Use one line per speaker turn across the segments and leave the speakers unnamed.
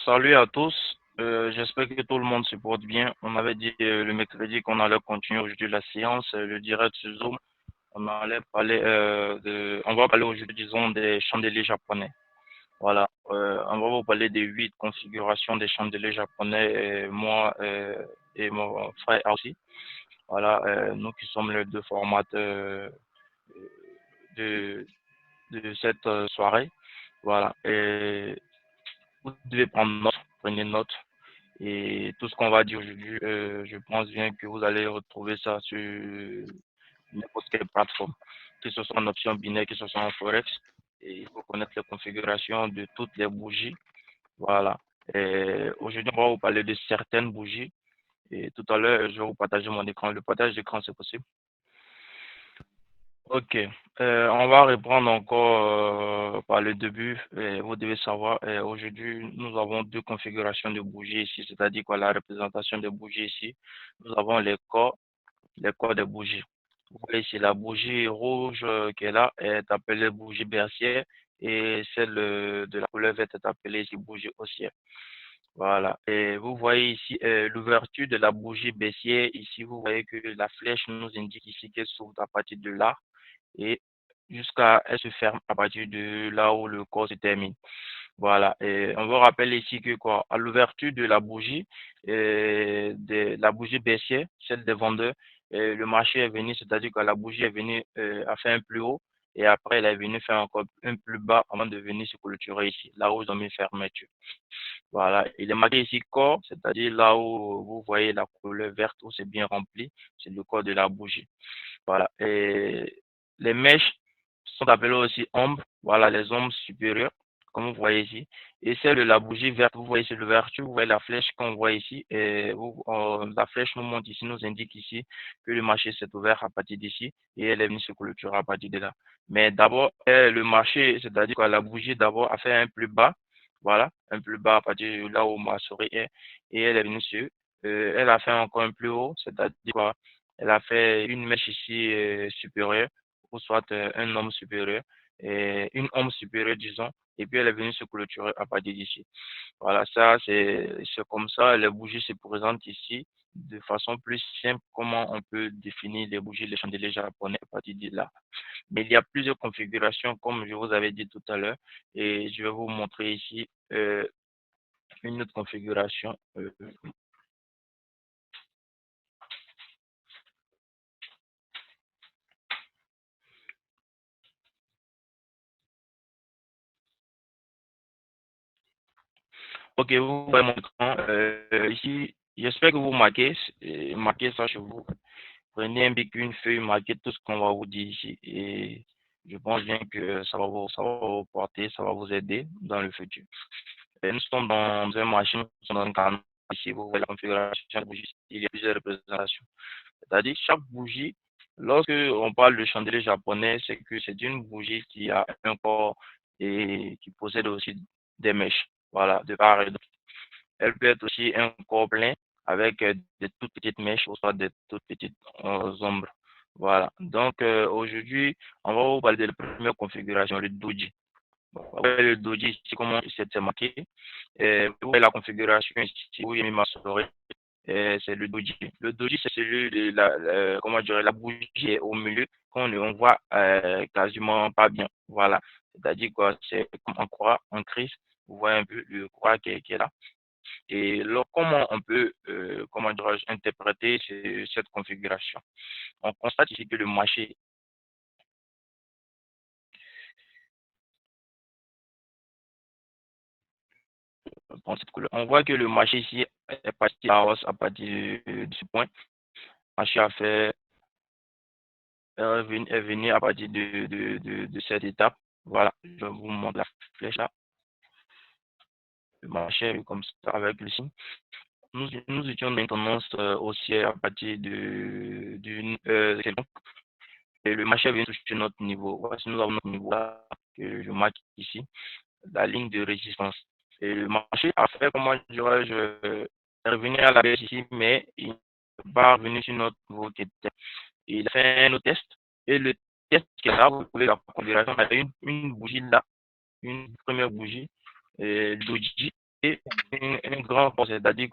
Salut à tous. J'espère que tout le monde se porte bien. On avait dit le mercredi qu'on allait continuer aujourd'hui la séance, le direct sur Zoom. On va parler aujourd'hui, disons, des chandeliers japonais. Voilà. On va vous parler des 8 configurations des chandeliers japonais, et moi et mon frère aussi. Voilà. Nous qui sommes les deux formateurs de, de cette soirée. Voilà. Et vous devez prendre note, prenez note. Et tout ce qu'on va dire aujourd'hui, je pense bien que vous allez retrouver ça sur n'importe quelle plateforme, que ce soit en option binaire, que ce soit en Forex. Et il faut connaître les configurations de toutes les bougies. Voilà. Et aujourd'hui, on va vous parler de certaines bougies. Et tout à l'heure, je vais vous partager mon écran. Le partage d'écran, c'est possible. Ok, on va reprendre encore par le début. Vous devez savoir, aujourd'hui, nous avons deux configurations de bougies ici, c'est-à-dire quoi, la représentation des bougies ici. Nous avons les corps des bougies. Vous voyez ici, la bougie rouge qui est là est appelée bougie bercière et celle de la couleur verte est appelée ici bougie haussière. Voilà. Et vous voyez ici l'ouverture de la bougie baissière. Ici, vous voyez que la flèche nous indique ici qu'elle s'ouvre à partir de là et jusqu'à elle se ferme à partir de là où le corps se termine. Voilà. Et on va rappeler ici que quoi, à l'ouverture de la bougie, la bougie baissière, celle des vendeurs, le marché est venu, c'est-à-dire que la bougie est venue à faire un plus haut et après elle est venue faire encore un plus bas avant de venir se clôturer ici, là où ils ont mis fermeture. Voilà, il est marqué ici corps, c'est-à-dire là où vous voyez la couleur verte où c'est bien rempli, c'est le corps de la bougie. Voilà. Et les mèches sont appelées aussi ombres. Voilà, les ombres supérieures, comme vous voyez ici. Et celle de la bougie verte, vous voyez c'est l'ouverture, vous voyez la flèche qu'on voit ici. Et la flèche nous montre ici, nous indique ici que le marché s'est ouvert à partir d'ici et elle est venue se clôturer à partir de là. Mais d'abord, le marché, c'est-à-dire que la bougie d'abord a fait un plus bas. Voilà, un plus bas à partir de là où ma souris est. Et elle est venue sur, elle a fait encore un plus haut, c'est-à-dire quoi? Elle a fait une mèche ici supérieure, ou soit un homme supérieur, et une homme supérieure, disons, et puis elle est venue se clôturer à partir d'ici. Voilà, ça, c'est comme ça, les bougies se présentent ici de façon plus simple, comment on peut définir les bougies, les chandeliers japonais à partir de là. Mais il y a plusieurs configurations, comme je vous avais dit tout à l'heure, et je vais vous montrer ici une autre configuration. Ok, vous voyez mon écran. Ici, j'espère que vous marquez ça chez vous. Prenez un bic, une feuille, marquez tout ce qu'on va vous dire ici. Et je pense bien que ça va vous porter, ça va vous aider dans le futur. Et nous sommes dans une machine, nous sommes dans un canal. Ici, vous voyez la configuration de bougie. Il y a plusieurs représentations. C'est-à-dire, chaque bougie, lorsque on parle de chandelier japonais, c'est que c'est une bougie qui a un corps et qui possède aussi des mèches. Voilà, de part et d'autre. Elle peut être aussi un corps plein avec des toutes petites mèches ou soit des toutes petites ombres. Voilà. Donc aujourd'hui, on va vous parler de la première configuration, le doji. Ouais, le doji, ici, comment c'est marqué. Vous voyez la configuration ici, où il y a mis ma souris. C'est le doji. Le doji, c'est celui de comment dire, la bougie est au milieu, qu'on ne on voit quasiment pas bien. Voilà. C'est-à-dire quoi, c'est comme en croix, en crise. Vous voyez un peu le croix qui est là. Et alors, comment on peut, comment dirais-je, interpréter cette configuration? On constate ici que le marché, dans cette couleur, on voit que le marché ici est parti à hausse à partir de ce point. Le marché a fait, est venu à partir de cette étape. Voilà, je vous montre la flèche là. Le marché est comme ça avec le signe. Nous étions dans une tendance haussière à partir d'une quelconque. Et le marché est venu toucher notre niveau. Voici, nous avons notre niveau là, que je marque ici, la ligne de résistance. Et le marché a fait, comment dirais-je, revenir à la baisse ici, mais il n'est pas revenu sur notre niveau qui était. Il a fait un autre test. Et le test qui est là, vous pouvez la configuration, il y a une bougie là, une première bougie, doji. et un grand corps, c'est-à-dire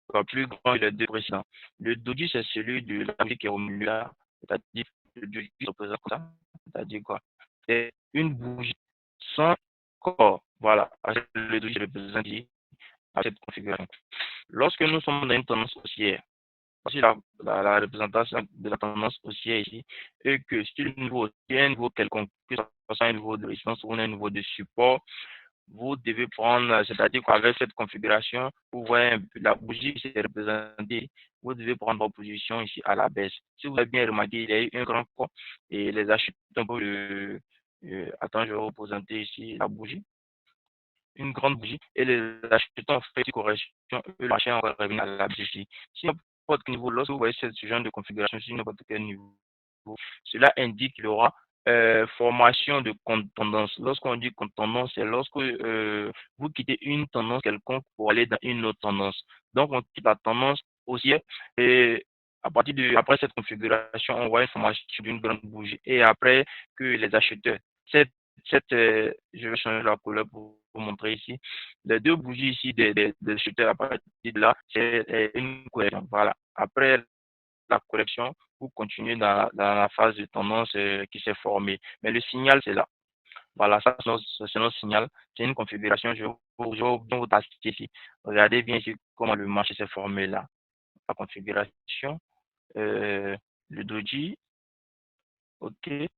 quoi, plus grand que les deux précédents. Le doji, c'est celui de la bougie qui est au milieu là, c'est-à-dire le doji qui représente ça, c'est-à-dire quoi? C'est une bougie sans corps. Voilà, le doji représente ici à cette configuration. Lorsque nous sommes dans une tendance haussière, voici la représentation de la tendance haussière ici, et que sur le niveau, il y a un niveau quelconque, que ce soit un niveau de résistance ou un niveau de support, vous devez prendre, c'est-à-dire qu'avec cette configuration, vous voyez un peu la bougie qui s'est représentée, vous devez prendre votre position ici à la baisse. Si vous avez bien remarqué, il y a eu un grand corps et les achats un peu attends, je vais vous représenter ici la bougie, une grande bougie, et les acheteurs ont fait une correction, le marché est encore revenu à la bougie. Si n'importe quel niveau, lorsque vous voyez ce genre de configuration sur n'importe quel niveau, cela indique qu'il y aura formation de tendance. Lorsqu'on dit tendance, c'est lorsque vous quittez une tendance quelconque pour aller dans une autre tendance. Donc, on quitte la tendance haussière et après cette configuration, on voit une formation d'une grande bougie. Et après que les acheteurs, je vais changer la couleur pour vous montrer ici. Les deux bougies ici des acheteurs, à partir de là, c'est une correction. Voilà. Après la correction pour continuer dans la phase de tendance qui s'est formée. Mais le signal, c'est là. Voilà, ça, c'est notre signal. C'est une configuration. Je vais bien vous tester ici. Regardez bien ici comment le marché s'est formé là. La configuration, euh, le doji, OK. Et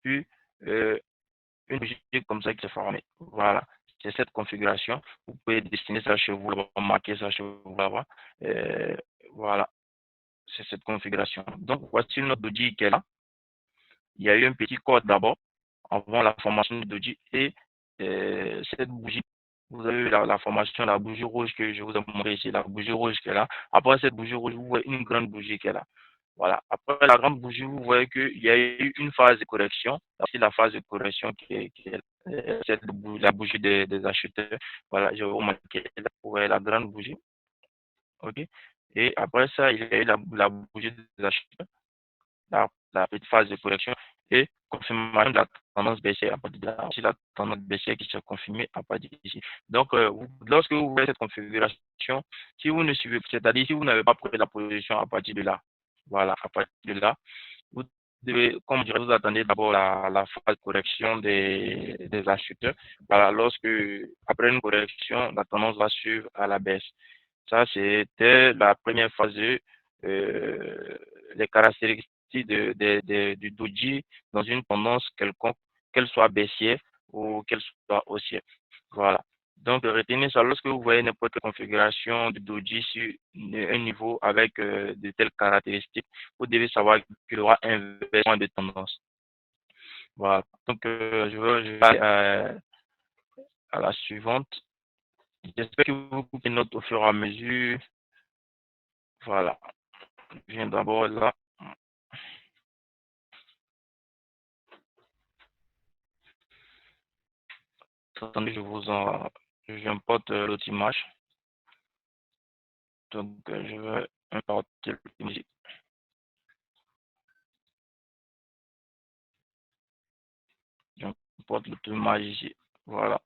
puis, euh, une bougie comme ça qui s'est formée. Voilà. C'est cette configuration. Vous pouvez dessiner ça chez vous, marquer ça chez vous là-bas. Euh, voilà. C'est cette configuration. Donc, voici notre doji qui est là. Il y a eu un petit code d'abord, avant la formation du doji, et cette bougie, vous avez eu la formation, la bougie rouge que je vous ai montré ici, la bougie rouge qui est là. Après cette bougie rouge, vous voyez une grande bougie qui est là. Voilà. Après la grande bougie, vous voyez qu'il y a eu une phase de correction. C'est la phase de correction qui est la bougie des acheteurs. Voilà, je vais vous montrer là, vous voyez la grande bougie. OK. Et après ça, il y a eu la bougie des acheteurs, la petite phase de correction et confirmation de la tendance baissière à partir de là. C'est la tendance baissière qui s'est confirmée à partir d'ici. Donc, lorsque vous voyez cette configuration, si vous ne suivez, c'est-à-dire si vous n'avez pas pris la position à partir de là, voilà, à partir de là, vous devez, comme je dirais, vous attendez d'abord la phase de correction des acheteurs. Voilà, lorsque, après une correction, la tendance va suivre à la baisse. Ça, c'était la première phase les caractéristiques du doji dans une tendance quelconque, qu'elle soit baissière ou qu'elle soit haussière. Voilà. Donc, retenez ça lorsque vous voyez n'importe quelle configuration du doji sur un niveau avec de telles caractéristiques, vous devez savoir qu'il y aura un inversement de tendance. Voilà. Donc, je vais aller à la suivante. J'espère que vous coupez note au fur et à mesure. Voilà. Je viens d'abord là. Attendez, j'importe l'autre image. Donc, je vais importer l'image. J'importe l'autre image ici. Voilà.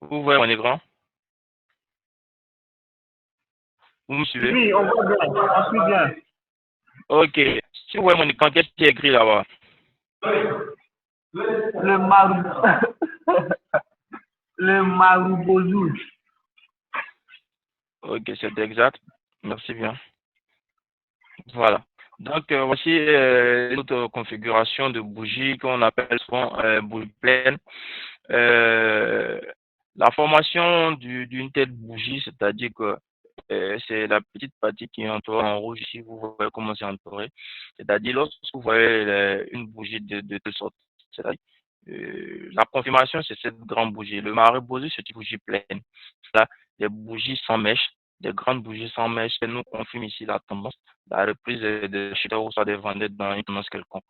Vous voyez mon écran? Vous me suivez?
Oui, on voit bien, on suit bien.
Ok. Si vous voyez mon écran, qu'est-ce qui est écrit là-bas?
Le marou... le maroubozou.
Ok, c'est exact. Merci bien. Voilà. Donc, voici une autre configuration de bougie qu'on appelle souvent bougie pleine. Euh, la formation d'une telle bougie, c'est-à-dire que c'est la petite partie qui est entourée en rouge ici, vous voyez comment c'est entouré. C'est-à-dire lorsque vous voyez une bougie de telle sorte, c'est-à-dire, la confirmation, c'est cette grande bougie. Le marébosu, c'est une bougie pleine. Là, des bougies sans mèche, des grandes bougies sans mèche, elles nous confirment ici la tendance, la reprise de acheteurs ou soit des vendeurs dans une tendance quelconque.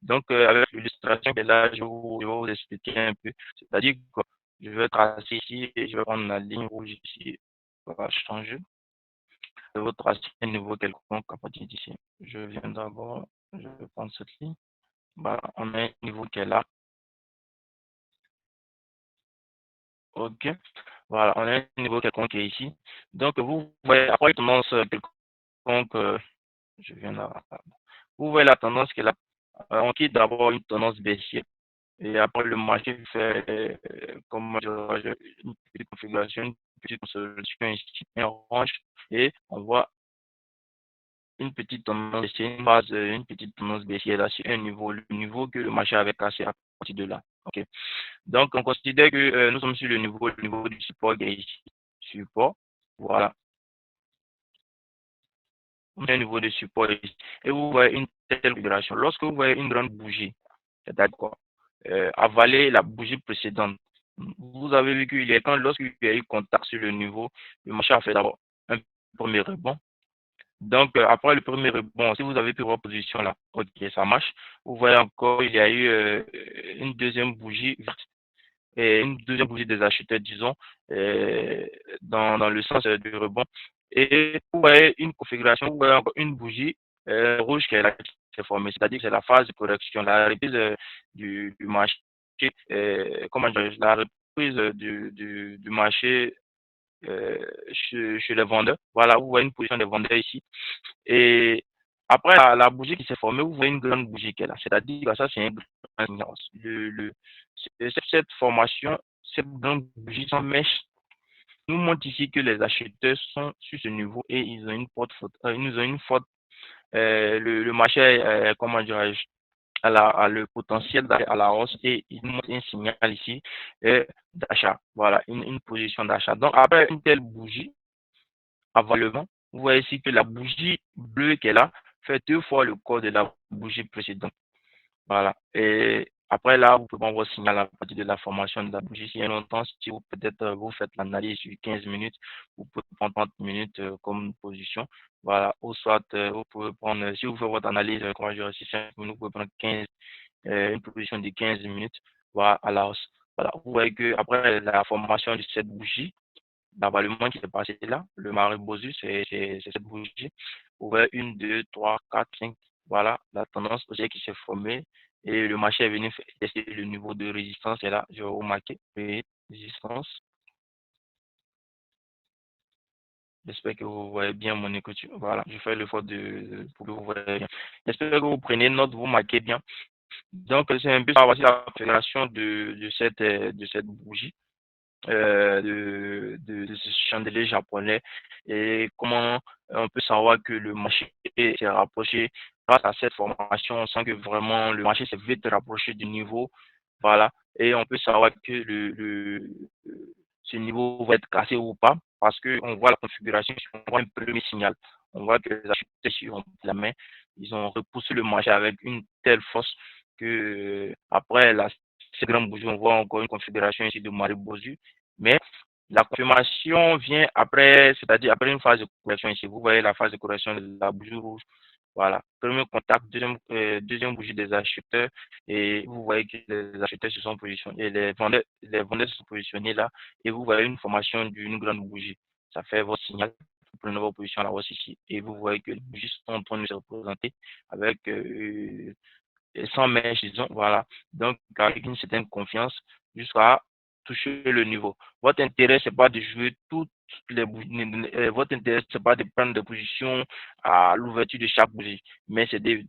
Donc, avec l'illustration qui est là, je vais vous expliquer un peu. C'est-à-dire que je vais tracer ici et je vais prendre la ligne rouge ici. On va changer. Je vais tracer un niveau quelconque à partir d'ici. Je viens d'abord. Je vais prendre cette ligne. Voilà, on a un niveau qui est là. OK. Voilà, on a un niveau quelconque qui est ici. Donc, vous voyez, après une tendance quelconque, je viens là. Vous voyez la tendance qui est là. On quitte d'abord une tendance baissière. Et après, le marché fait, comment dirais-je, une petite configuration, une petite consolidation ici, un orange. Et on voit une petite tendance baissière, une base, une petite tendance baissière là sur un niveau, le niveau que le marché avait cassé à partir de là. OK. Donc, on considère que nous sommes sur le niveau du support qui est ici. Support. Voilà. On a un niveau de support ici. Et vous voyez une telle configuration. Lorsque vous voyez une grande bougie, c'est-à-dire quoi? Avaler la bougie précédente. Vous avez vu qu'il y a quand lorsqu'il y a eu contact sur le niveau, le marché a fait d'abord un premier rebond. Donc, après le premier rebond, si vous avez pris votre position là, ok, ça marche. Vous voyez encore, il y a eu une deuxième bougie verte et une deuxième bougie des acheteurs, disons, euh, dans le sens du rebond. Et vous voyez une configuration, vous voyez encore une bougie rouge qui est là, qui s'est formée, c'est-à-dire que c'est la phase de correction, la reprise du marché, comment dire, la reprise du marché chez les vendeurs. Voilà, vous voyez une position des vendeurs ici. Et après la bougie qui s'est formée, vous voyez une grande bougie qui est là. C'est-à-dire que ça, c'est un grand signal. Cette formation, cette grande bougie sans mèche, nous montre ici que les acheteurs sont sur ce niveau et ils ont une forte, ils ont une forte, le marché, comment dirais-je, a le potentiel d'aller à la hausse et il nous montre un signal ici d'achat. Voilà, une position d'achat. Donc, après une telle bougie, avant le vent, vous voyez ici que la bougie bleue qui est là fait deux fois le corps de la bougie précédente. Voilà. Et après là, vous pouvez voir votre signal à partir de la formation de la bougie. Si il y a longtemps, si vous peut-être vous faites l'analyse sur 15 minutes, vous pouvez prendre 30 minutes comme position. Voilà. Ou soit vous pouvez prendre, si vous faites votre analyse, comment je dirais, 5 minutes, vous pouvez prendre 15, une position de 15 minutes, voilà, à la hausse. Voilà. Vous voyez que après la formation de cette bougie, l'avalement qui s'est passé là, le marée Bosu, c'est cette bougie. Vous voyez une, deux, trois, quatre, cinq. Voilà, la tendance haussière qui s'est formée et le marché est venu tester le niveau de résistance. Et là, je vais remarquer résistance. J'espère que vous voyez bien mon écriture. Voilà, je fais l'effort pour que vous voyez bien. J'espère que vous prenez note, vous marquez bien. Donc, c'est un peu ça, voici la configuration de cette bougie. De ce chandelier japonais et comment on peut savoir que le marché s'est rapproché grâce à cette formation. On sent que vraiment le marché s'est vite rapproché du niveau. Voilà. Et on peut savoir que ce niveau va être cassé ou pas parce qu'on voit la configuration, on voit un premier signal. On voit que les acheteurs sur la main, ils ont repoussé le marché avec une telle force que après cette grande bougie, on voit encore une configuration ici de Marie Bosu. Mais la confirmation vient après, c'est-à-dire après une phase de correction ici. Vous voyez la phase de correction de la bougie rouge. Voilà. Premier contact, deuxième bougie des acheteurs. Et vous voyez que les acheteurs se sont positionnés, et les vendeurs se sont positionnés là. Et vous voyez une formation d'une grande bougie. Ça fait votre signal. Vous prenez votre position à la hausse ici. Et vous voyez que les bougies sont en train de se représenter avec sans mèche, disons, voilà. Donc, avec une certaine confiance jusqu'à toucher le niveau. Votre intérêt, c'est pas de jouer toutes les bougies, votre intérêt, c'est pas de prendre des positions à l'ouverture de chaque bougie, mais c'est de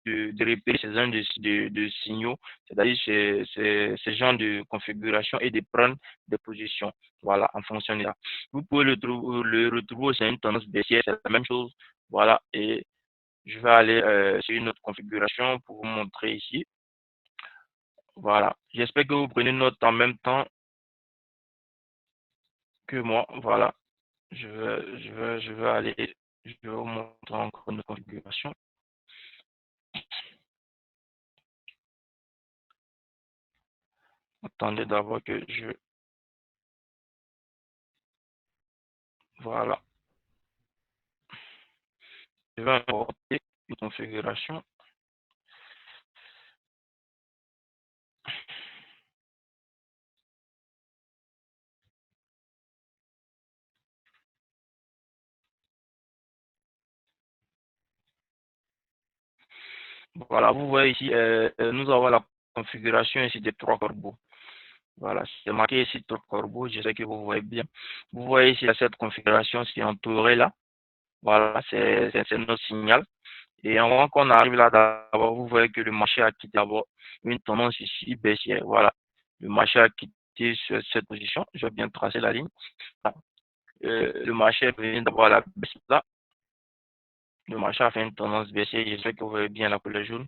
repérer ces genres de signaux, c'est-à-dire ces genres de configuration et de prendre des positions, voilà, en fonction de ça. Vous pouvez le retrouver, c'est une tendance baissière, c'est la même chose, voilà, et je vais aller sur une autre configuration pour vous montrer ici. Voilà. J'espère que vous prenez note en même temps que moi. Voilà. Je vais aller, je vais vous montrer encore une configuration. Attendez d'abord que voilà. Je vais importer une configuration. Voilà, vous voyez ici, nous avons la configuration ici des trois corbeaux. Voilà, c'est marqué ici trois corbeaux, je sais que vous voyez bien. Vous voyez ici cette configuration, c'est entouré là. Voilà, c'est notre signal. Et avant qu'on arrive là, d'abord, vous voyez que le marché a quitté d'abord une tendance ici baissière. Voilà, le marché a quitté cette position. Je vais bien tracer la ligne. Voilà. Le marché est venu d'abord à la baisse là. Le marché a fait une tendance baissière. Je sais que vous voyez bien la couleur jaune.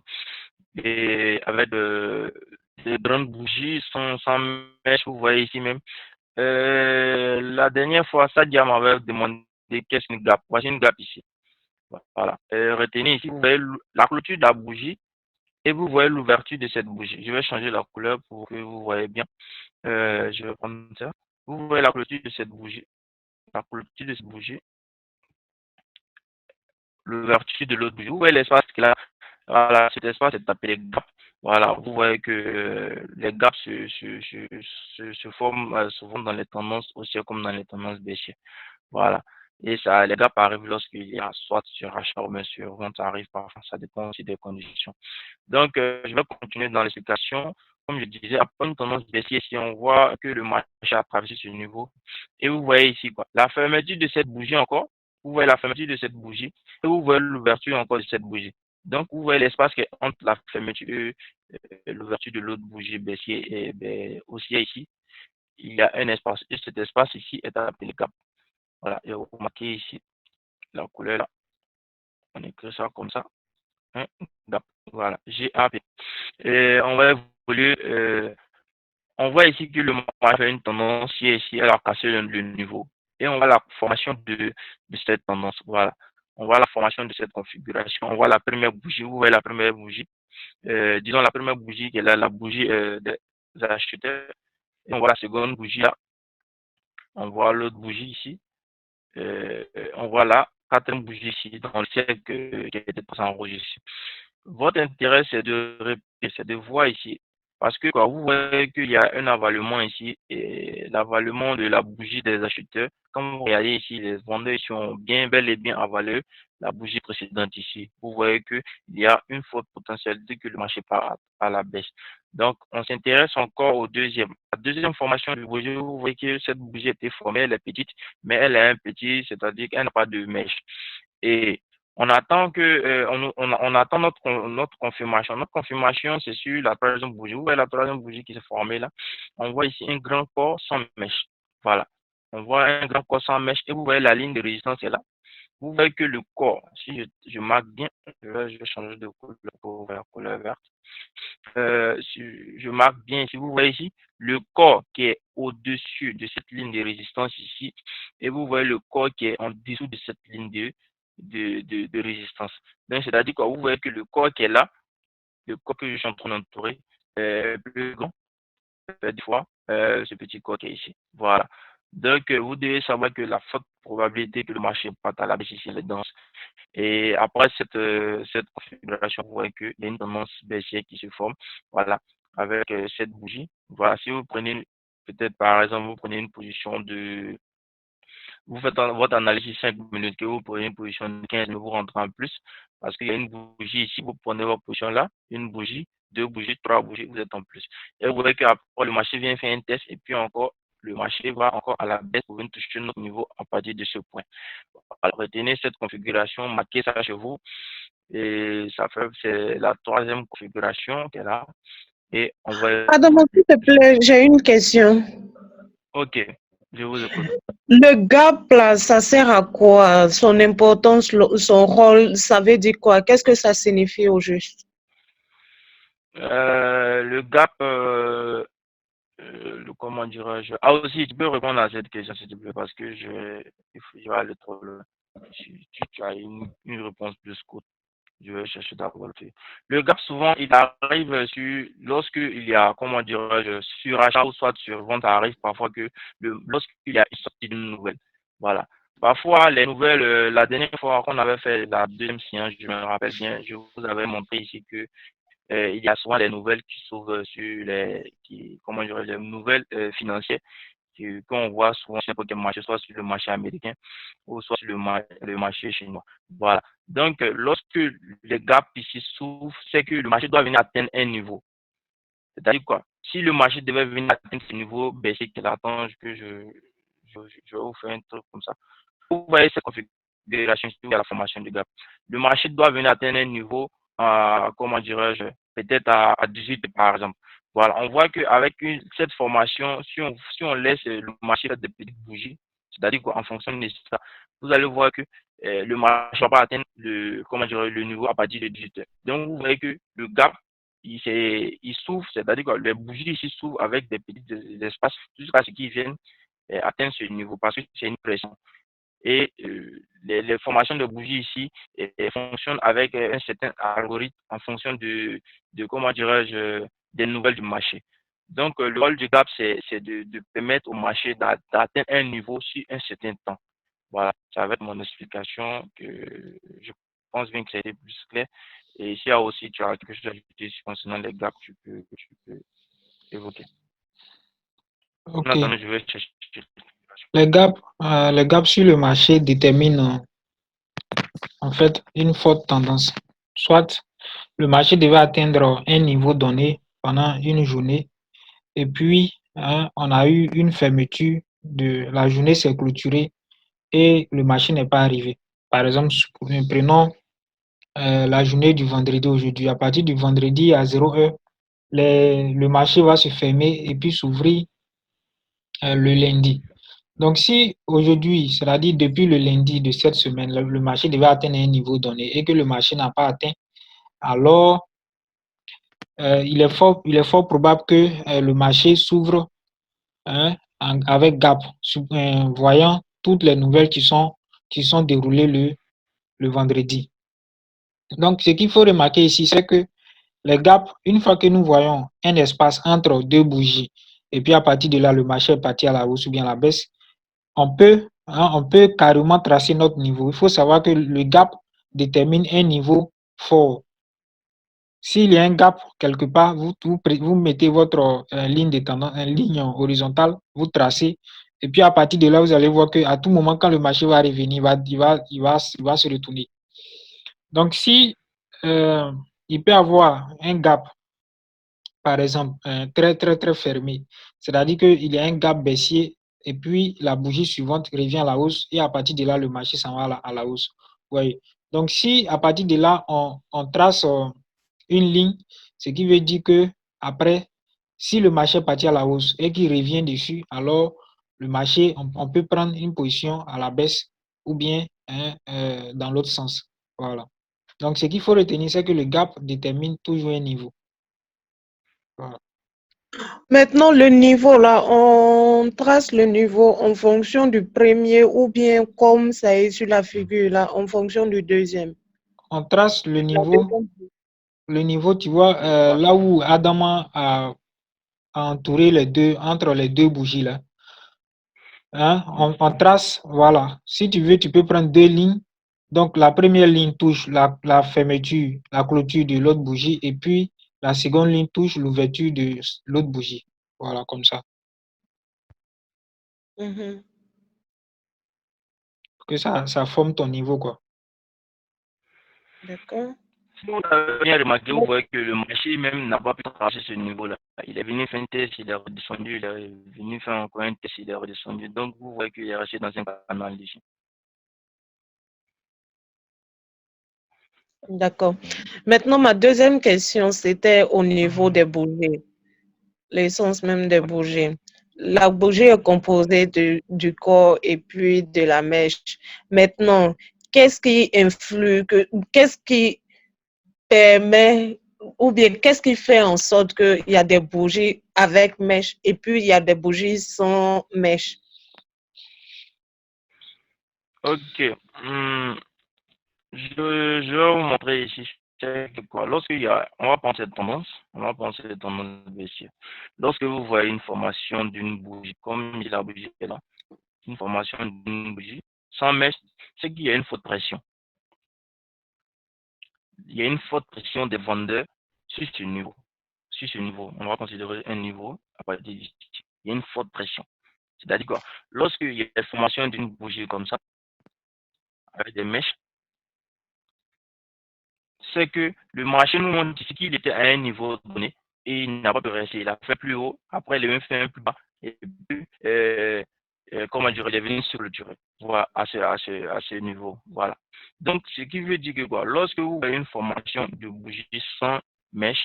Et avec de grandes bougies sans mèche, vous voyez ici même. La dernière fois, Sadia m'avait demandé qu'est-ce qu'une gap. Voici une gap ici. Voilà. Retenez ici, vous voyez la clôture de la bougie et vous voyez l'ouverture de cette bougie. Je vais changer la couleur pour que vous voyez bien. Je vais prendre ça. Vous voyez la clôture de cette bougie. La clôture de cette bougie. L'ouverture de l'autre bougie. Vous voyez l'espace qu'il a. Voilà, cet espace est appelé gap. Voilà, vous voyez que les gaps se forment souvent dans les tendances haussières comme dans les tendances baissières. Voilà. Et ça, les gaps arrivent lorsqu'il y a soit sur achat ou bien sur vente, ça arrive parfois, ça dépend aussi des conditions. Donc, je vais continuer dans l'explication. Comme je disais, après une tendance baissière, ici, on voit que le marché a traversé ce niveau. Et vous voyez ici, quoi, la fermeture de cette bougie encore. Vous voyez la fermeture de cette bougie. Et vous voyez l'ouverture encore de cette bougie. Donc, vous voyez l'espace qui est entre la fermeture et l'ouverture de l'autre bougie baissière et haussière ici. Il y a un espace. Et cet espace ici est appelé gap. Voilà. Et vous remarquez ici la couleur là. On écrit ça comme ça. Hein, gap. Voilà. GAP. Et on va évoluer. On voit ici que le marché a une tendance ici, elle a cassé le niveau. Et on voit la formation de cette tendance. Voilà. On voit la formation de cette configuration. On voit la première bougie. Vous voyez la première bougie. Disons la première bougie qui est là, la bougie des acheteurs. Et on voit la seconde bougie là. On voit l'autre bougie ici. On voit la quatrième bougie ici dans le cercle qui a été enregistré. Votre intérêt, c'est de répéter, c'est de voir ici. Parce que quand vous voyez qu'il y a un avalement ici, et l'avalement de la bougie des acheteurs, comme vous regardez ici, les vendeurs ici ont bien, bel et bien avalé la bougie précédente ici. Vous voyez qu'il y a une forte potentialité que le marché part à la baisse. Donc, on s'intéresse encore au deuxième. La deuxième formation de bougie, vous voyez que cette bougie a été formée, elle est petite, mais elle a un petit, c'est-à-dire qu'elle n'a pas de mèche. Et on attend que on attend notre confirmation. Notre confirmation, c'est sur la troisième bougie. Vous voyez la troisième bougie qui s'est formée là. On voit ici un grand corps sans mèche. Voilà. On voit un grand corps sans mèche et vous voyez la ligne de résistance est là. Vous voyez que le corps, si je marque bien, je vais changer de couleur pour la couleur verte. Si je marque bien ici, vous voyez ici le corps qui est au-dessus de cette ligne de résistance ici, et vous voyez le corps qui est en dessous de cette ligne de résistance. Donc, c'est-à-dire que vous voyez que le corps qui est là, le corps que je suis en train d'entourer, est plus grand, des fois, ce petit corps qui est ici. Voilà. Donc, vous devez savoir que la forte probabilité que le marché parte à la baisse ici, est dense. Et après cette configuration, vous voyez qu'il y a une tendance baissière qui se forme. Voilà, avec cette bougie. Voilà, si vous prenez, peut-être par exemple, vous prenez une position de, vous faites votre analyse 5 minutes, que vous prenez une position de 15 minutes, vous rentrez en plus, parce qu'il y a une bougie ici, vous prenez votre position là, une bougie, deux bougies, trois bougies, vous êtes en plus. Et vous voyez qu'après, le marché vient faire un test, et puis encore, le marché va encore à la baisse pour venir toucher notre niveau à partir de ce point. Alors, retenez cette configuration, marquez ça chez vous. Et ça fait, c'est la troisième configuration qu'elle a. Et on va
Pardon, s'il te plaît, j'ai une question.
OK, je vous écoute.
Le gap, là, ça sert à quoi? Son importance, son rôle, ça veut dire quoi? Qu'est-ce que ça signifie au juste?
Le gap, comment dirais-je? Ah aussi, tu peux répondre à cette question, s'il te plaît, parce que je vais aller trop loin. Si tu as une réponse plus courte, je vais chercher d'abord le fait. Le gap, souvent, il arrive lorsqu'il y a, comment dirais-je, sur achat ou soit sur vente, ça arrive parfois que lorsqu'il y a une sortie d'une nouvelle. Voilà. Parfois, les nouvelles, la dernière fois qu'on avait fait la deuxième séance, je me rappelle bien, je vous avais montré ici que il y a souvent des nouvelles qui s'ouvrent sur comment dirais-je, les nouvelles financières qu'on voit souvent sur n'importe quel marché, soit sur le marché américain ou soit sur le marché chinois. Voilà. Donc, lorsque les gaps ici s'ouvrent, c'est que le marché doit venir atteindre un niveau. C'est-à-dire quoi? Si le marché devait venir atteindre ce niveau baissier qu'il attend, que je vais vous faire un truc comme ça. Vous voyez ces configurations sur la formation du gap. Le marché doit venir atteindre un niveau, comment dirais-je, peut-être à 18 par exemple. Voilà, on voit qu'avec cette formation, si on laisse le marché faire des petites bougies, c'est-à-dire qu'en fonction de ça, vous allez voir que le marché va pas atteindre comment dirais, le niveau à partir de 18 heures. Donc, vous voyez que le gap, il s'ouvre, c'est-à-dire que les bougies ici s'ouvrent avec des petits espaces jusqu'à ce qu'ils viennent atteindre ce niveau parce que c'est une pression. Et les formations de bougies ici fonctionnent avec un certain algorithme en fonction comment dirais-je, des nouvelles du marché. Donc, le rôle du gap, c'est de permettre au marché d'atteindre un niveau sur un certain temps. Voilà, ça va être mon explication que je pense bien que ça a été plus clair. Et s'il y a aussi, tu as quelque chose à ajouter concernant les gaps, tu peux évoquer. En
Ok.
attendant, je vais chercher.
Les gaps sur le marché déterminent en fait une forte tendance. Soit le marché devait atteindre un niveau donné pendant une journée et puis on a eu une fermeture de la journée s'est clôturée et le marché n'est pas arrivé. Par exemple, prenons la journée du vendredi aujourd'hui. À partir du vendredi à 0 heure, le marché va se fermer et puis s'ouvrir le lundi. Donc, si aujourd'hui, c'est-à-dire depuis le lundi de cette semaine, le marché devait atteindre un niveau donné et que le marché n'a pas atteint, alors il est fort probable que le marché s'ouvre avec gap, voyant toutes les nouvelles qui sont déroulées le vendredi. Donc, ce qu'il faut remarquer ici, c'est que les gaps, une fois que nous voyons un espace entre deux bougies, et puis à partir de là, le marché est parti à la hausse ou bien à la baisse, on peut carrément tracer notre niveau. Il faut savoir que le gap détermine un niveau fort. S'il y a un gap quelque part, vous mettez votre ligne de tendance, une ligne horizontale, vous tracez, et puis à partir de là, vous allez voir qu'à tout moment, quand le marché va revenir, il va se retourner. Donc, si il peut y avoir un gap, par exemple, très fermé, c'est-à-dire qu'il y a un gap baissier et puis la bougie suivante revient à la hausse et à partir de là, le marché s'en va à la hausse. Oui. Donc, si à partir de là, on trace une ligne, ce qui veut dire que après, si le marché est parti à la hausse et qu'il revient dessus, alors le marché, on peut prendre une position à la baisse ou bien dans l'autre sens. Voilà. Donc, ce qu'il faut retenir, c'est que le gap détermine toujours un niveau. Voilà.
Maintenant, le niveau, là, on trace le niveau en fonction du premier ou bien comme ça est sur la figure, là, en fonction du deuxième.
On trace le niveau, tu vois, là où Adama a entouré entre les deux bougies, là. On trace, voilà. Si tu veux, tu peux prendre deux lignes. Donc, la première ligne touche la fermeture, la clôture de l'autre bougie, et puis la seconde ligne touche l'ouverture de l'autre bougie. Voilà, comme ça.
Mhm.
Pour que ça forme ton niveau, quoi.
D'accord.
Si vous avez bien remarqué, vous voyez que le marché même n'a pas pu traverser ce niveau-là. Il est venu faire un test, il est redescendu, il est venu faire encore un test, il est redescendu. Donc, vous voyez qu'il est resté dans un canal ici.
D'accord. Maintenant, ma deuxième question, c'était au niveau des bougies, l'essence même des bougies. La bougie est composée du corps et puis de la mèche. Maintenant, qu'est-ce qui influe, qu'est-ce qui permet, ou bien qu'est-ce qui fait en sorte qu'il y a des bougies avec mèche et puis il y a des bougies sans mèche?
Ok. Je vais vous montrer ici. C'est quoi? On va prendre cette tendance, on va prendre cette tendance baissière. Lorsque vous voyez une formation d'une bougie, comme la bougie est là, une formation d'une bougie, sans mèche, c'est qu'il y a une forte pression. Il y a une forte pression des vendeurs sur ce niveau. Sur ce niveau, on va considérer un niveau à partir d'ici. Il y a une forte pression. C'est-à-dire quoi? Lorsqu'il y a la formation d'une bougie comme ça, avec des mèches, c'est que le marché nous montre ici qu'il était à un niveau donné et il n'a pas pu rester. Il a fait plus haut, après il a même fait un plus bas et puis, comment dire, il est venu sur le durée. Voilà, à ce niveau. Voilà. Donc, ce qui veut dire que quoi, lorsque vous avez une formation de bougie sans mèche,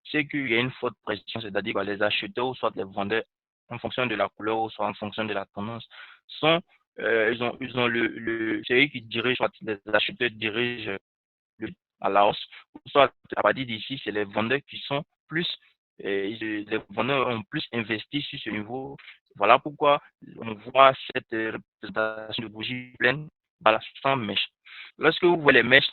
c'est qu'il y a une forte pression, c'est-à-dire que les acheteurs ou soit les vendeurs, en fonction de la couleur ou soit en fonction de la tendance, sont, ils ont c'est eux qui dirigent, soit les acheteurs dirigent le- à la hausse, ou soit à partir d'ici, c'est les vendeurs qui sont plus, les vendeurs ont plus investi sur ce niveau. Voilà pourquoi on voit cette représentation de bougies pleines, voilà, sans mèche. Lorsque vous voyez les mèches,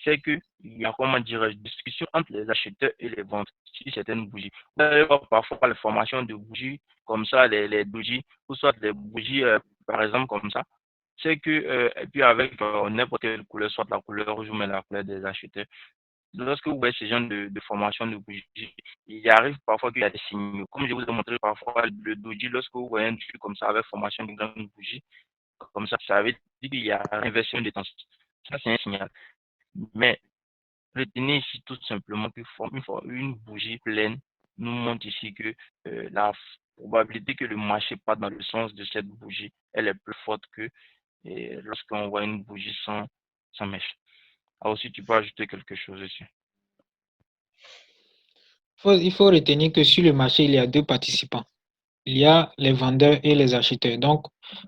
c'est qu'il y a, comment dire, discussion entre les acheteurs et les vendeurs sur certaines bougies. Vous allez voir parfois les formations de bougies comme ça, les bougies, ou soit les bougies, par exemple, comme ça, c'est que, et puis avec n'importe quelle couleur, soit la couleur rouge ou même la couleur des acheteurs, lorsque vous voyez ce genre de formation de bougie, il arrive parfois qu'il y a des signaux. Comme je vous ai montré parfois le doji, lorsque vous voyez un doji comme ça avec formation de grande bougie, comme ça veut dire qu'il y a inversion de tension. Ça, c'est un signal. Mais retenez ici tout simplement une bougie pleine nous montre ici que la probabilité que le marché parte dans le sens de cette bougie, elle est plus forte que lorsqu'on voit une bougie sans mèche. Ah, aussi, tu peux ajouter quelque chose ici.
Il faut retenir que sur le marché, il y a deux participants. Il y a les vendeurs et les acheteurs. Donc,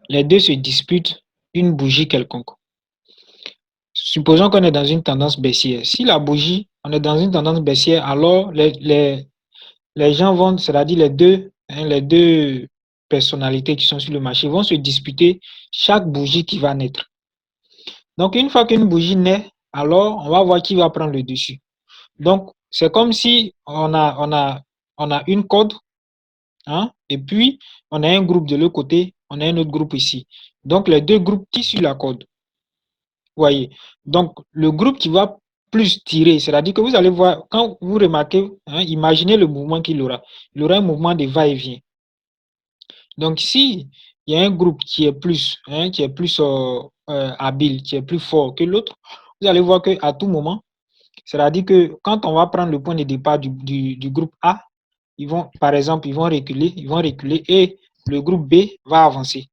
les deux se disputent une bougie quelconque. Supposons qu'on est dans une tendance baissière. Si la bougie, on est dans une tendance baissière, alors les gens vont, c'est-à-dire les deux personnalités qui sont sur le marché vont se disputer chaque bougie qui va naître. Donc, une fois qu'une bougie naît, alors on va voir qui va prendre le dessus. Donc, c'est comme si on a une corde, hein, et puis on a un groupe de l'autre côté, on a un autre groupe ici. Donc, les deux groupes tirent sur la corde. Vous voyez. Donc, le groupe qui va plus tirer, c'est-à-dire que vous allez voir, quand vous remarquez, hein, imaginez le mouvement qu'il aura. Il aura un mouvement de va-et-vient. Donc, si il y a un groupe qui est plus, hein, habile, qui est plus fort que l'autre, vous allez voir qu'à tout moment, c'est-à-dire que quand on va prendre le point de départ du groupe A, par exemple, ils vont reculer et le groupe B va avancer.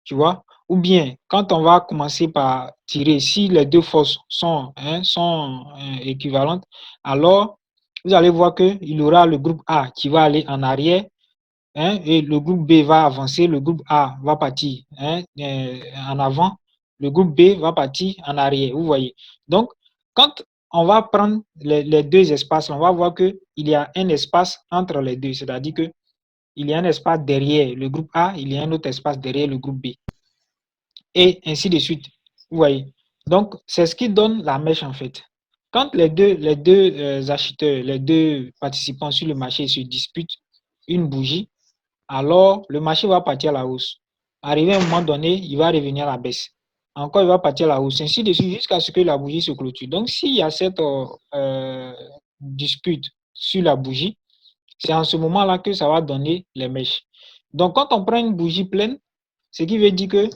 Tu vois? Ou bien, quand on va commencer par tirer, si les deux forces sont équivalentes, alors vous allez voir qu'il y aura le groupe A qui va aller en arrière, hein, et le groupe B va avancer, le groupe A va partir, hein, en avant, le groupe B va partir en arrière, vous voyez. Donc, quand on va prendre les deux espaces, on va voir qu'il y a un espace entre les deux, c'est-à-dire qu'il y a un espace derrière le groupe A, il y a un autre espace derrière le groupe B, et ainsi de suite, vous voyez. Donc, c'est ce qui donne la mèche en fait. Quand les deux acheteurs, les deux participants sur le marché se disputent une bougie, alors le marché va partir à la hausse. Arrivé à un moment donné, il va revenir à la baisse. Encore, il va partir à la hausse, ainsi de suite, jusqu'à ce que la bougie se clôture. Donc, s'il y a cette dispute sur la bougie, c'est en ce moment-là que ça va donner les mèches. Donc, quand on prend une bougie pleine, ce qui veut dire que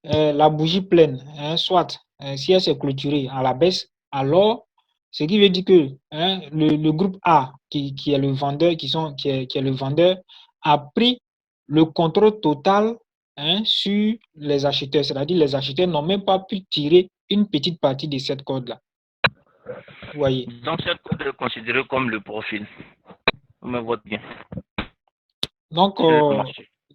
la bougie pleine, hein, soit si elle s'est clôturée à la baisse, alors ce qui veut dire que hein, le groupe A, qui est le vendeur, qui est le vendeur, a pris le contrôle total, hein, sur les acheteurs. C'est-à-dire les acheteurs n'ont même pas pu tirer une petite partie de cette corde-là. Vous voyez.
Donc, cette corde est considérée comme le profil. Vous me voyez bien.
Donc,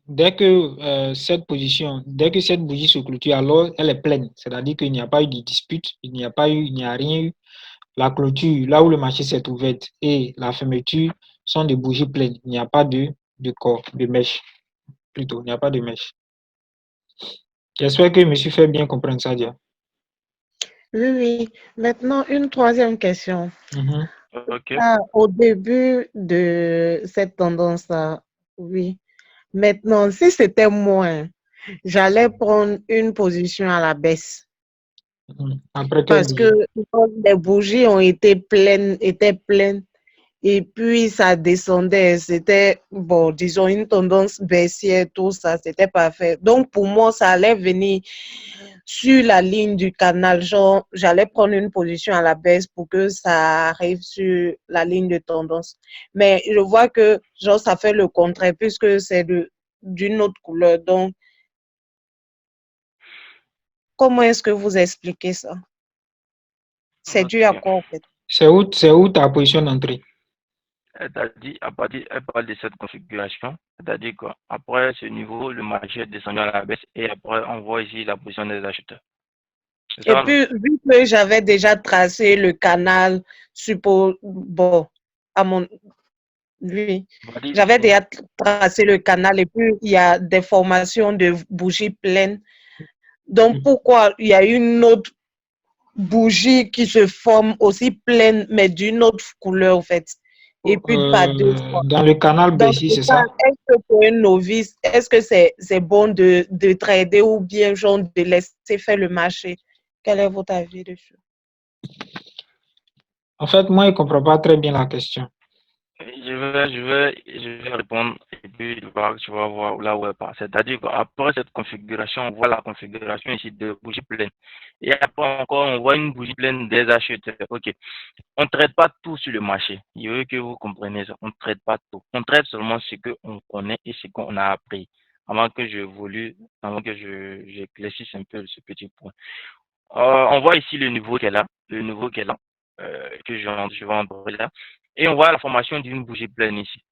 dès que cette bougie se clôture, alors elle est pleine. C'est-à-dire qu'il n'y a pas eu de dispute, il n'y a rien eu. La clôture, là où le marché s'est ouvert, et la fermeture sont des bougies pleines. Il n'y a pas de corps, de mèche. Plutôt, il n'y a pas de mèche. J'espère que je me suis fait bien comprendre ça, Dia.
Oui, oui. Maintenant, une troisième question.
Okay.
Au début de cette tendance-là, oui. Maintenant, si c'était moi, j'allais prendre une position à la baisse.
Après
Parce que les bougies étaient pleines. et puis ça descendait. C'était, bon, disons, une tendance baissière, tout ça, c'était parfait. Donc, pour moi, ça allait venir sur la ligne du canal. Genre, j'allais prendre une position à la baisse pour que ça arrive sur la ligne de tendance. Mais je vois que, genre, ça fait le contraire puisque c'est d'une autre couleur. Donc, comment est-ce que vous expliquez ça? C'est dû à
Ok.
quoi, en fait?
C'est où ta position d'entrée?
C'est-à-dire, elle parle de cette configuration, c'est-à-dire qu'après ce niveau, le marché est descendu à la baisse et après, on voit ici la position des acheteurs. C'est
Et
ça, non?
puis, vu que j'avais déjà tracé le canal, bon, à mon, oui,
Vas-y,
j'avais
dis-moi.
déjà tracé le canal et puis il y a des formations de bougies pleines. Donc, pourquoi il y a une autre bougie qui se forme aussi pleine, mais d'une autre couleur, en fait, et puis pas deux fois.
Dans le canal
Dans
baissier,
ce
c'est
cas,
ça?
est-ce que pour un novice, est-ce que c'est bon de trader ou bien genre de laisser faire le marché? Quel est votre avis dessus?
En fait, moi, je ne comprends pas très bien la question.
Je vais répondre et puis tu vas voir là où elle part. C'est-à-dire qu'après cette configuration, on voit la configuration ici de bougie pleine. Et après encore, on voit une bougie pleine des acheteurs. Ok. On ne traite pas tout sur le marché. Il veut que vous compreniez ça. On ne traite pas tout. On traite seulement ce qu'on connaît et ce qu'on a appris. Avant que j'éclaircisse un peu ce petit point. On voit ici le niveau qu'elle a, que je vais entrer là. Et on voit la formation d'une bougie pleine ici.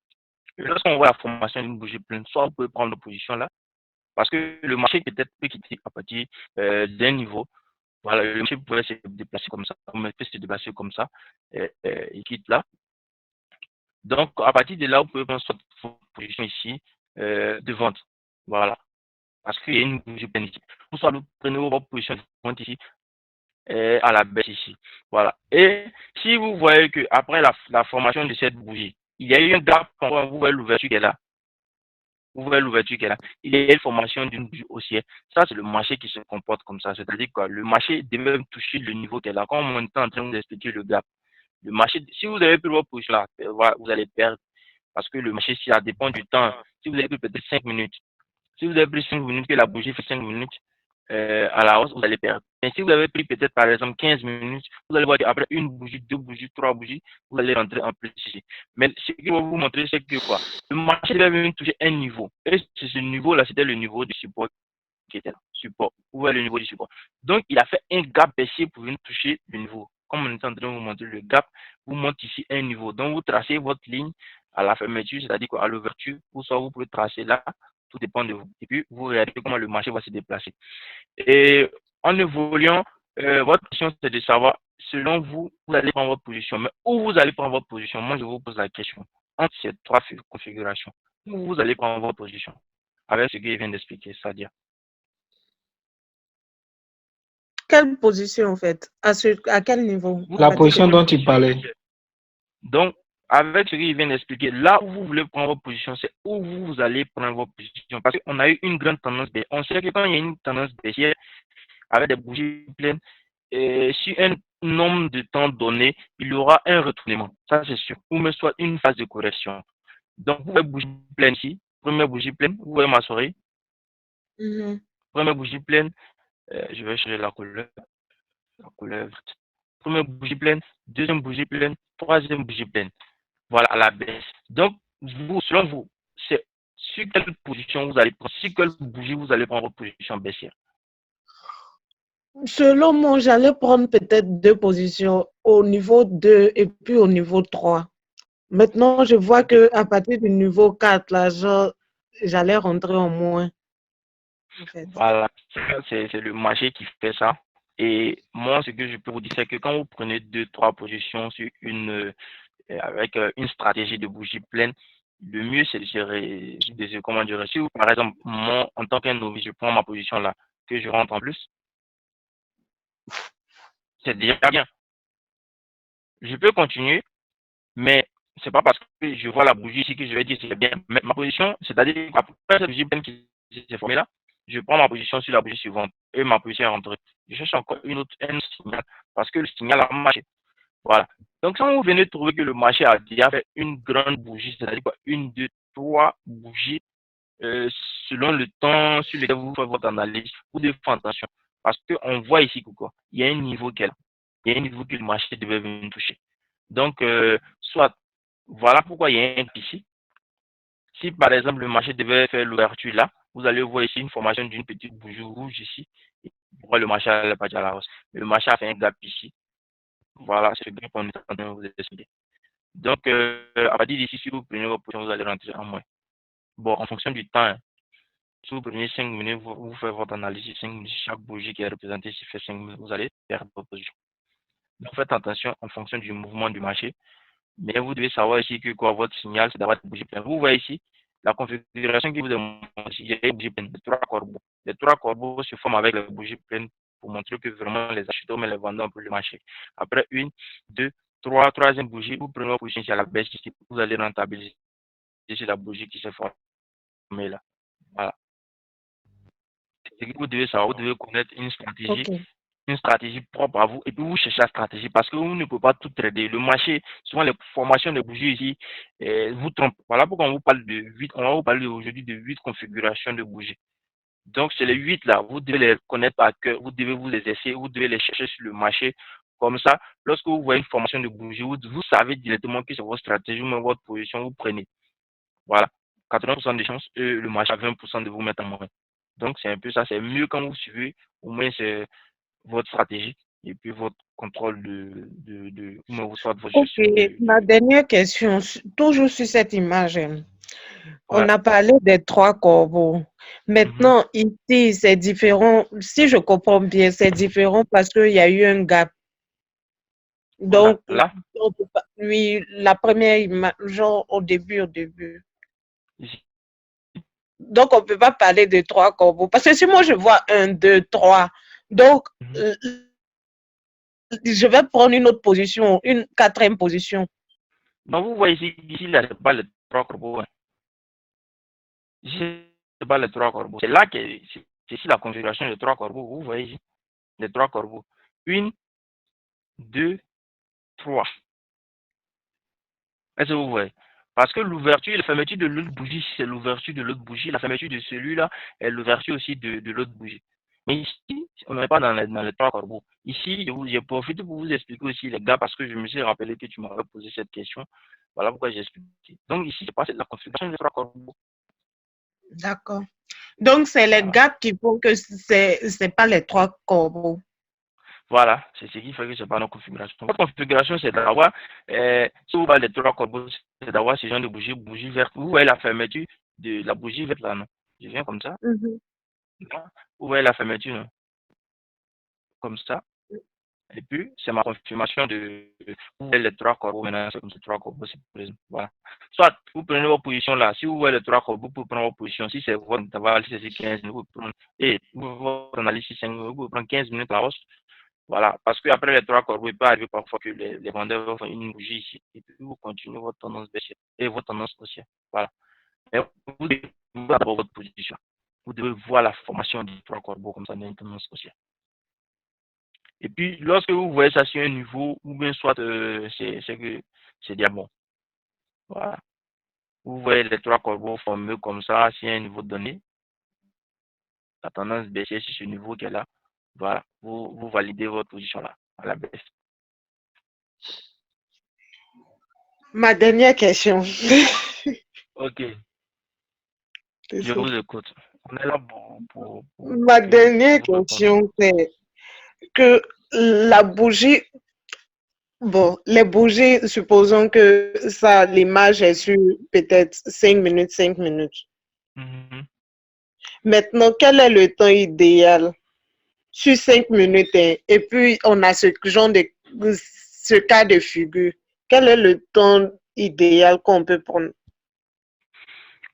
Et lorsqu'on voit la formation d'une bougie pleine, soit vous pouvez prendre la position là, parce que le marché peut-être peut quitter à partir d'un niveau. Voilà, le marché pourrait se déplacer comme ça, peut se déplacer comme ça, il quitte là. Donc, à partir de là, vous pouvez prendre votre position ici de vente. Voilà, parce qu'il y a une bougie pleine ici. Ou soit vous prenez votre position de vente ici à la baisse ici. Voilà. Et si vous voyez que après la formation de cette bougie, il y a eu un gap, vous voyez l'ouverture qui est là. Vous voyez l'ouverture qui est là. Il y a une formation d'une bougie haussière. Ça, c'est le marché qui se comporte comme ça. C'est-à-dire que le marché devait même toucher le niveau qui est là. Comme on est en train de vous expliquer le gap. Le marché, si vous avez pris votre position là, vous allez perdre. Parce que le marché, ça dépend du temps. Si vous avez pris peut-être 5 minutes, si vous avez pris 5 minutes, que la bougie fait 5 minutes à la hausse, vous allez perdre. Mais si vous avez pris peut-être par exemple 15 minutes, vous allez voir qu'après une bougie, deux bougies, trois bougies, vous allez rentrer en plus ici. Mais ce que je vais vous montrer, c'est que quoi, le marché devait même toucher un niveau. Et ce niveau-là, c'était le niveau du support qui était là. Support. Vous voyez le niveau du support. Donc, il a fait un gap baissier pour venir toucher le niveau. Comme on est en train de vous montrer le gap, vous montez ici un niveau. Donc, vous tracez votre ligne à la fermeture, c'est-à-dire qu'à l'ouverture, ou soit vous pouvez tracer là, tout dépend de vous. Et puis, vous regardez comment le marché va se déplacer. Et en évoluant, votre question, c'est de savoir, selon vous, vous allez prendre votre position. Mais où vous allez prendre votre position? Moi, je vous pose la question. Entre ces trois configurations, où vous allez prendre votre position? Avec ce qu'il vient d'expliquer, c'est-à-dire.
Quelle position, en fait? À quel niveau?
La
À partir de
position
quel
dont
niveau?
tu parlais.
Donc, avec ce qu'il vient d'expliquer, là où vous voulez prendre votre position, c'est où vous allez prendre votre position. Parce qu'on a eu une grande tendance baissière. On sait que quand il y a une tendance baissière avec des bougies pleines, et sur un nombre de temps donné, il y aura un retournement. Ça, c'est sûr. Ou même soit une phase de correction. Donc, vous voyez bougie pleine ici. Première bougie pleine. Vous voyez ma souris. Première bougie pleine. Je vais changer la couleur. La couleur verte. Première bougie pleine. Deuxième bougie pleine. Troisième bougie pleine. Voilà, à la baisse. Donc, vous, selon vous, c'est sur quelle position vous allez prendre, sur quelle bougie vous allez prendre votre position baissière.
Selon moi, j'allais prendre peut-être deux positions au niveau 2 et puis au niveau 3. Maintenant, je vois
Ok.
qu'à partir du niveau 4, là, j'allais rentrer en moins, en fait.
Voilà, c'est le marché qui fait ça. Et moi, ce que je peux vous dire, c'est que quand vous prenez deux, trois positions sur avec une stratégie de bougie pleine, le mieux, c'est comment dire, si vous, par exemple, moi, en tant qu'un novice, je prends ma position là, que je rentre en plus, c'est déjà bien. Je peux continuer, mais c'est pas parce que je vois la bougie ici que je vais dire que c'est bien. Mais ma position, c'est-à-dire qu'après cette bougie pleine qui s'est formée là, je prends ma position sur la bougie suivante et ma position est rentrée. Je cherche encore un signal parce que le signal a marché. Voilà. Donc, quand vous venez trouver que le marché a déjà fait une grande bougie, c'est-à-dire quoi, une, deux, trois bougies, euh, selon le temps sur lequel vous faites votre analyse, vous devez faire attention. Parce qu'on voit ici que quoi, il y a un niveau qu'elle il y a un niveau que le marché devait venir toucher. Donc, soit, voilà pourquoi il y a un ici. Si par exemple le marché devait faire l'ouverture là, vous allez voir ici une formation d'une petite bougie rouge ici. Pourquoi le marché n'allait pas à la hausse? Mais le marché a fait un gap ici. Voilà, c'est ce gap qu'on est en train de vous expliquer. Donc, à partir d'ici, si vous prenez votre position, vous allez rentrer en moins. Bon, en fonction du temps, hein, si vous prenez 5 minutes, vous faites votre analyse 5 minutes, chaque bougie qui est représentée, si fait 5 minutes, vous allez perdre votre position. Donc, faites attention en fonction du mouvement du marché. Mais vous devez savoir ici que quoi, votre signal, c'est d'avoir des bougies pleines. Vous voyez ici, la configuration qui vous demande ici, il y a des bougies pleines, les trois corbeaux. Les trois corbeaux se forment avec les bougies pleines pour montrer que vraiment les acheteurs, mais les vendeurs pour le marché. Après, une, deux, trois, troisième bougie, vous prenez votre position ici à la baisse ici, vous allez rentabiliser sur la bougie qui s'est formée là. Voilà. C'est ce que vous devez savoir, vous devez connaître
Ok.
une stratégie propre à vous, et puis vous cherchez la stratégie parce que vous ne pouvez pas tout trader. Le marché, souvent les formations de bougies ici, vous trompent. Voilà pourquoi on vous parle de 8, on va vous parler aujourd'hui de 8 configurations de bougies. Donc, c'est les 8 là, vous devez les connaître par cœur, vous devez vous les essayer, vous devez les chercher sur le marché. Comme ça, lorsque vous voyez une formation de bougie, vous savez directement que c'est votre stratégie, ou même votre position, vous prenez. Voilà. 80% de chances, et le marché a 20% de vous mettre en moins. Donc, c'est un peu ça. C'est mieux quand vous suivez, au moins, c'est votre stratégie et puis votre contrôle ou soit votre
Ok.
gestion
Ma dernière question, toujours sur cette image. On
ouais.
a parlé des trois corbeaux.
Mhm.
Maintenant, ici, c'est différent. Si je comprends bien, c'est différent parce qu'il y a eu un gap.
Voilà.
Donc,
Là,
oui, la première image, genre au début.
ici.
Donc, on ne peut pas parler de trois corbeaux. Parce que si moi, je vois un, deux, trois, donc,
Mhm.
je vais prendre une autre position, une quatrième position.
Donc, vous voyez ici là, c'est pas les trois corbeaux. Hein. Ici, c'est pas les trois corbeaux. C'est là que c'est ici la configuration des trois corbeaux. Vous voyez ici, les trois corbeaux. Une, deux, trois. Est-ce que vous voyez? Parce que l'ouverture et la fermeture de l'autre bougie, c'est l'ouverture de l'autre bougie. La fermeture de celui-là est l'ouverture aussi de l'autre bougie. Mais ici, on n'est pas dans les trois corbeaux. Ici, je profite pour vous expliquer aussi, les gars, parce que je me suis rappelé que tu m'avais posé cette question. Voilà pourquoi j'ai expliqué. Donc ici, c'est pas la configuration des trois corbeaux.
D'accord. Donc, c'est les
Voilà.
gaps qui font que c'est pas les trois corbeaux.
Voilà, c'est ce qui fait que c'est pas notre configuration. Notre configuration, c'est d'avoir, si vous parlez des trois corbeaux, c'est d'avoir ce genre de bougie verte. Vous voyez la fermeture de la bougie verte là, non? Je viens comme ça.
Mhm.
Là. Vous voyez la fermeture, non? Comme ça. Et puis, c'est ma confirmation de vous voyez les trois corbeaux. Maintenant, c'est comme ça, trois corbeaux, c'est pour exemple. Voilà. Soit vous prenez votre position là. Si vous voyez les trois corbeaux, vous pouvez prendre votre position. Si c'est votre intervalle, si c'est 15 minutes, vous pouvez prendre, et votre analyse, si 5 minutes, vous pouvez prendre 15 minutes à hausse. Voilà, parce qu'après les trois corbeaux, il peut arriver parfois que les vendeurs font une bougie ici et puis vous continuez votre tendance baissière et votre tendance haussière. Voilà. Mais vous devez voir d'abord votre position. Vous devez voir la formation des trois corbeaux comme ça dans une tendance haussière. Et puis, lorsque vous voyez ça sur un niveau, ou bien soit c'est que c'est déjà bon. Voilà. Vous voyez les trois corbeaux formés comme ça, sur un niveau donné, la tendance baissière sur ce niveau qui est là. Voilà. Vous validez votre position là, à la baisse.
Ma dernière question.
Ok. Je
Désolée.
vous écoute. On est là
Ma
pour que
dernière
vous répondiez.
question, c'est que la bougie, bon, les bougies, supposons que ça, l'image est sur peut-être 5 minutes, 5 minutes.
Mhm.
Maintenant, quel est le temps idéal sur 5 minutes, hein, et puis on a ce genre de ce cas de figure. Quel est le temps idéal qu'on peut prendre?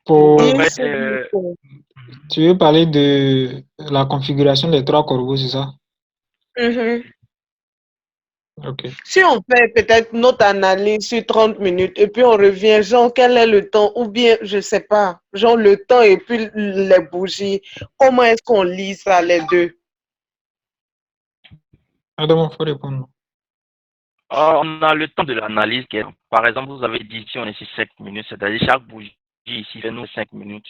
Pour
Pour,
Une
mettre,
seule minute.
mhm.
tu veux parler de la configuration des trois corbeaux, c'est ça?
Mhm.
Ok.
Si on fait peut-être notre analyse sur 30 minutes et puis on revient, genre, quel est le temps? Ou bien, je sais pas, genre le temps et puis les bougies. Comment est-ce qu'on lit ça, les deux?
Adam, il faut répondre.
On a le temps de l'analyse. Par exemple, vous avez dit ici, on est sur 5 minutes, c'est-à-dire chaque bougie ici fait nous 5 minutes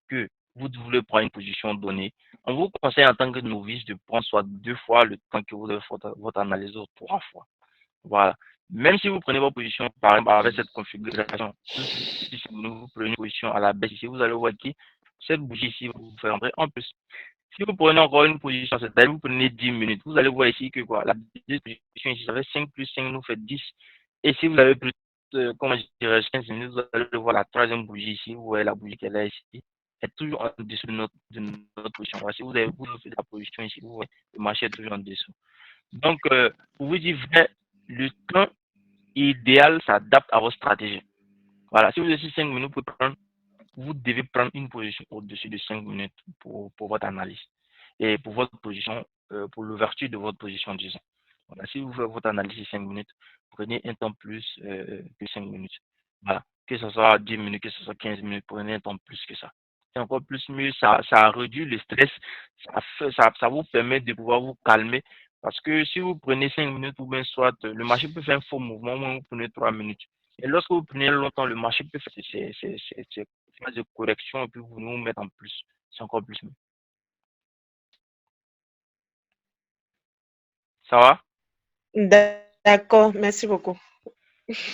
que vous voulez prendre une position donnée. On vous conseille en tant que novice de prendre soit 2 fois le temps que vous avez fait votre analyse ou 3 fois. Voilà. Même si vous prenez votre position, par exemple, avec cette configuration, si vous prenez une position à la baisse ici, vous allez voir que cette bougie ici vous fait entrer en plus. Si vous prenez encore une position, c'est-à-dire vous prenez 10 minutes, vous allez voir ici que quoi, la position ici, ça fait 5 plus 5 nous fait 10. Et si vous avez plus, comment je dirais, 15 minutes, vous allez voir la troisième bougie ici, vous voyez la bougie qu'elle a ici, est toujours en dessous de notre position. Voilà, si vous avez fait la position ici, vous voyez, le marché est toujours en dessous. Donc, pour vous dire vrai, le temps idéal s'adapte à votre stratégie. Voilà, si vous avez 5 minutes pour prendre, vous devez prendre une position au-dessus de 5 minutes pour votre analyse et pour votre position, pour l'ouverture de votre position, disons. Voilà, si vous faites votre analyse de 5 minutes, prenez un temps plus que 5 minutes. Voilà, que ce soit 10 minutes, que ce soit 15 minutes, prenez un temps plus que ça. C'est encore plus mieux, ça réduit le stress, ça vous permet de pouvoir vous calmer. Parce que si vous prenez 5 minutes ou bien soit, le marché peut faire un faux mouvement, vous prenez 3 minutes. Et lorsque vous prenez longtemps, le marché peut faire ces phases de correction et puis vous nous mettre en plus. C'est encore plus mieux. Ça va?
D'accord, merci beaucoup.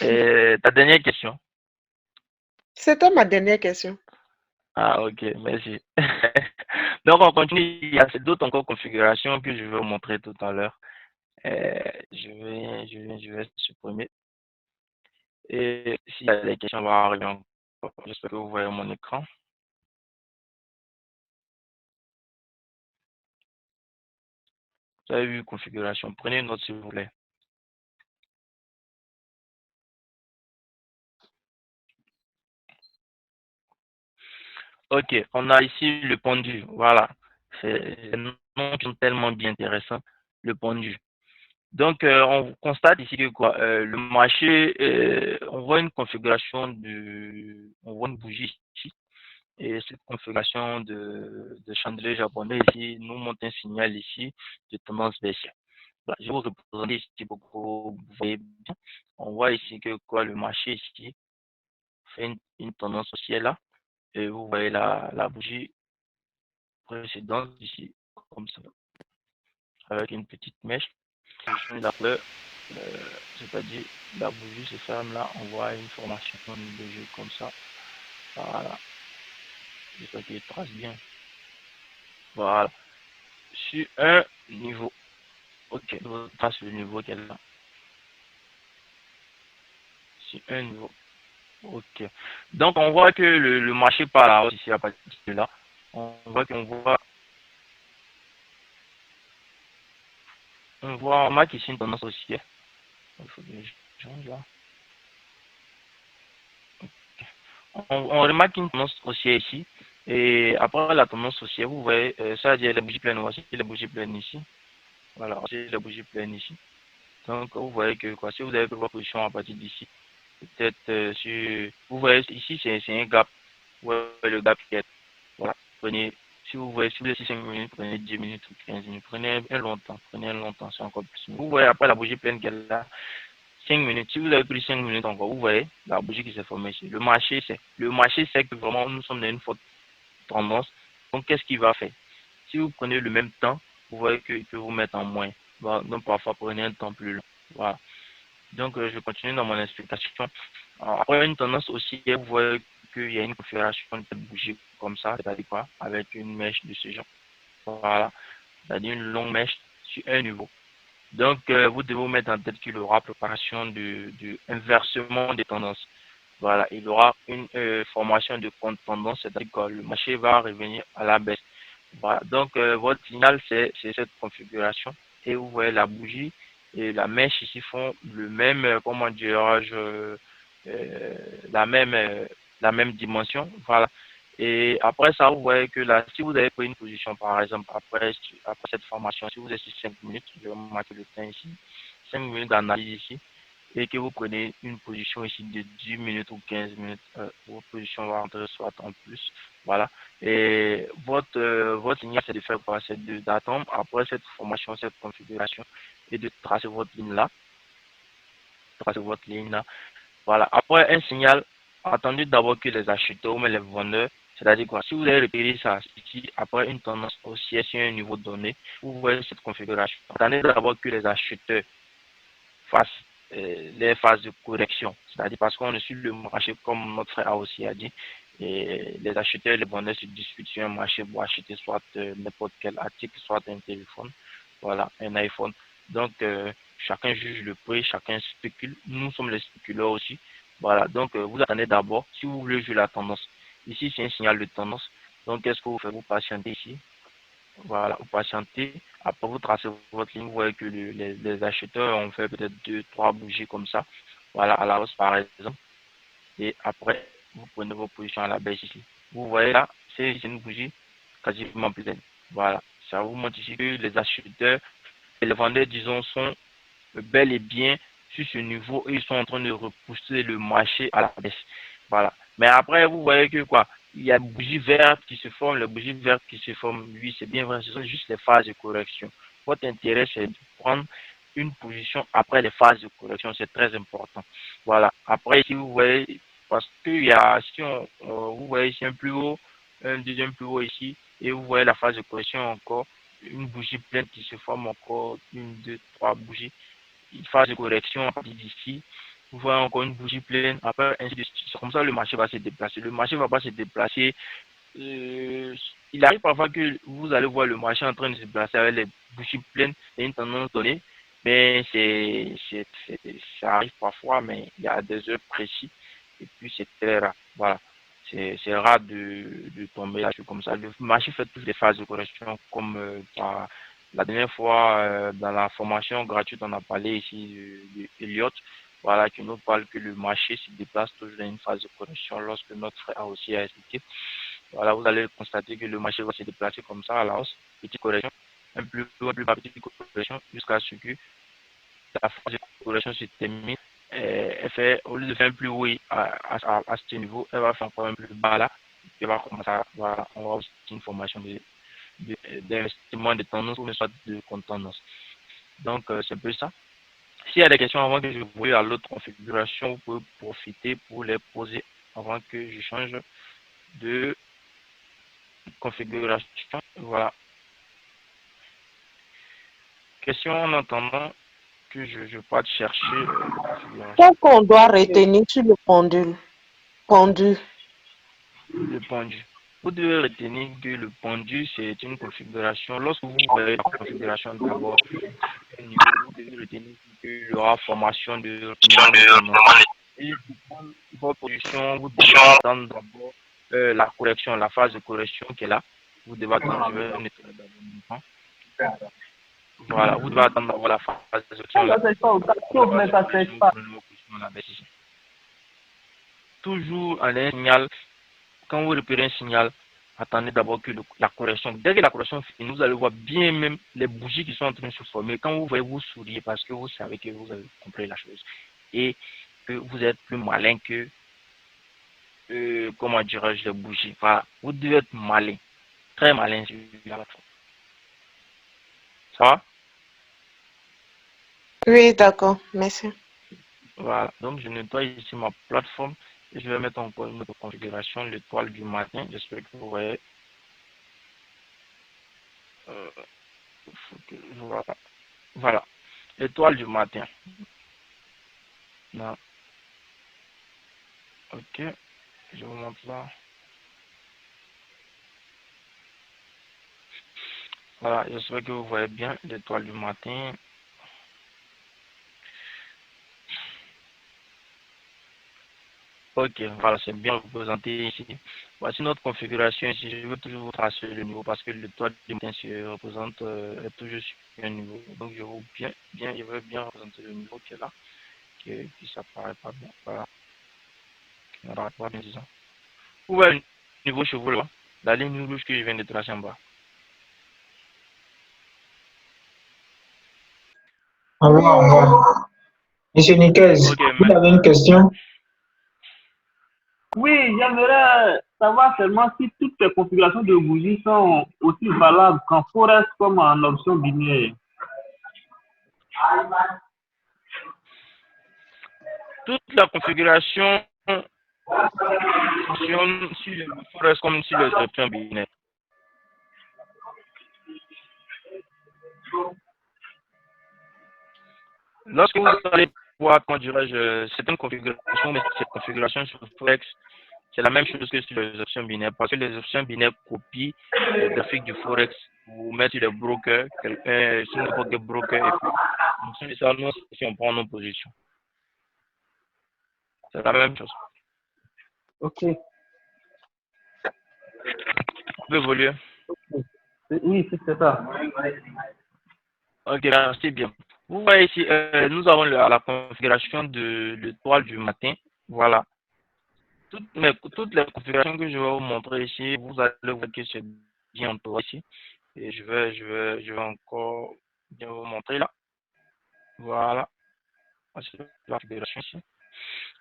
Et ta dernière question?
C'était ma dernière question.
Ah, ok, merci. Donc, on continue. Il y a d'autres encore configurations que je vais vous montrer tout à l'heure. Je vais supprimer. Et s'il y a des questions, on va arriver encore. J'espère que vous voyez mon écran. Vous avez vu configuration. Prenez une note, s'il vous plaît. Ok, on a ici le pendu. Voilà. C'est un nom qui est tellement bien intéressant. Le pendu. Donc, on constate ici que quoi, le marché, on voit une configuration on voit une bougie ici. Et cette configuration de chandelier japonais ici nous montre un signal ici de tendance baissière. Voilà, je vais vous représenter ici pour que vous voyez bien. On voit ici que quoi, le marché ici fait une tendance haussière là. Et vous voyez la bougie précédente ici, comme ça, avec une petite mèche. Je change la couleur, c'est-à-dire la bougie se ferme là, on voit une formation de jeu comme ça. Voilà, j'espère qu'il trace bien. Voilà, sur un niveau. Ok, on trace le niveau qu'elle a. Sur un niveau. Ok. Donc on voit que le marché par la hausse ici à partir de là. On marque ici une tendance haussière. Il faut que je change là. On remarque une tendance haussière ici. Et après la tendance haussière, vous voyez, ça veut dire les bougies pleines. Voici les bougies pleines ici. Voilà, voici les bougies pleines ici. Donc vous voyez que quoi, si vous avez pris votre position à partir d'ici, peut-être sur. Vous voyez ici, c'est un gap. Vous voyez le gap qui est. Voilà. Prenez, si vous voyez, si vous êtes 5 minutes, prenez 10 minutes ou 15 minutes. Prenez un longtemps, c'est encore plus. Vous voyez après la bougie pleine qu'elle a 5 minutes. Si vous avez pris 5 minutes encore, vous voyez la bougie qui s'est formée ici. Le marché sait que vraiment nous sommes dans une forte tendance. Donc qu'est-ce qu'il va faire? Si vous prenez le même temps, vous voyez qu'il peut vous mettre en moins. Voilà. Donc parfois prenez un temps plus long. Voilà. Donc je continue dans mon explication. Après une tendance aussi, vous voyez qu'il y a une configuration de cette bougie comme ça, c'est-à-dire quoi? Avec une mèche de ce genre. Voilà. C'est-à-dire une longue mèche sur un niveau. Donc, vous devez vous mettre en tête qu'il y aura préparation du inversement des tendances. Voilà, il y aura une formation de contre-tendance, c'est-à-dire que le marché va revenir à la baisse. Voilà, donc votre signal, c'est cette configuration. Et vous voyez la bougie et la mèche ici font le même, comment dirais-je, la même dimension. Voilà. Et après ça, vous voyez que là, si vous avez pris une position, par exemple, après cette formation, si vous êtes sur 5 minutes, je vais marquer le temps ici, 5 minutes d'analyse ici, et que vous prenez une position ici de 10 minutes ou 15 minutes, votre position va entrer soit en plus. Voilà. Et votre signal, c'est de faire quoi? C'est d'attendre après cette formation, cette configuration, et de tracer votre ligne là. tracez votre ligne là. Voilà. Après, un signal, attendez d'abord que les acheteurs ou même les vendeurs, c'est-à-dire quoi, si vous avez repéré ça ici, après une tendance haussière sur un niveau donné, vous voyez cette configuration. Attendez d'abord que les acheteurs fassent les phases de correction, c'est-à-dire parce qu'on est sur le marché, comme notre frère a aussi dit, et les acheteurs et les vendeurs se disputent sur un marché pour acheter soit n'importe quel article, soit un téléphone, voilà, un iPhone. Donc, chacun juge le prix, chacun spécule. Nous sommes les spéculateurs aussi. Voilà, donc vous attendez d'abord, si vous voulez jouer la tendance. Ici, c'est un signal de tendance. Donc, qu'est-ce que vous faites? Vous patientez ici. Voilà, vous patientez. Après, vous tracez votre ligne. Vous voyez que les acheteurs ont fait peut-être 2, 3 bougies comme ça. Voilà, à la hausse par exemple. Et après, vous prenez vos positions à la baisse ici. Vous voyez là, c'est une bougie quasiment pleine. Voilà, ça vous montre ici que les acheteurs et les vendeurs, disons, sont bel et bien sur ce niveau et ils sont en train de repousser le marché à la baisse. Voilà. Mais après, vous voyez que quoi, il y a des bougies vertes qui se forment, les bougies vertes qui se forment, oui, c'est bien vrai, ce sont juste les phases de correction. Votre intérêt, c'est de prendre une position après les phases de correction, c'est très important. Voilà. Après, si vous voyez, parce qu'il y a, si vous voyez ici un plus haut, un deuxième plus haut ici, et vous voyez la phase de correction encore, une bougie pleine qui se forme encore, 1, 2, 3 bougies, une phase de correction d'ici, vous voyez encore une bougie pleine, après ainsi de suite. Comme ça, le marché va se déplacer. Le marché ne va pas se déplacer. Il arrive parfois que vous allez voir le marché en train de se déplacer avec les bougies pleines et une tendance donnée, mais ça arrive parfois, mais il y a des heures précises et puis c'est très rare. Voilà. C'est rare de tomber là-dessus comme ça. Le marché fait toutes les phases de correction comme la dernière fois dans la formation gratuite, on a parlé ici de Elliott, voilà, qui nous parle que le marché se déplace toujours dans une phase de correction lorsque notre frère a aussi expliqué. Voilà, vous allez constater que le marché va se déplacer comme ça à la hausse, petite correction, un plus haut, plus bas, petite correction, jusqu'à ce que la phase de correction se termine. Elle fait, au lieu de faire un plus haut à ce niveau, elle va faire encore un plus bas là. Elle va commencer à, voilà, on va aussi une formation d'investissement de tendance ou soit de contre-tendance. Donc, c'est un peu ça. S'il y a des questions avant que je vous à l'autre configuration, vous pouvez profiter pour les poser avant que je change de configuration. Voilà. Question en attendant que je parte chercher
Qu'est-ce qu'on doit retenir sur le pendule?
le pendu. Vous devez retenir que le pendu, c'est une configuration. Lorsque vous voyez la configuration d'abord, vous devez retenir qu'il y aura formation de et pour prendre votre position, vous devez attendre d'abord la correction, la phase de correction qui est là. Vous devez attendre, je vais nettoyer d'abord. Voilà, vous devez attendre d'abord la phase de correction. Toujours à un signal, quand vous repérez un signal, attendez d'abord que la correction, dès que la correction finit, vous allez voir bien même les bougies qui sont en train de se former. Quand vous voyez, vous souriez parce que vous savez que vous avez compris la chose et que vous êtes plus malin que, comment dirais-je, les bougies. Voilà, vous devez être malin, très malin sur la plateforme. Ça va?
Oui, d'accord, merci.
Voilà, donc je nettoie ici ma plateforme et je vais mettre encore une autre configuration, l'étoile du matin. J'espère que vous voyez. Voilà. Voilà, étoile du matin. Non. Ok, je vous montre là. Voilà, j'espère que vous voyez bien l'étoile du matin. Ok, voilà, c'est bien représenté ici. Voici notre configuration ici. Je veux toujours vous tracer le niveau parce que l'étoile du matin se représente est toujours sur un niveau. Donc je veux bien représenter le niveau qui est là, qui s'apparaît pas bien. Voilà, qui n'apparaît pas bien, disons. Vous voyez le niveau chez vous là, la ligne rouge que je viens de tracer en bas.
Au revoir, au revoir. Monsieur Niquez,
Ok,
vous avez une question?
Oui, j'aimerais savoir seulement si toutes les configurations de bougies sont aussi valables qu'en Forex comme en option binaire.
toute la configuration fonctionne sur le forex comme sur les options binaires. Lorsque vous allez voir, comment dirais-je, certaines configurations, mais cette configuration sur le forex, c'est la même chose que sur les options binaires, parce que les options binaires copient les graphiques du forex, vous mettez sur les brokers, sur n'importe quel broker, et puis en fonction de ça, nous, si on prend nos positions. C'est la même chose.
Ok.
On peut évoluer.
Oui, c'est ça.
Ok, merci bien. Vous voyez ici, nous avons la configuration de l'étoile du matin. Voilà. Toutes les configurations que je vais vous montrer ici, vous allez voir que c'est bien entouré ici. Et je vais encore bien vous montrer là. Voilà. Voici la configuration ici.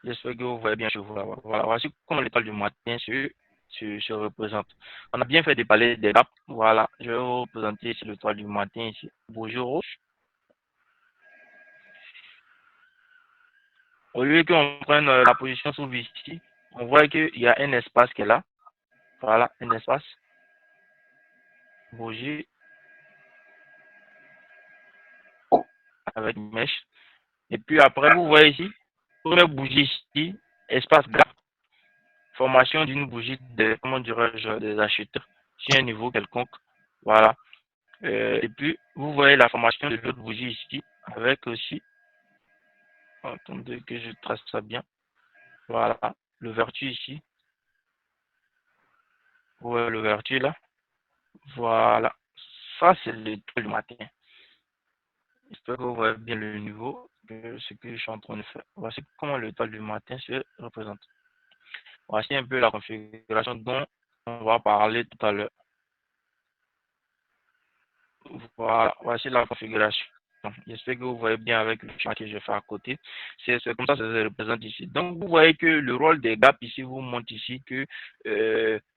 J'espère que vous voyez bien chez vous là. Voilà. Voici comment l'étoile du matin se représente. On a bien fait de parler des gaps. Voilà. Je vais vous présenter ici l'étoile du matin ici. Bonjour rouge. Au lieu qu'on prenne la position sous ici, on voit qu'il y a un espace qui est là. Voilà, un espace. Bougie avec une mèche. Et puis après, vous voyez ici, première bougie ici, espace gap. Formation d'une bougie de, comment dirais-je, des acheteurs sur un niveau quelconque. Voilà. Et puis, vous voyez la formation de l'autre bougie ici, avec aussi, attendez que je trace ça bien. Voilà, l'ouverture ici. Vous voyez l'ouverture là. Voilà. Ça, c'est l'étoile du matin. J'espère que vous voyez bien le niveau de ce que je suis en train de faire. Voici comment l'étoile du matin se représente. Voici un peu la configuration dont on va parler tout à l'heure. Voilà, voici la configuration. J'espère que vous voyez bien avec le schéma que je fais à côté. C'est comme ça que ça se représente ici. Donc, vous voyez que le rôle des gaps ici vous montre ici que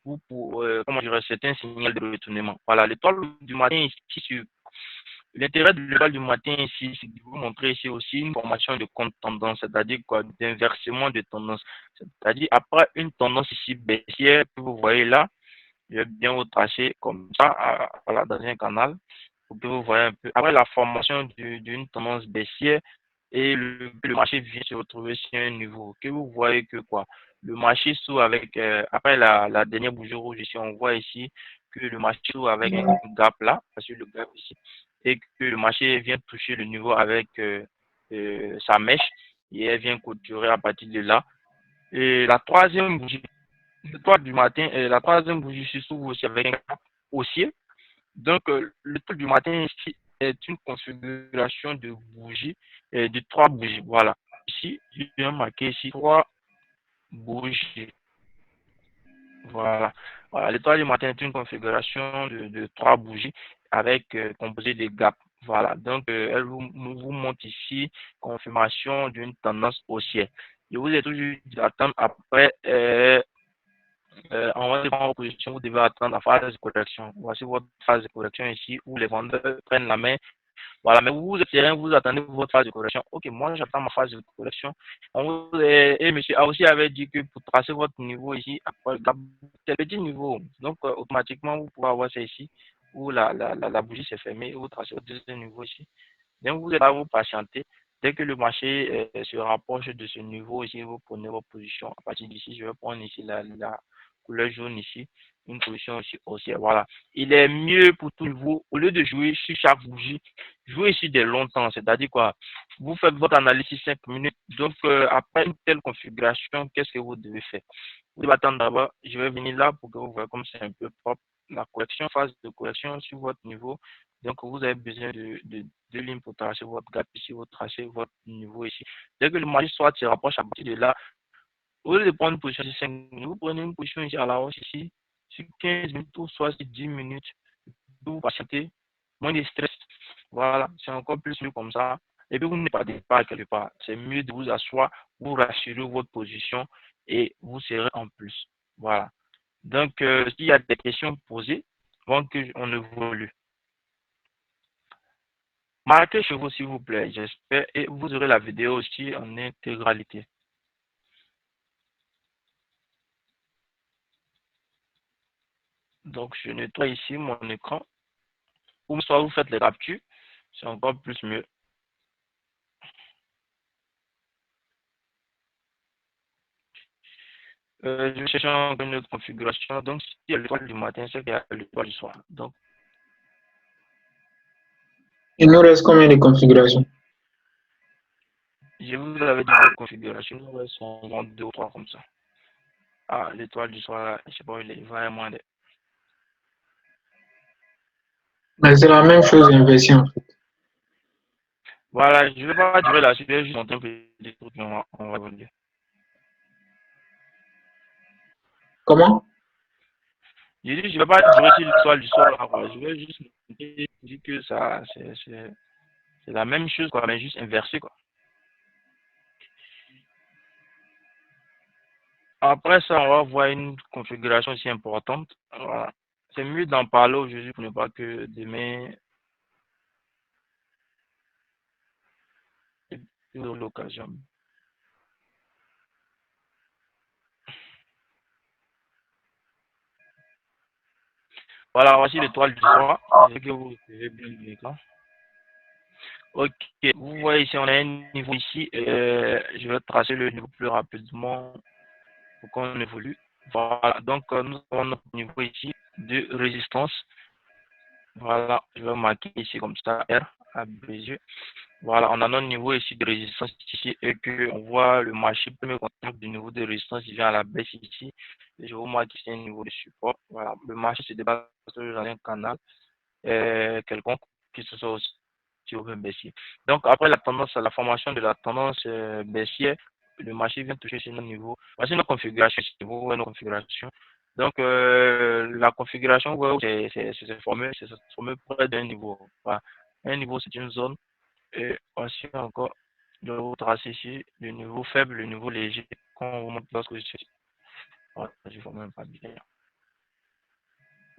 comment dirais-je, c'est un signal de retournement. Voilà, l'étoile du matin ici. L'intérêt de l'étoile du matin ici, c'est de vous montrer ici aussi une formation de compte tendance, c'est-à-dire quoi, d'inversement de tendance. C'est-à-dire après une tendance ici baissière que vous voyez là, je vais bien vous tracer comme ça, voilà, dans un canal, pour que vous voyez un peu. Après la formation d'une tendance baissière et le marché vient se retrouver sur un niveau, que vous voyez que quoi, le marché s'ouvre avec, après la dernière bougie rouge ici, on voit ici que le marché s'ouvre avec un gap là, parce que le gap ici, et que le marché vient toucher le niveau avec sa mèche et elle vient clôturer à partir de là. Et la troisième bougie, l'étoile du matin, la troisième bougie se s'ouvre aussi avec un gap haussier. Donc, l'étoile du matin ici est une configuration de bougies, de trois bougies. Voilà. Ici, je viens marquer ici trois bougies. Voilà. Voilà. L'étoile du matin est une configuration de trois bougies avec composé de gaps. Voilà. Donc, elle vous montre ici confirmation d'une tendance haussière. Je vous ai toujours dit d'attendre après, en va en position, vous devez attendre la phase de correction. Voici votre phase de correction ici où les vendeurs prennent la main. Voilà, mais vous êtes serein, vous attendez votre phase de correction. Ok, moi j'attends ma phase de correction. Et monsieur a aussi avait dit que pour tracer votre niveau ici, c'est petit niveau. Donc automatiquement, vous pouvez avoir ça ici où la bougie s'est fermée et vous tracez au deuxième niveau ici. Donc vous êtes là, vous patientez. Dès que le marché se rapproche de ce niveau ici, vous prenez votre position. À partir d'ici, je vais prendre ici la couleur jaune ici, une position aussi haussière. Voilà. Il est mieux pour tout niveau, au lieu de jouer sur chaque bougie, jouer ici des longs temps. C'est-à-dire quoi? Vous faites votre analyse 5 minutes. Donc, après une telle configuration, qu'est-ce que vous devez faire? Vous devez attendre d'abord. Je vais venir là pour que vous voyez comme c'est un peu propre. La correction, phase de correction sur votre niveau. Donc, vous avez besoin de deux lignes pour tracer votre gap ici, vous tracez votre niveau ici. Dès que le marché soit se rapproche à partir de là, au lieu de prendre une position sur 5 minutes, vous prenez une position ici à la hausse ici, sur 15 minutes ou soit sur 10 minutes, vous patientez, moins de stress. Voilà, c'est encore plus mieux comme ça. Et puis vous n'êtes pas quelque part. C'est mieux de vous asseoir, vous rassurer votre position et vous serez en plus. Voilà. Donc, s'il y a des questions posées, avant qu'on évolue. Marquez chez vous, s'il vous plaît, j'espère, et vous aurez la vidéo aussi en intégralité. Donc, je nettoie ici mon écran. Ou soit vous faites les captures, c'est encore plus mieux. Je cherche encore une autre configuration. Donc, si il y a l'étoile du matin, c'est qu'il y a l'étoile du soir. Donc,
Il nous reste combien de configurations?
je vous avais dit deux configurations. Il reste environ 2 ou 3 comme ça. Ah, l'étoile du soir, je sais pas, il est vraiment.
Mais c'est la même chose inversée en fait.
Voilà, je ne vais pas durer là-dessus, je vais juste montrer un petit truc, on va vous dire.
Comment?
Je dis, je ne vais pas durer sur l'étoile du soir, là, quoi. Je vais juste dire que ça, c'est la même chose, quoi, mais juste inversé, quoi. Après ça, on va voir une configuration aussi importante. Voilà. C'est mieux d'en parler aujourd'hui pour ne pas que demain, il y ait l'occasion. Voilà, voici l'étoile du soir. Je sais que vous recevez bien l'écran. Ok, vous voyez ici, on a un niveau ici. Je vais tracer le niveau plus rapidement pour qu'on évolue. Voilà, donc nous avons notre niveau ici de résistance. Voilà, je vais marquer ici comme ça, R, à Bézieux. Voilà, on a notre niveau ici de résistance ici et que on voit le marché premier contact du niveau de résistance, il vient à la baisse ici. Et je vous marque ici un niveau de support. Voilà, le marché se débat dans un canal quelconque qui se soit aussi au même baissier. Donc après la tendance, la formation de la tendance baissière, le marché vient toucher sur nos niveaux. Voici nos configurations, si vous voyez nos configurations. Donc la configuration, c'est formé près d'un niveau. Voilà. Un niveau, c'est une zone. Et aussi encore, je vais vous tracer ici le niveau faible, le niveau léger. Quand on vous montre lorsque je suis. Voilà, je ne vois même pas bien.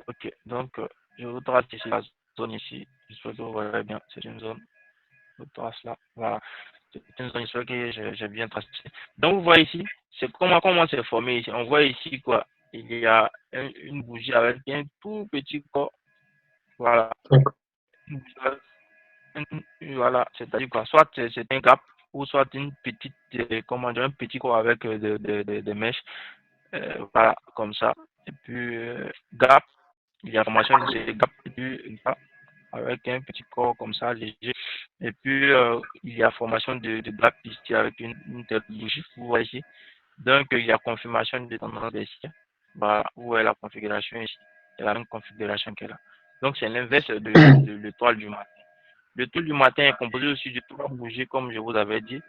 Ok, donc je vous trace ici la zone ici. J'espère que vous voyez bien. C'est une zone. Je vous trace là. Voilà. C'est une zone, j'espère que j'ai bien tracé. Donc vous voyez ici, c'est comment c'est formé ici. On voit ici quoi. Il y a une bougie avec un tout petit corps. Voilà. Voilà, c'est-à-dire quoi, soit c'est un gap ou soit une petite, comment dire, un petit corps avec des mèches, voilà, comme ça. Et puis, gap, il y a formation de gap, et puis gap, avec un petit corps comme ça, léger. Et puis, il y a formation de gap ici avec une telle bougie, vous voyez ici. Donc, il y a confirmation de tendance baissière. Voilà, vous voyez la configuration ici. C'est la même configuration qu'elle a. Donc, c'est l'inverse de l'étoile du matin. Le tour du matin est composé aussi de 3 bougies, comme je vous avais dit.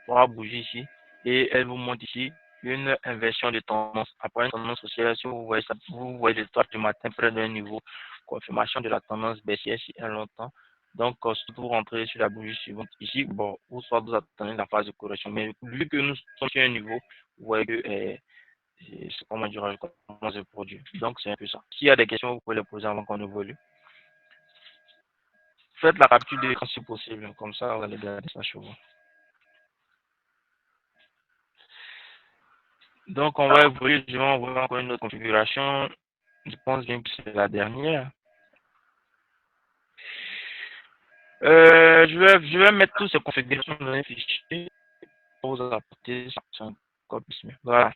3 bougies ici. Et elle vous montre ici une inversion de tendance. Après une tendance haussière, si vous voyez ça, vous voyez l'étoile du matin près d'un niveau. Confirmation de la tendance baissière si un longtemps. Donc, surtout vous rentrez sur la bougie suivante ici, bon, ou soit vous attendez la phase de correction. Mais vu que nous sommes sur un niveau, vous voyez que c'est comment dire, comment se produit. Donc, c'est un peu ça. S'il y a des questions, vous pouvez les poser avant qu'on évolue. Faites la capture de l'écran si possible, comme ça vous allez garder ça chez vous. Donc on va évoluer, je vais envoyer encore une autre configuration. Je pense bien que c'est la dernière. Je vais mettre toutes ces configurations dans un fichier pour vous apporter ça. C'est encore plus mieux. Voilà.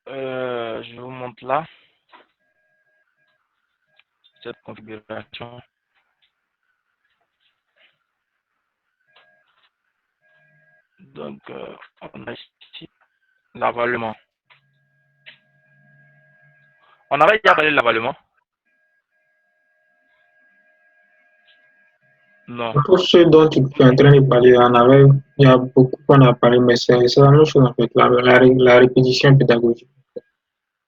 Je vous montre là cette configuration. Donc on a ici l'avalement. On avait déjà parlé de l'avalement? Non.
Pour ce dont tu es en train de parler, il y a beaucoup qu'on a parlé, mais c'est la même chose en fait, la répétition pédagogique.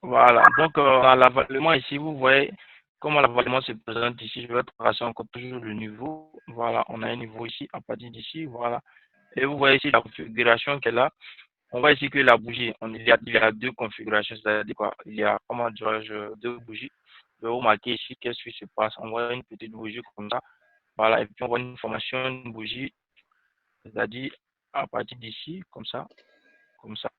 Voilà. Donc dans l'avalement ici, vous voyez comment l'avalement se présente ici. Je vais tracer encore toujours le niveau. Voilà, on a un niveau ici à partir d'ici. Voilà. Et vous voyez ici la configuration qu'elle a. On voit ici que la bougie, il y a deux configurations, c'est-à-dire quoi? Il y a, comment dirais-je, deux bougies. Je vais vous marquer ici qu'est-ce qui se passe. On voit une petite bougie comme ça. Voilà, et puis on voit une formation, une bougie, c'est-à-dire à partir d'ici, comme ça, comme ça.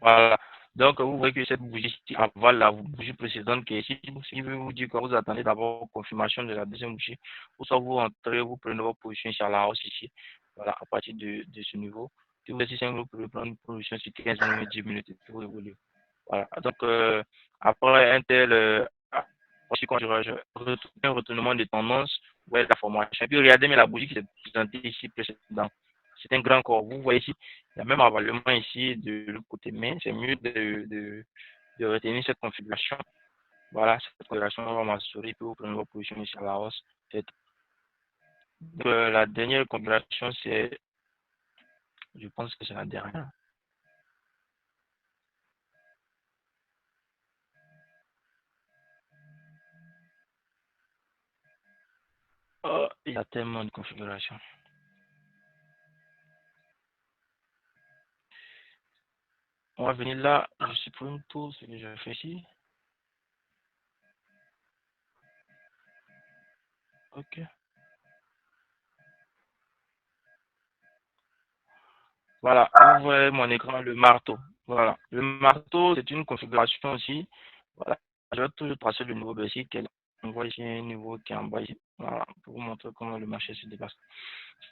Voilà. Donc, vous voyez que cette bougie-ci avale la bougie précédente qui est ici. Ce qui veut vous dire que vous attendez d'abord confirmation de la deuxième bougie. Ou soit vous entrez, vous prenez votre position sur la hausse ici. Voilà, à partir de ce niveau. Si vous êtes ici, vous pouvez prendre une position sur 15 minutes, 10 minutes et puis vous évoluez. Voilà. Donc, après un tel, aussi, quand un retournement de tendance, vous voyez la formation. Et puis, regardez, mais la bougie qui s'est présentée ici précédemment. C'est un grand corps. Vous voyez ici, il y a même avalement ici de l'autre côté, mais c'est mieux de retenir cette configuration. Voilà, cette configuration va m'assurer que vous prenez votre position ici à la hausse. Donc, la dernière configuration, c'est, je pense que c'est la dernière. Oh, il y a tellement de configurations. On va venir là, je supprime tout ce que je fais ici. Ok. Voilà, vous voyez mon écran, le marteau. Voilà, le marteau, c'est une configuration aussi. Voilà, je vais toujours tracer le niveau basique. On voit ici un niveau qui est en bas ici. Voilà, pour vous montrer comment le marché se déplace.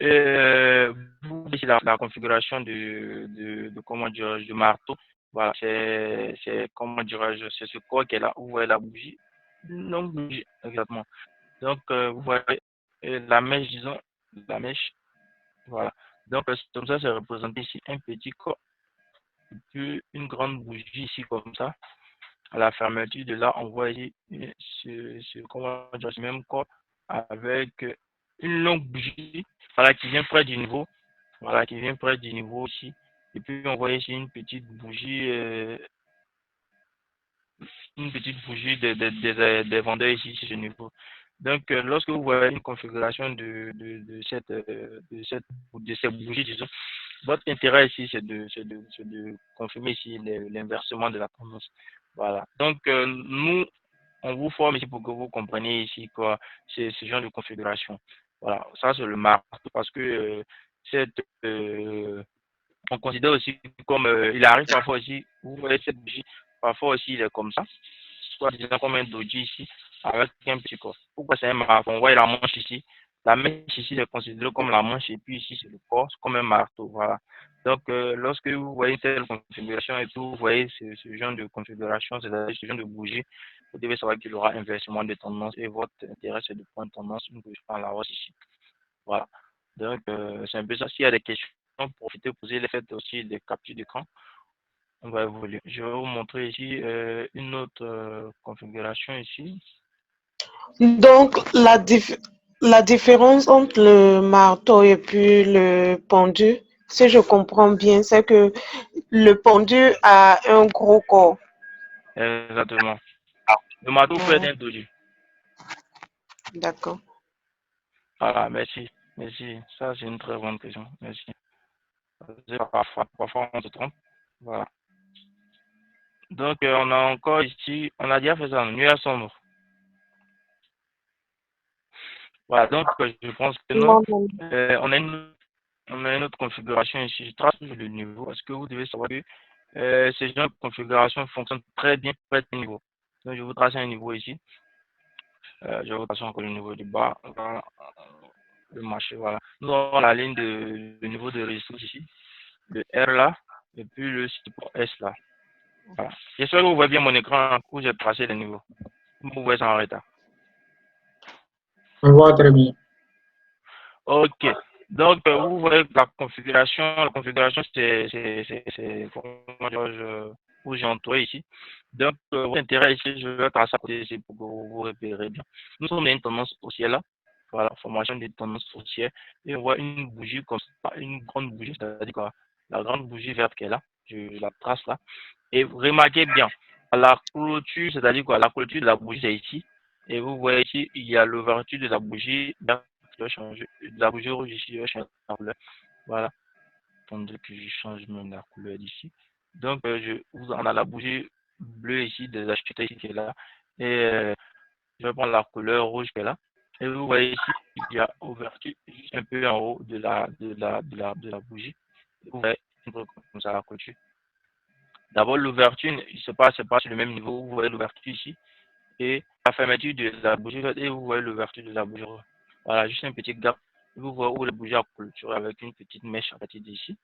Et vous voyez ici la configuration de comment dirais-je, du marteau. Voilà, c'est comment dirais-je, c'est ce corps qui est là. Vous voyez la bougie. Non, bougie, exactement. Donc, vous voyez la mèche, disons, la mèche. Voilà. Donc, comme ça, c'est représenté ici un petit corps, puis une grande bougie ici comme ça. À la fermeture de là, on voit ici comment dire, ce même corps avec une longue bougie, voilà, qui vient près du niveau. Voilà, qui vient près du niveau ici. Et puis, on voit ici une petite bougie des vendeurs ici sur ce niveau. Donc, lorsque vous voyez une configuration de ces bougies, disons, votre intérêt ici, c'est de confirmer ici l'inversement de la tendance. Voilà. Donc, nous, on vous forme ici pour que vous compreniez ici quoi, c'est ce genre de configuration. Voilà. Ça, c'est le marteau parce que cette, on considère aussi comme, il arrive parfois aussi, vous voyez cette bougie, parfois aussi il est comme ça, soit disant comme un doji ici, avec un petit corps. Pourquoi c'est un marteau? On voit la manche ici, la mèche ici est considérée comme la manche et puis ici c'est le corps, c'est comme un marteau, voilà. Donc lorsque vous voyez telle configuration et puis vous voyez ce genre de configuration, c'est-à-dire ce genre de bougie, vous devez savoir qu'il y aura inversement de tendance et votre intérêt c'est de prendre tendance, une bougie à la hausse ici. Voilà. Donc, c'est un peu ça. S'il y a des questions, profitez, posez les faites aussi des captures d'écran. On va évoluer. Je vais vous montrer ici une autre configuration ici.
Donc, la différence entre le marteau et puis le pendu, si je comprends bien, c'est que le pendu a un gros corps.
Exactement. Le marteau peut être un doji.
D'accord.
Voilà, merci. Merci. Ça, c'est une très bonne question. Merci. Parfois, on se trompe. Voilà. Donc, on a encore ici, on a déjà fait ça, nuage sombre. Voilà, donc, je pense que non. On a une autre configuration ici. Je trace le niveau parce que vous devez savoir que ces genre de configuration fonctionnent très bien pour être niveau. Donc, je vous trace un niveau ici. Je vais vous tracer encore le niveau du bas. Voilà, le marché, voilà. Nous avons la ligne de le niveau de résistance ici, le R là, et puis le support S là. Voilà. J'espère que vous voyez bien mon écran où j'ai tracé les niveaux. Vous voyez ça en retard.
On voit très bien.
Ok. Donc, vous voyez que la configuration, c'est comment dirais-je, où j'ai entouré ici. Donc, votre intérêt ici, je vais tracer à côté ici pour que vous vous repérez bien. Nous sommes dans une tendance haussière là. Voilà, formation des tendances haussières. Et on voit une bougie comme ça, une grande bougie, c'est-à-dire quoi, la grande bougie verte qui est là. Je la trace là. Et vous remarquez bien, à la clôture, c'est-à-dire quoi, la clôture de la bougie, c'est ici. Et vous voyez ici, il y a l'ouverture de la bougie verte qui va changer. La bougie rouge ici va changer la couleur. Voilà. Attendez que je change même la couleur d'ici. Donc, on a la bougie bleue ici, des acheteurs ici qui est là. Et je vais prendre la couleur rouge qui est là. Et vous voyez ici, il y a ouverture juste un peu en haut de la bougie. Et vous voyez un peu comme ça la clôture. D'abord, l'ouverture, c'est pas sur le même niveau. Vous voyez l'ouverture ici. Et la fermeture de la bougie, et vous voyez l'ouverture de la bougie. Voilà, juste un petit gap. Vous voyez où la bougie a clôturé avec une petite mèche à partir d'ici.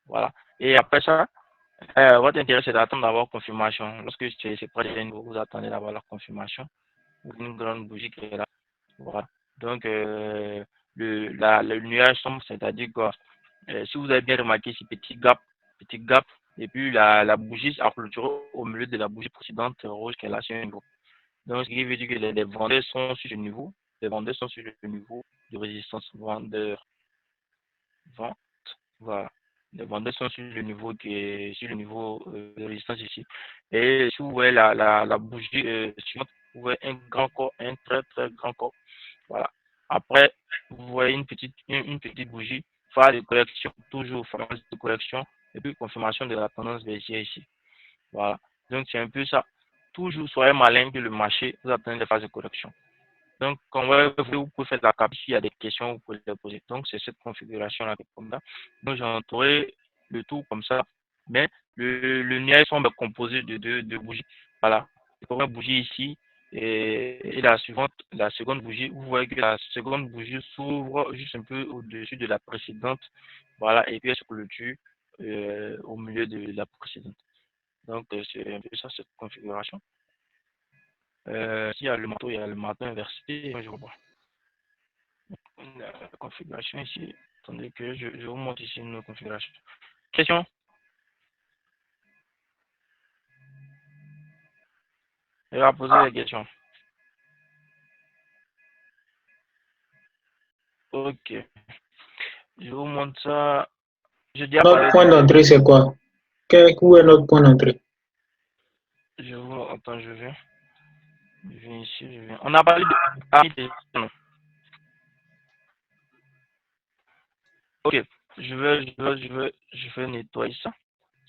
Voilà. Et après ça, votre intérêt, c'est d'attendre d'avoir confirmation. Lorsque c'est près d'un niveau, vous attendez d'avoir la confirmation. Ou une grande bougie qui est là. Voilà. Donc, le nuage tombe, c'est-à-dire que si vous avez bien remarqué ce petit gap, et puis la bougie a clôturé au milieu de la bougie précédente rouge qu'elle a sur un niveau. Donc, ce qui veut dire que les vendeurs sont sur ce niveau. Les vendeurs sont sur le niveau de résistance vendeur. Vente. Voilà. Les vendeurs sont sur le niveau qui est sur le niveau de résistance ici. Et si vous voyez la bougie suivante, vous voyez un grand corps, un très très grand corps. Voilà. Après, vous voyez une petite bougie, phase de correction, toujours phase de correction, et puis confirmation de la tendance baissière ici. Voilà. Donc, c'est un peu ça. Toujours soyez malin que le marché, vous attendez les phases de correction. Donc, quand vous pouvez faire la capture, s'il y a des questions, vous pouvez les poser. Donc, c'est cette configuration-là qui est comme ça. Donc, j'entourerai le tout comme ça. Mais le nuage semble composé de deux bougies. Voilà. La première bougie ici et la seconde bougie, vous voyez que la seconde bougie s'ouvre juste un peu au-dessus de la précédente. Voilà. Et puis, elle se clôture au milieu de la précédente. Donc, c'est un peu ça, cette configuration. S'il y a le marteau inversé, je vois la configuration ici. Attendez que je vous montre ici une configuration. Question? Je vais poser la question. Ok. Je vous montre ça. Je dis à
Notre point d'entrée, c'est quoi? Où est notre point d'entrée?
Attends, je viens. Je viens ici, je viens. On a parlé de Ok. Je vais nettoyer ça.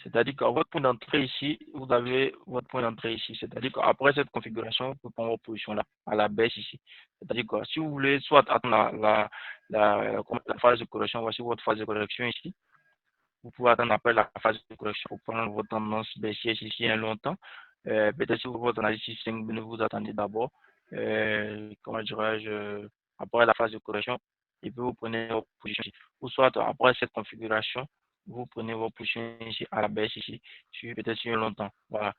C'est-à-dire qu'à votre point d'entrée ici, vous avez votre point d'entrée ici. C'est-à-dire qu'après cette configuration, vous pouvez prendre votre position là, à la baisse ici. C'est-à-dire que si vous voulez soit attendre la phase de correction, voici votre phase de correction ici. Vous pouvez attendre après la phase de correction pour prendre votre tendance baissière ici un longtemps. Peut-être si vous votre analyse 5 minutes, vous attendez d'abord. Comment dirais-je, après la phase de correction, et puis vous prenez votre position ici. Ou soit après cette configuration, vous prenez votre position ici à la baisse ici, peut-être sur longtemps. Voilà.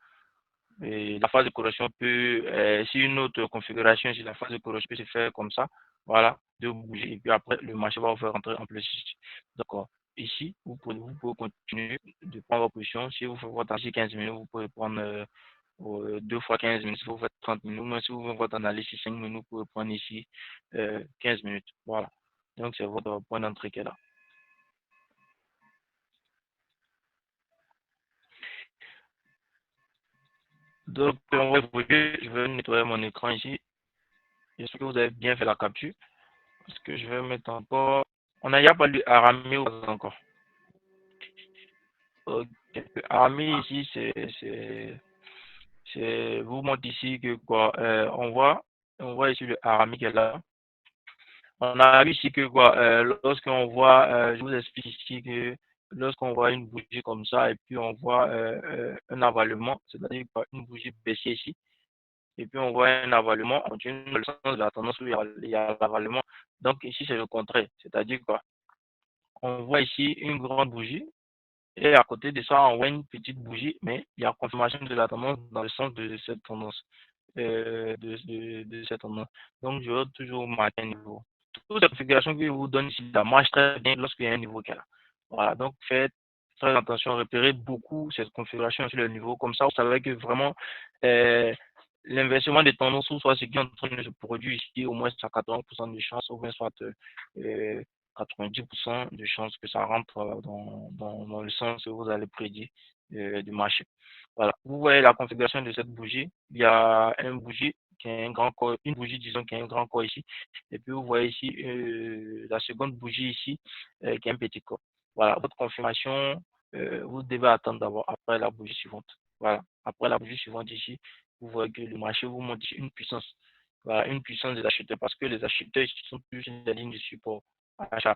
Et la phase de correction peut, si une autre configuration, si la phase de correction peut se faire comme ça, voilà, de bouger. Et puis après, le marché va vous faire rentrer en plus. D'accord. Ici, vous pouvez continuer de prendre votre position. Si vous faites votre analyse 15 minutes, vous pouvez prendre 2 fois 15 minutes. Si vous faites 30 minutes, mais si vous faites votre analyse 5 minutes, vous pouvez prendre ici 15 minutes. Voilà. Donc, c'est votre point d'entrée qui est là. Donc, on va évoluer. Je vais nettoyer mon écran ici. J'espère que vous avez bien fait la capture. Parce que je vais mettre encore. On n'a pas lu Arami ou pas encore. Ok. Arami ici, vous montre ici que quoi. On voit ici le Arami qui est là. On a vu ici que quoi. Lorsqu'on voit, je vous explique ici que lorsqu'on voit une bougie comme ça et puis on voit un avalement, c'est-à-dire une bougie baissée ici. Et puis on voit un avalement, on continue dans le sens de la tendance où il y a l'avalement. Donc ici c'est le contraire, c'est-à-dire quoi, on voit ici une grande bougie et à côté de ça on voit une petite bougie, mais il y a confirmation de la tendance dans le sens de cette tendance. De cette tendance. Donc je vais toujours marquer un niveau. Toute la configuration que je vous donne ici, ça marche très bien lorsqu'il y a un niveau qui est là. Voilà, donc faites très attention, repérez beaucoup cette configuration sur le niveau, comme ça vous savez que vraiment l'inversement des tendances, ou soit ce qui est en train de se produire ici, au moins ça 80% de chance, ou bien soit 90% de chance que ça rentre dans le sens où vous allez prédire du marché. Voilà. Vous voyez la configuration de cette bougie. Il y a une bougie qui a un grand corps, une bougie disons qui a un grand corps ici. Et puis vous voyez ici la seconde bougie ici qui a un petit corps. Voilà. Votre confirmation, vous devez attendre d'abord après la bougie suivante. Voilà. Après la bougie suivante ici, vous voyez que le marché vous montre une puissance. Voilà, une puissance des acheteurs parce que les acheteurs ici sont plus sur la ligne de support achat.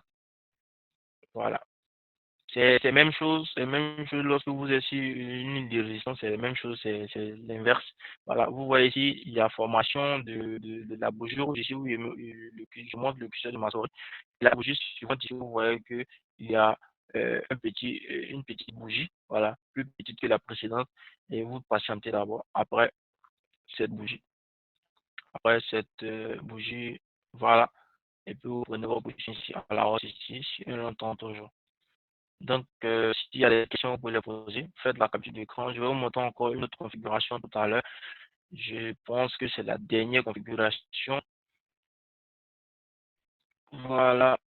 Voilà. C'est la même chose, lorsque vous êtes sur une ligne de résistance, c'est la même chose, c'est l'inverse. Voilà, vous voyez ici, il y a formation de la bougie rouge ici, où je montre le curseur de ma souris. La bougie suivante ici, vous voyez qu'il y a une petite bougie, voilà, plus petite que la précédente, et vous patientez d'abord après cette bougie. Après cette bougie, voilà, et puis vous prenez votre position ici, à la hausse ici, sur un temps toujours. Donc, s'il y a des questions, vous pouvez les poser. Faites la capture d'écran. Je vais vous montrer encore une autre configuration tout à l'heure. Je pense que c'est la dernière configuration. Voilà,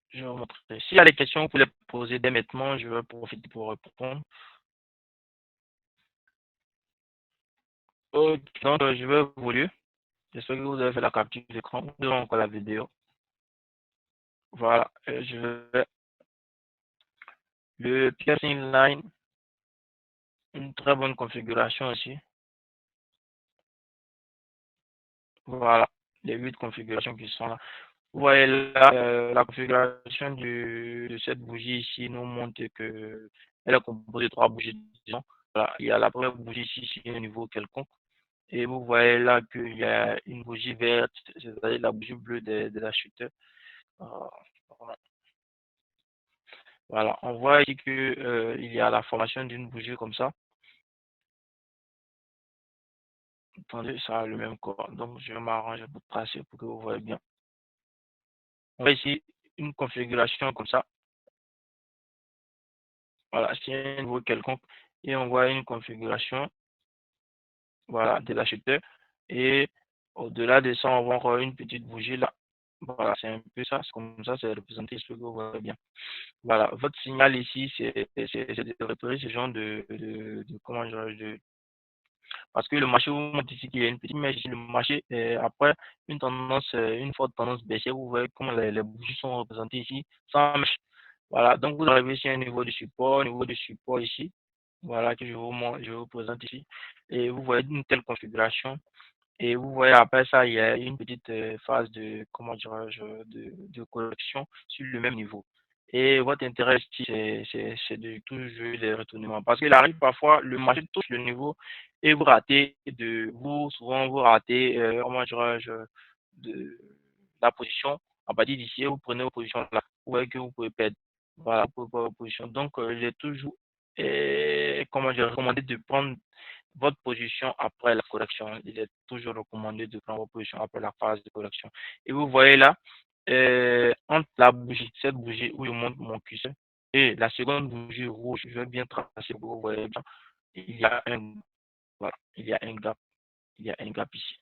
je vais vous montrer. S'il y a des questions, vous pouvez les poser dès maintenant. Je vais profiter pour répondre. Ok, donc je vais évoluer. J'espère que vous avez fait la capture d'écran. Vous avez encore la vidéo. Voilà, je vais. Le piercing line, une très bonne configuration aussi. Voilà, les 8 configurations qui sont là. Vous voyez là, la configuration de cette bougie ici nous montre que elle est composée de 3 bougies. Disons. Voilà, il y a la première bougie ici sur un niveau quelconque. Et vous voyez là qu'il y a une bougie verte, c'est-à-dire la bougie bleue de la chute. Voilà, on voit ici que il y a la formation d'une bougie comme ça. Attendez, ça a le même corps. Donc je vais m'arranger pour tracer pour que vous voyez bien. On voit ici une configuration comme ça. Voilà, c'est un niveau quelconque. Et on voit une configuration, voilà, de l'acheteur. Et au-delà de ça, on voit encore une petite bougie là. Voilà, c'est un peu ça. C'est comme ça, c'est représenté, ce que vous voyez bien. Voilà, votre signal ici, c'est de repérer ce genre comment dirais-je, parce que le marché vous montre ici qu'il y a une petite mèche ici, le marché, après une forte tendance baissière, vous voyez comment les bougies sont représentées ici, sans mèche. Voilà, donc vous arrivez ici à un niveau de support ici, voilà, que je vous présente ici, et vous voyez une telle configuration, et vous voyez après ça, il y a une petite phase de, comment dirais-je, de correction sur le même niveau. Et votre intérêt ici, c'est de toujours les retournements. Parce qu'il arrive parfois, le marché touche le niveau et vous ratez souvent vous ratez, comment dirais-je, de la position. À partir d'ici, vous prenez vos positions là. Vous voyez que vous pouvez perdre. Voilà, vous pouvez perdre vos positions. Donc, il est toujours, comment dire, recommandé de prendre votre position après la correction. Il est toujours recommandé de prendre votre position après la phase de correction. Et vous voyez là, entre la bougie, cette bougie où je monte mon curseur, et la seconde bougie rouge, je vais bien tracer pour vous voyez bien, il y a un, voilà, il y a un gap ici.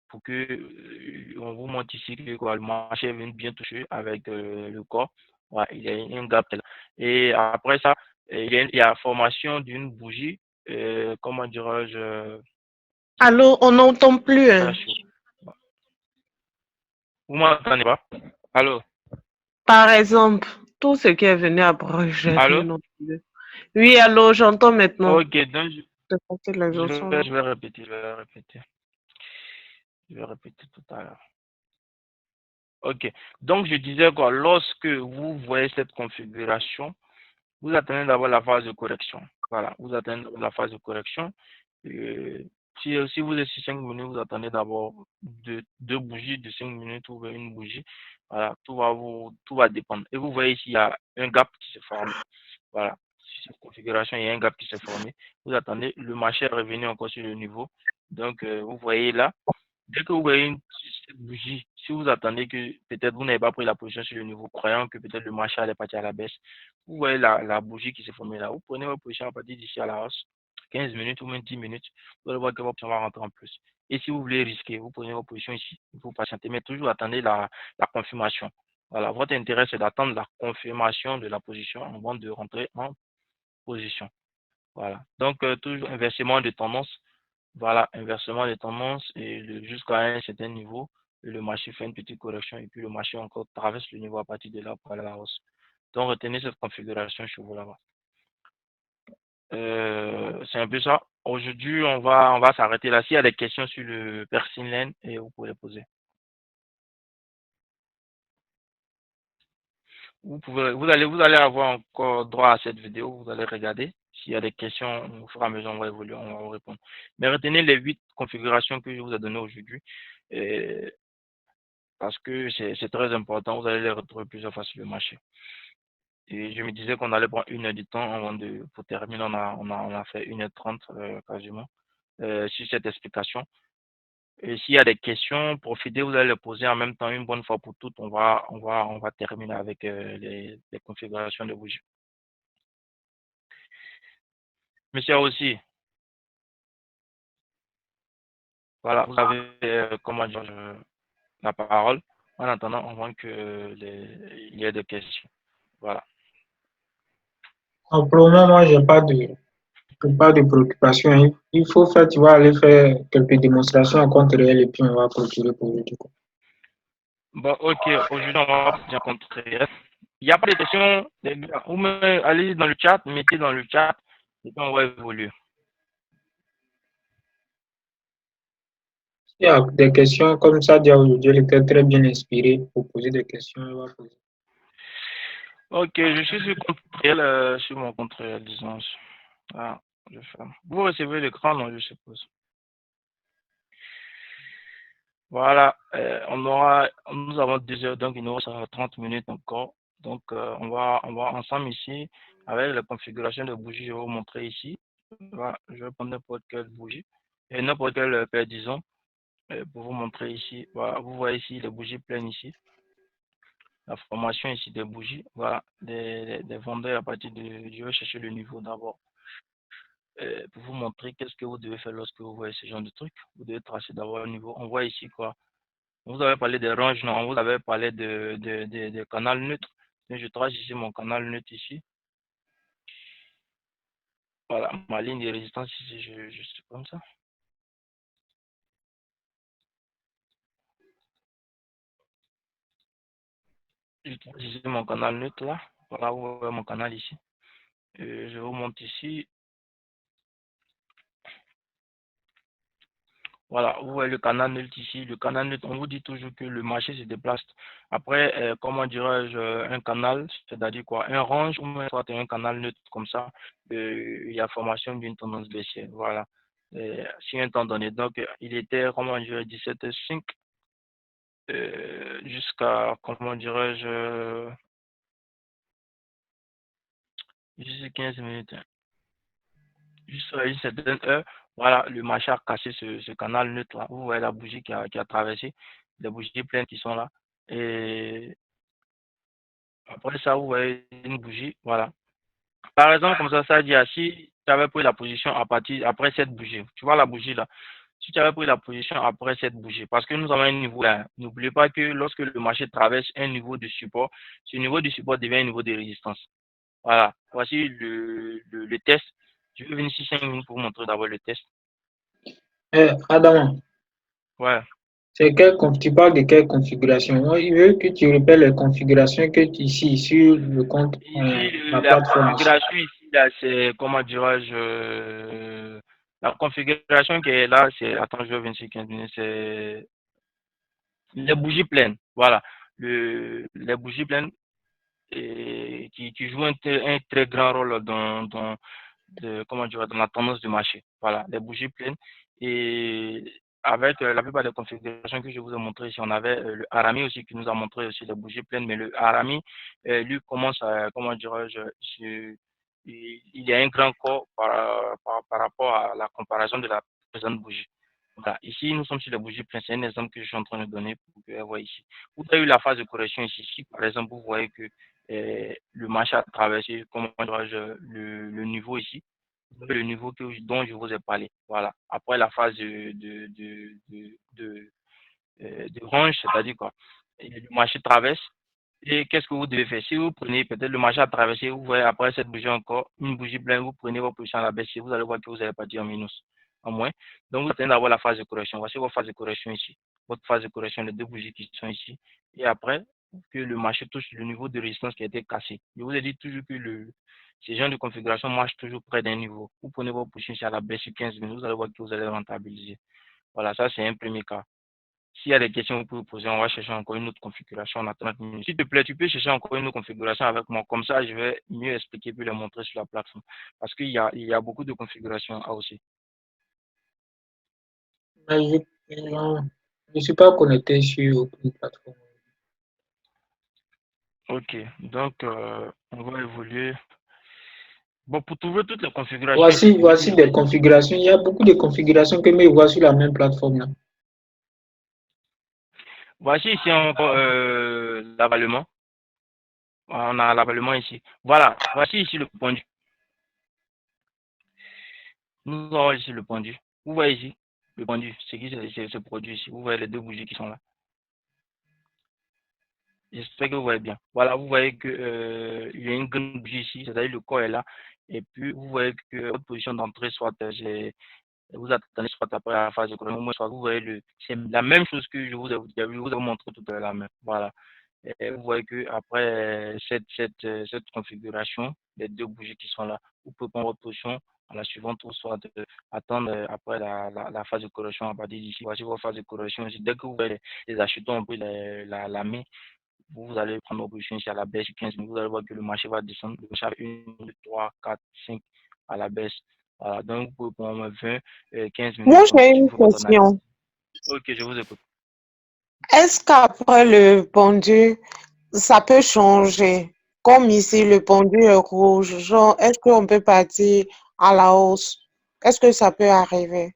Pour que on vous montre ici que quoi, le marché vient bien toucher avec le corps. Voilà, il y a un gap là. Et après ça, il y a la formation d'une bougie, comment dirais-je,
Allô, on n'entend plus, hein.
Vous m'entendez pas? Allô?
Par exemple, tout ce qui est venu après, j'ai
Allô?
rien entendu. Oui, allô, j'entends maintenant.
Ok, donc
C'est parce que les autres sont là.
je vais répéter, je vais répéter tout à l'heure. Ok, donc je disais quoi, lorsque vous voyez cette configuration, vous attendez d'abord la phase de correction. Voilà, vous attendez la phase de correction. Si vous êtes sur 5 minutes, vous attendez d'abord deux bougies de 5 minutes ou une bougie. Voilà, tout va dépendre. Et vous voyez ici, il y a un gap qui s'est formé. Voilà, sur cette configuration, il y a un gap qui s'est formé. Vous attendez, le marché est revenu encore sur le niveau. Donc, vous voyez là, dès que vous voyez cette bougie, si vous attendez que peut-être vous n'avez pas pris la position sur le niveau, croyant que peut-être le marché allait partir à la baisse, vous voyez la bougie qui s'est formée là. Vous prenez votre position à partir d'ici à la hausse, 15 minutes ou même 10 minutes, vous allez voir que votre position va rentrer en plus. Et si vous voulez risquer, vous prenez votre position ici, vous patientez, mais toujours attendez la confirmation. Voilà, votre intérêt c'est d'attendre la confirmation de la position avant de rentrer en position. Voilà, donc toujours inversement de tendance. Voilà, inversement des tendances et jusqu'à un certain niveau, le marché fait une petite correction et puis le marché encore traverse le niveau à partir de là pour aller à la hausse. Donc retenez cette configuration chez vous là-bas. C'est un peu ça. Aujourd'hui, on va s'arrêter là. S'il y a des questions sur le Persin Lane, et vous pouvez les poser. Vous allez avoir encore droit à cette vidéo, vous allez regarder. S'il y a des questions, au fur et à mesure, on va évoluer, on va vous répondre. Mais retenez les 8 configurations que je vous ai données aujourd'hui, parce que c'est très important, vous allez les retrouver plusieurs fois sur le marché. Et je me disais qu'on allait prendre 1 heure du temps pour terminer, on a fait 1h30 quasiment sur cette explication. Et s'il y a des questions, profitez, vous allez les poser en même temps une bonne fois pour toutes. On va terminer avec les configurations de bougies. Monsieur aussi, voilà, vous avez comment dire, la parole. En attendant, on voit que il y a des questions. Voilà.
Pour le moment, moi, j'ai pas de préoccupation. Il faut faire, tu vas aller faire quelques démonstrations en compte réel et puis on va clôturer pour aujourd'hui.
Bon, ok, aujourd'hui, on va bien contrer. Il n'y a pas de questions, les gars. Vous allez dans le chat, mettez dans le chat, et puis on va évoluer.
Il y a des questions comme ça, aujourd'hui, elle était très bien inspirée pour poser des questions. Elle va poser.
Ok, je suis sur compte réel, sur mon compte réel, disons. Ah, je ferme. Vous recevez l'écran, non, je suppose. Voilà, nous avons 2 heures, donc il nous reste 30 minutes encore. Donc, on va ensemble ici, avec la configuration de bougie, je vais vous montrer ici. Voilà, je vais prendre n'importe quelle bougie, et n'importe quelle paire, disons, pour vous montrer ici. Voilà, vous voyez ici les bougies pleines ici. La formation ici des bougies, voilà, des vendeurs à partir de, je vais chercher le niveau d'abord. Pour vous montrer qu'est-ce que vous devez faire lorsque vous voyez ce genre de truc. Vous devez tracer d'abord le niveau. On voit ici quoi. On vous avez parlé des ranges, non, on vous avait parlé de canal neutre. Mais je trace ici mon canal neutre ici. Voilà, ma ligne de résistance ici, je suis comme ça. Je trace ici mon canal neutre là. Voilà, vous voyez mon canal ici. Je vous montre ici. Voilà, vous voyez le canal neutre ici. Le canal neutre, on vous dit toujours que le marché se déplace. Après, comment dirais-je, un canal, c'est-à-dire quoi? Un range ou même soit un canal neutre comme ça, il y a formation d'une tendance baissière. Voilà. Sur un temps donné. Donc, il était, comment dirais-je, 17h05 jusqu'à, comment dirais-je, jusqu'à 15 minutes. Jusqu'à une certaine heure, voilà, le marché a cassé ce canal neutre là. Vous voyez la bougie qui a traversé, les bougies pleines qui sont là. Et après ça, vous voyez une bougie, voilà. Par exemple, comme ça dit, si tu avais pris la position après cette bougie, tu vois la bougie là, si tu avais pris la position après cette bougie, parce que nous avons un niveau là, n'oubliez pas que lorsque le marché traverse un niveau de support, ce niveau de support devient un niveau de résistance. Voilà, voici le test. Je vais venir ici 5 minutes pour vous montrer d'abord le test.
Adam,
Ouais.
tu parles de quelle configuration? Moi, il veut que tu répètes les configurations que tu ici sur le compte,
Ici,
la
la
plateforme.
configuration ici, là, c'est, comment dirais-je, la configuration qui est là, c'est, attends, je vais venir sur 15 minutes, c'est les bougies pleines. Voilà. Les bougies pleines qui jouent un très grand rôle comment dire, dans la tendance du marché. Voilà, les bougies pleines. Et avec la plupart des configurations que je vous ai montrées ici, on avait le Arami aussi qui nous a montré aussi les bougies pleines, mais le Arami, lui, commence à, comment dirais-je, il y a un grand corps par rapport à la comparaison de la présente bougie. Voilà. Ici, nous sommes sur les bougies pleines. C'est un exemple que je suis en train de donner pour que vous voyez ici. Vous avez eu la phase de correction ici. Si, par exemple, vous voyez que le marché a traversé, comment dirais-je, le niveau ici, le niveau dont je vous ai parlé. Voilà. Après la phase de range, c'est-à-dire quoi, et le marché traverse. Et qu'est-ce que vous devez faire? Si vous prenez, peut-être le marché a traversé, vous voyez après cette bougie encore, une bougie pleine, vous prenez votre position à la baisse, et vous allez voir que vous allez partir en minus, en moins. Donc, vous attendez d'avoir la phase de correction. Voici votre phase de correction ici. Votre phase de correction, les deux bougies qui sont ici. Et après, que le marché touche le niveau de résistance qui a été cassé. Je vous ai dit toujours que ces genres de configuration marchent toujours près d'un niveau. Vous prenez votre position à la baisse sur 15 minutes, vous allez voir que vous allez rentabiliser. Voilà, ça c'est un premier cas. S'il y a des questions, vous pouvez poser. On va chercher encore une autre configuration en attendant 30 minutes. S'il te plaît, tu peux chercher encore une autre configuration avec moi. Comme ça, je vais mieux expliquer puis les montrer sur la plateforme. Parce il y a beaucoup de configurations à aussi.
Mais je ne suis pas connecté sur aucune plateforme.
Ok, donc on va évoluer. Bon, pour trouver toutes les configurations ici,
Voici des configurations. Il y a beaucoup de configurations que je vois sur la même plateforme là.
voici ici encore l'avalement. On a l'avalement ici. Voilà, voici ici le pendu. Nous avons ici le pendu. Vous voyez ici le pendu, ce qui se produit ici. Vous voyez les deux bougies qui sont là. J'espère que vous voyez bien. Voilà, vous voyez que il y a une grande bougie ici, c'est-à-dire le corps est là. Et puis, vous voyez que votre position d'entrée, soit vous attendez soit après la phase de chronomètre, soit vous voyez c'est la même chose que je vous ai montré tout à l'heure. Voilà. Et vous voyez que après cette configuration, les deux bougies qui sont là, vous pouvez prendre votre position à la suivante ou soit attendre après la phase de correction à partir d'ici. Voici votre phase de correction ici. Dès que vous voyez les achetons un peu la main, vous allez prendre votre position ici à la baisse 15 minutes. Vous allez voir que le marché va descendre. Le marché a 1, 2, 3, 4, 5 à la baisse. Voilà. Donc, vous pouvez prendre 20, 15 minutes.
Moi,
Donc,
j'ai
si vous
une
faites votre analyse.
question.
Ok, je vous écoute.
Est-ce qu'après le pendu, ça peut changer? Comme ici, le pendu est rouge. Genre, est-ce qu'on peut partir à la hausse? Est-ce que ça peut arriver?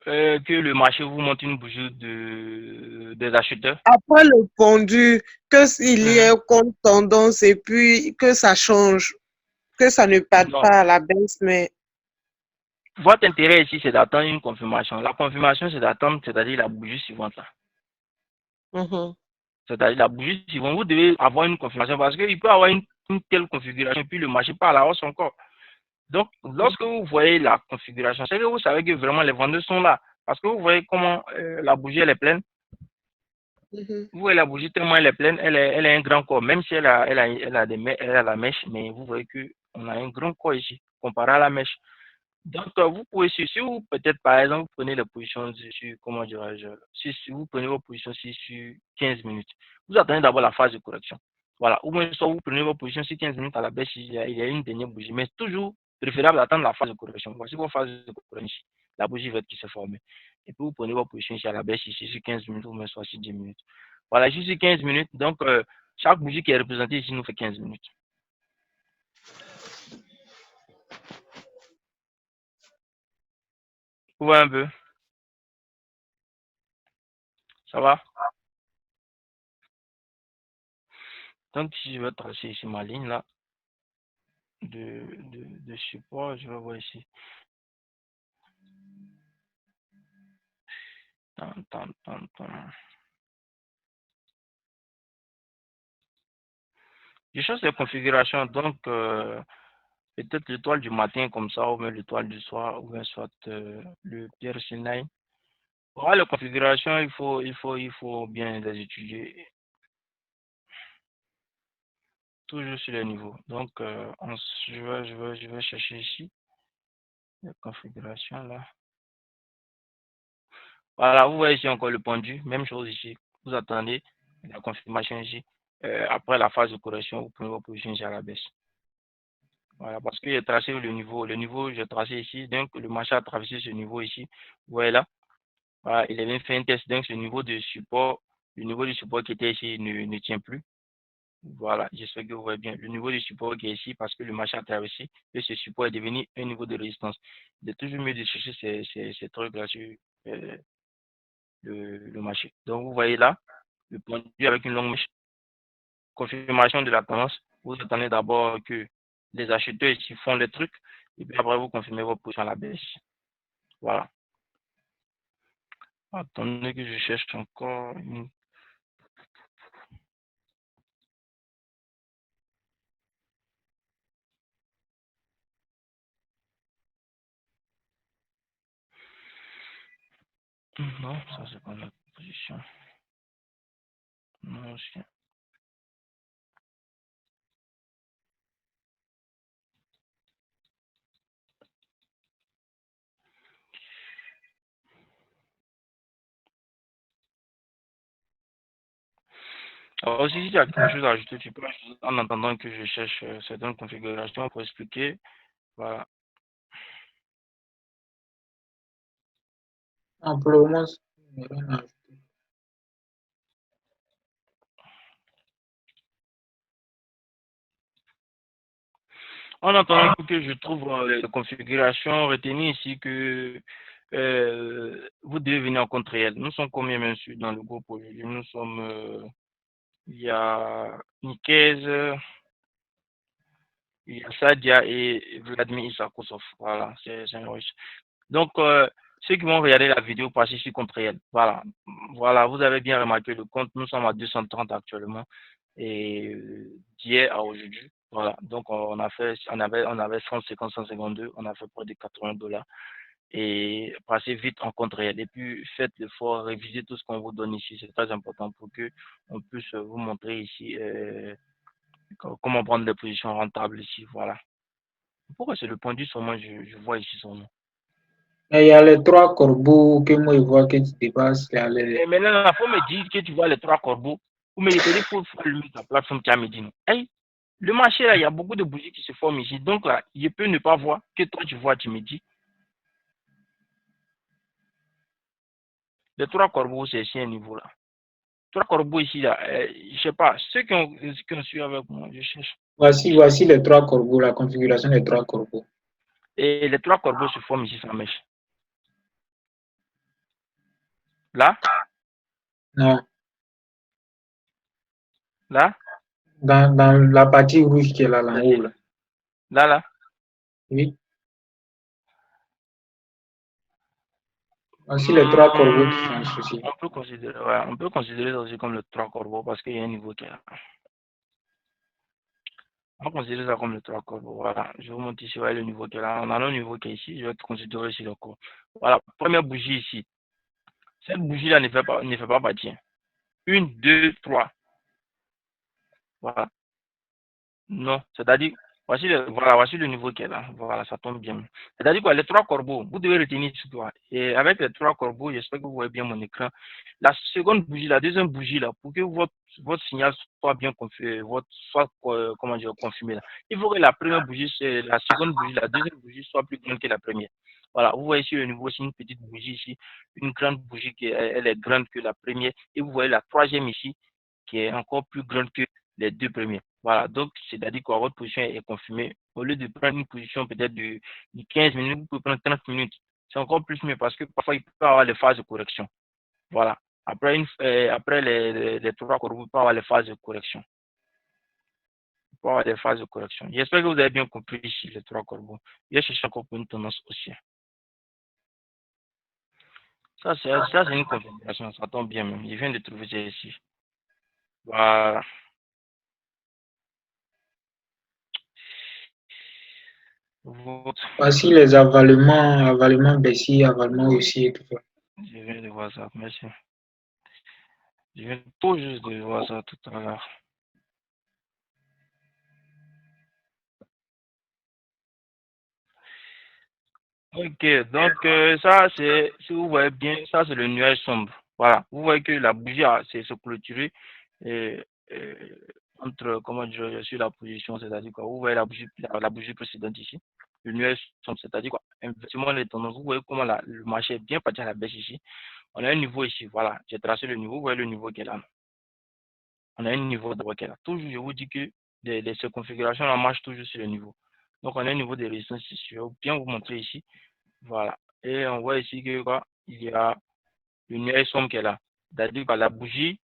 Que le marché vous montre une bougie des acheteurs.
Après le pendu, que s'il y ait
Mhm.
comme tendance et puis que ça change, que ça ne parte
Non.
pas à la baisse, mais
Votre intérêt ici, c'est d'attendre une confirmation. La confirmation, c'est d'attendre, c'est-à-dire la bougie suivante là.
mhm,
C'est-à-dire la bougie suivante, vous devez avoir une confirmation parce qu'il peut y avoir une telle configuration et puis le marché part à la hausse encore. Donc, lorsque vous voyez la configuration, c'est que vous savez que vraiment les vendeurs sont là. Parce que vous voyez comment la bougie elle est pleine.
mhm.
Vous voyez la bougie tellement elle est pleine, elle a un grand corps. Même si elle a la mèche, mais vous voyez qu'on a un grand corps ici comparé à la mèche. Donc, vous pouvez, si vous, peut-être, par exemple, vous prenez les positions sur, comment dirais-je, si vous prenez vos positions sur 15 minutes, vous attendez d'abord la phase de correction. Voilà. Ou bien, soit vous prenez vos positions sur 15 minutes à la baisse, il y a une dernière bougie. Mais c'est toujours préférable d'attendre la phase de correction. Voici vos phases de correction ici. La bougie verte qui s'est formée. Et puis, vous prenez vos positions ici à la baisse, ici, sur 15 minutes, ou bien soit sur 10 minutes. Voilà, ici, sur 15 minutes. Donc, chaque bougie qui est représentée ici nous fait 15 minutes. Vous voyez un peu? Ça va? Donc, si je vais tracer ici ma ligne là de support, je vais voir ici. Tan, tan, tan, tan. Je change les configurations, donc peut-être l'étoile du matin comme ça, ou bien l'étoile du soir, ou bien soit le Pierre Sinai. Voilà, les configurations, il faut bien les étudier, toujours sur les niveaux. Donc, je vais chercher ici les configurations là. Voilà, vous voyez ici encore le pendu, même chose ici. Vous attendez la confirmation ici. Après la phase de correction, vous prenez vos positions ici à la baisse. Voilà, parce que j'ai tracé le niveau, j'ai tracé ici, donc le marché a traversé ce niveau ici. Vous voyez là, voilà, il a bien fait un test, donc ce niveau de support, le niveau de support qui était ici ne tient plus. Voilà, j'espère que vous voyez bien. Le niveau de support qui est ici, parce que le marché a traversé, et ce support est devenu un niveau de résistance. Il est toujours mieux de chercher ces trucs-là sur euh, le marché. Donc, vous voyez là, le pendu avec une longue mèche, confirmation de la tendance. Vous attendez d'abord que les acheteurs ici font les trucs, et puis après, vous confirmez votre position à la baisse. Voilà. Attendez que je cherche encore une. Non, ça c'est pas la position. Non, aussi. Aussi, si tu as quelque chose à ajouter, tu peux ajouter en attendant que je cherche certaines configurations pour expliquer. Voilà.
Non, pour le moment, il n'y a rien à ajouter.
En attendant que je trouve les configurations, retenez ici que vous devez venir en compte réel. Nous sommes combien même dans le groupe aujourd'hui? Nous sommes, il y a Nikez, il y a Sadia et Vladimir Isakosov. Voilà, c'est un russe. Donc, ceux qui vont regarder la vidéo passez sur compte réel. Voilà, voilà, vous avez bien remarqué le compte. Nous sommes à 230 actuellement et d'hier à aujourd'hui. Voilà, donc on avait 150, 152, on a fait près de $80 et passez vite en compte réel. Et puis faites l'effort, révisez tout ce qu'on vous donne ici, c'est très important pour que on puisse vous montrer ici comment prendre des positions rentables ici. Voilà. Pourquoi c'est le point du moi je vois ici son nom.
Et il y a les 3 corbeaux que moi je vois que tu dépasses.
Et maintenant, il faut me dire que tu vois les 3 corbeaux. Ou me dire qu'il faut allumer ta plateforme qui a me dit. Hey, le marché là, il y a beaucoup de bougies qui se forment ici. Donc là, je peux ne pas voir que toi tu vois, tu me dis. Les 3 corbeaux, c'est ici un niveau là. 3 corbeaux ici là, je sais pas. Ceux qui ont suivi avec moi, je cherche.
Voici les 3 corbeaux, la configuration des 3 corbeaux.
Et les 3 corbeaux se forment ici sans mèche. Là,
Non,
là,
dans la partie rouge qui est là, en haut.
là.
Oui. Voici les 3 corbeaux qui font un souci.
On peut considérer ça aussi comme les 3 corbeaux parce qu'il y a un niveau qui est là. On va considérer ça comme le 3 corbeaux. Voilà. Je vous montre ici le niveau qui est là. On a un niveau qui est ici. Je vais considérer ici le corps. Voilà. Première bougie ici. Cette bougie-là ne fait pas partie. 1, 2, 3. Voilà. Non. C'est-à-dire, voici le niveau qui est là. Voilà, ça tombe bien. C'est-à-dire quoi, les 3 corbeaux, vous devez retenir sur toi. Et avec les 3 corbeaux, j'espère que vous voyez bien mon écran. La seconde bougie, la deuxième bougie là, pour que votre signal soit bien confirmé, comment dire, confirmé là. Il faut que la première bougie, c'est la seconde bougie, la deuxième bougie soit plus grande que la première. Voilà, vous voyez ici le niveau, c'est une petite bougie ici, une grande bougie qui elle est grande que la première. Et vous voyez la troisième ici, qui est encore plus grande que les 2 premiers. Voilà, donc c'est-à-dire que votre position est confirmée. Au lieu de prendre une position peut-être de 15 minutes, vous pouvez prendre 30 minutes. C'est encore plus mieux parce que parfois il peut y avoir les phases de correction. Voilà. Après, après les 3 corbeaux, il peut y avoir les phases de correction. Il peut y avoir des phases de correction. J'espère que vous avez bien compris ici les 3 corbeaux. Je cherche encore pour une tendance haussière. Ça, c'est une configuration. Ça tombe bien même. Je viens de trouver ça ici. Voilà.
Voici les avalements baissiers, avalements haussiers et tout ça.
Je viens de voir ça, merci. Je viens tout juste de voir ça tout à l'heure. Ok, donc ça c'est, si vous voyez bien, ça c'est le nuage sombre. Voilà, vous voyez que la bougie c'est se clôturer entre, comment dire, sur la position, c'est-à-dire quoi, vous voyez la bougie précédente ici, le nuage sombre, c'est-à-dire quoi, inversement les tendances, vous voyez comment le marché est bien parti à la baisse ici. On a un niveau ici, voilà, j'ai tracé le niveau, vous voyez le niveau qui est là. On a un niveau d'abord qui est là. Toujours, je vous dis que ces configurations-là marchent toujours sur le niveau. Donc, on a un niveau de résistance ici. Je vais bien vous montrer ici. Voilà. Et on voit ici que quoi, il y a une nuage sombre qui est là. C'est-à-dire que la bougie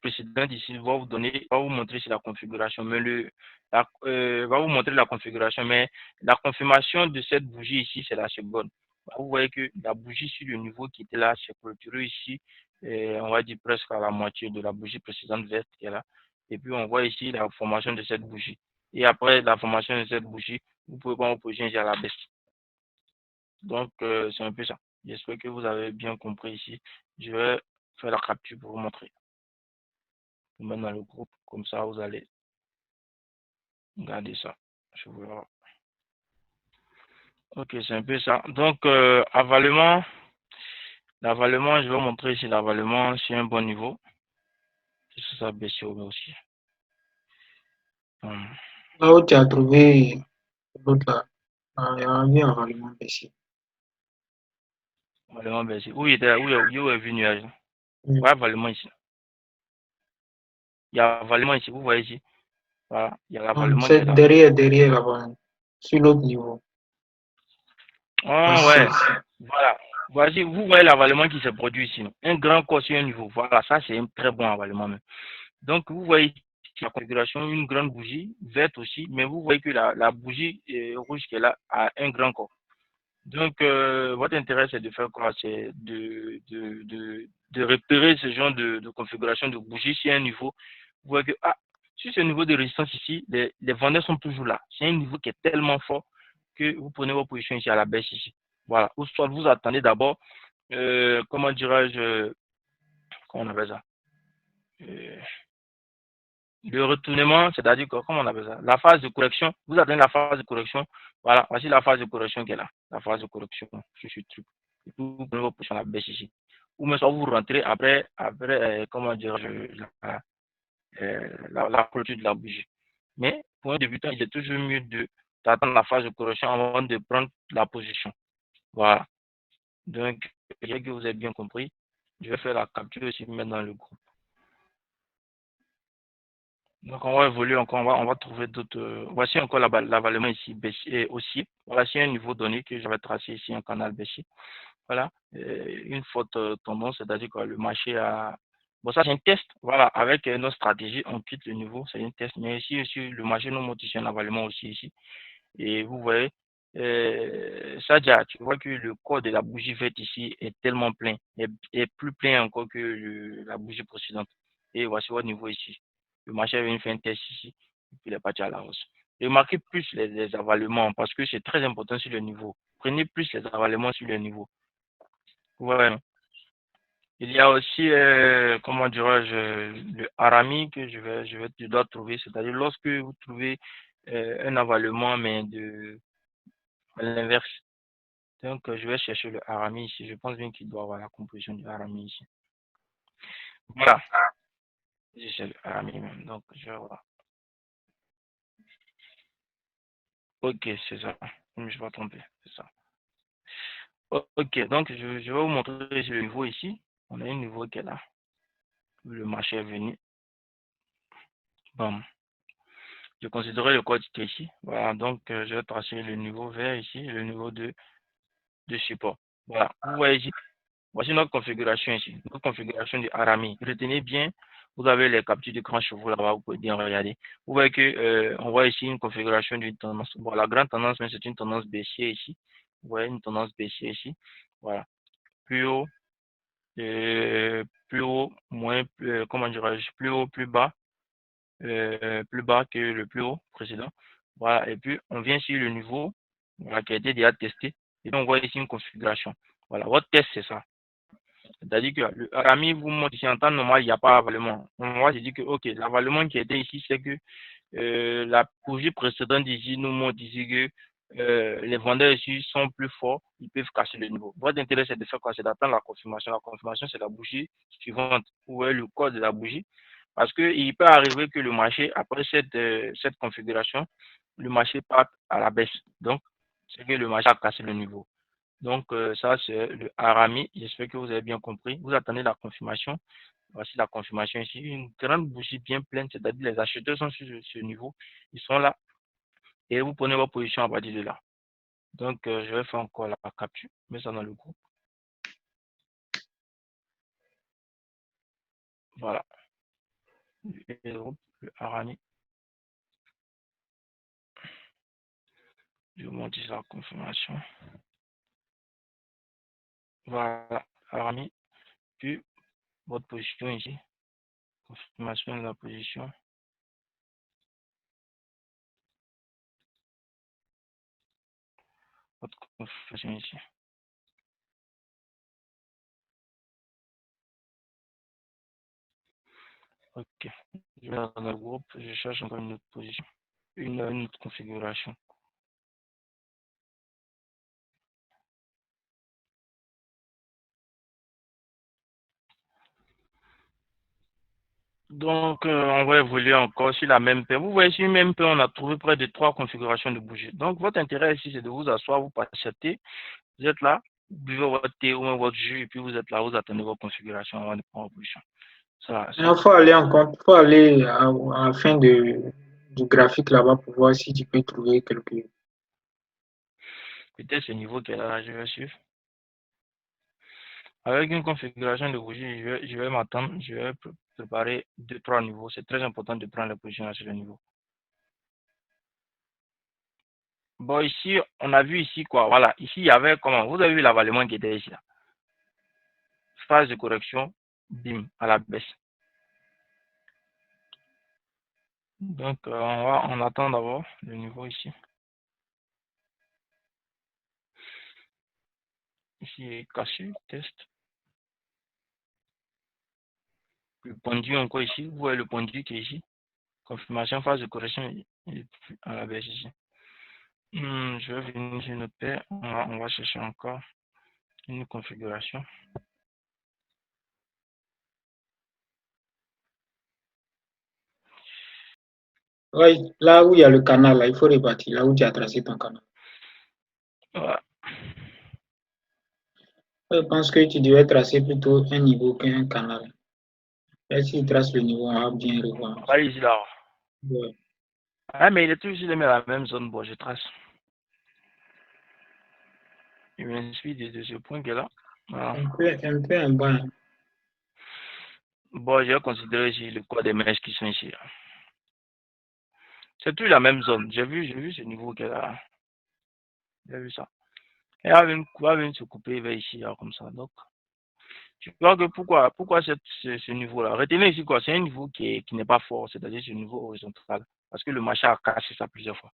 précédente ici va vous montrer sur la configuration, mais va vous montrer la configuration, mais la confirmation de cette bougie ici, c'est la seconde. Vous voyez que la bougie sur le niveau qui était là, c'est clôturé ici, on va dire presque à la moitié de la bougie précédente verte qui est là. Et puis on voit ici la formation de cette bougie. Et après la formation de cette bougie, vous pouvez voir en position à la baisse. Donc, c'est un peu ça. J'espère que vous avez bien compris ici. Je vais faire la capture pour vous montrer. Vous mettre dans le groupe, comme ça vous allez regarder ça. Je vous vois. Ok, c'est un peu ça. Donc, l'avalement, je vais vous montrer ici l'avalement sur un bon niveau. C'est ça, baissier aussi.
Là où tu as trouvé l'autre là, il y a un avalement baissier.
Avalement baissier. Où est vu nuage? Ouais, avalement ici. Il y a avalement ici, vous voyez ici. Voilà, il y a l'avalement qui est
C'est
là.
derrière là-bas, sur l'autre niveau.
Oh, ouais, voilà. Voici, vous voyez l'avalement qui se produit ici. Un grand corps sur un niveau. Voilà, ça c'est un très bon avalement même. Donc vous voyez la configuration, une grande bougie, verte aussi, mais vous voyez que la bougie rouge qui est là a un grand corps. Donc votre intérêt c'est de faire quoi? C'est de repérer ce genre de configuration de bougie sur un niveau. Vous voyez que sur ce niveau de résistance ici, les vendeurs sont toujours là. C'est un niveau qui est tellement fort que vous prenez votre position ici à la baisse ici. Voilà. Ou soit vous attendez d'abord, comment dirais-je, comment on appelle ça? Le retournement, c'est-à-dire que, comment on appelle ça? La phase de correction. Vous attendez la phase de correction. Voilà, voici la phase de correction qui est là. La phase de correction sur ce truc. Et puis vous prenez votre position à la baisse ici. Ou même soit vous rentrez après comment dirais-je, la clôture de la bougie. Mais pour un débutant, il est toujours mieux d'attendre la phase de correction avant de prendre la position. Voilà. Donc, bien que vous avez bien compris, je vais faire la capture aussi, mettre dans le groupe. Donc, on va évoluer encore, on va trouver d'autres. Voici encore l'avalement ici, baissier aussi. Voici un niveau donné que je vais tracer ici, un canal baissier. Voilà, une forte tendance, c'est-à-dire que le marché a. Bon, ça, c'est un test. Voilà, avec nos stratégies, on quitte le niveau, c'est un test. Mais ici, aussi, le marché nous montre ici un avalement aussi ici. Et vous voyez, Sadia, tu vois que le corps de la bougie verte ici est tellement plein, est plus plein encore que la bougie précédente. Et voici votre niveau ici. Le marché vient faire un test ici, et puis il est parti à la hausse. Remarquez plus les avalements parce que c'est très important sur le niveau. Prenez plus les avalements sur le niveau. Ouais. Il y a aussi, comment dirais-je, le harami que je dois trouver, c'est-à-dire lorsque vous trouvez un avalement, mais à l'inverse. Donc, je vais chercher le harami ici. Je pense bien qu'il doit avoir la composition du harami ici. Voilà. C'est le harami même. Donc, je vais voir. Ok, c'est ça. Je ne me suis pas trompé. C'est ça. Ok, donc je vais vous montrer le niveau ici. On a un niveau qui est là. Le marché est venu. Bon. Je considérerai le code qui est ici. Voilà, donc je vais tracer le niveau vert ici, le niveau de support. Voilà. Vous voyez ici. Voici notre configuration ici, notre configuration du Arami. Retenez bien, vous avez les captures de grands chevaux là-bas, vous pouvez bien regarder. Vous voyez que on voit ici une configuration d'une tendance. Bon, la grande tendance, mais c'est une tendance baissière ici. Vous voyez une tendance baissière ici. Voilà. Plus haut, moins, comment dirais-je, plus haut, plus bas que le plus haut précédent. Voilà. Et puis, on vient sur le niveau, voilà, qui a été déjà testé. Et puis, on voit ici une configuration. Voilà, votre test, c'est ça. C'est-à-dire que le RAMI vous montre ici en temps normal, il n'y a pas d'avalement. On va se dire que, ok, l'avalement qui était ici, c'est que la bougie précédente ici nous montre ici que les vendeurs ici sont plus forts, ils peuvent casser le niveau. Votre intérêt, c'est de faire quoi? C'est d'attendre la confirmation. La confirmation, c'est la bougie suivante, ou le code de la bougie. Parce qu'il peut arriver que le marché, après cette configuration, le marché parte à la baisse. Donc, c'est que le marché a cassé le niveau. Donc, ça, c'est le harami. J'espère que vous avez bien compris. Vous attendez la confirmation. Voici la confirmation ici. Une grande bougie bien pleine, c'est-à-dire les acheteurs sont sur ce niveau. Ils sont là. Et vous prenez votre position à partir de là. Donc, je vais faire encore la capture. Mets ça dans le groupe. Voilà. Le harami. Je vous montre ici la confirmation. Voilà. Harami. Puis, votre position ici. Confirmation de la position. Votre confirmation ici. Ok. Je vais dans le groupe. Je cherche encore une autre position. Une autre configuration. Donc, on va évoluer encore sur la même paire. Vous voyez, sur une même paire, on a trouvé près de 3 configurations de bougies. Donc, votre intérêt ici, c'est de vous asseoir, vous patientez. Vous êtes là, vous buvez votre thé ou même votre jus, et puis vous êtes là, vous attendez votre configuration avant de prendre vos positions.
Il faut aller en compte, faut aller à la fin du graphique là-bas pour voir si tu peux trouver quelque.
Peut-être ce niveau qui est là, je vais suivre. Avec une configuration de bougie, je vais m'attendre, je vais préparer 2-3 niveaux. C'est très important de prendre la position sur le niveau. Bon, ici, on a vu ici quoi. Voilà, ici, il y avait comment. Vous avez vu l'avalement qui était ici là. Phase de correction, bim, à la baisse. Donc, on attend d'abord le niveau ici. Ici, il est cassé, test. Le pendu encore ici. Vous voyez le pendu qui est ici. Confirmation, phase de correction, il est à la baisse ici. Je vais venir sur notre paire. On va chercher encore une configuration.
Oui, là où il y a le canal, là, il faut repartir, là où tu as tracé ton canal.
Voilà.
Je pense que tu devais tracer plutôt un niveau qu'un canal. Et si tu traces le niveau, on va bien revoir.
On va ici là.
Ouais.
Ah, mais il est toujours dans la même zone. Bon, je trace. Il m'inspire de ce point que là. Voilà.
Un peu en bas.
Bon, je vais considérer ici le corps des mèches qui sont ici. C'est toujours la même zone. J'ai vu ce niveau qui est là. J'ai vu ça. Et elle va venir se couper vers ici, là, comme ça. Donc, tu vois que pourquoi ce niveau-là? Retenez ici quoi? C'est un niveau qui n'est pas fort, c'est-à-dire ce niveau horizontal. Parce que le marché a cassé ça plusieurs fois.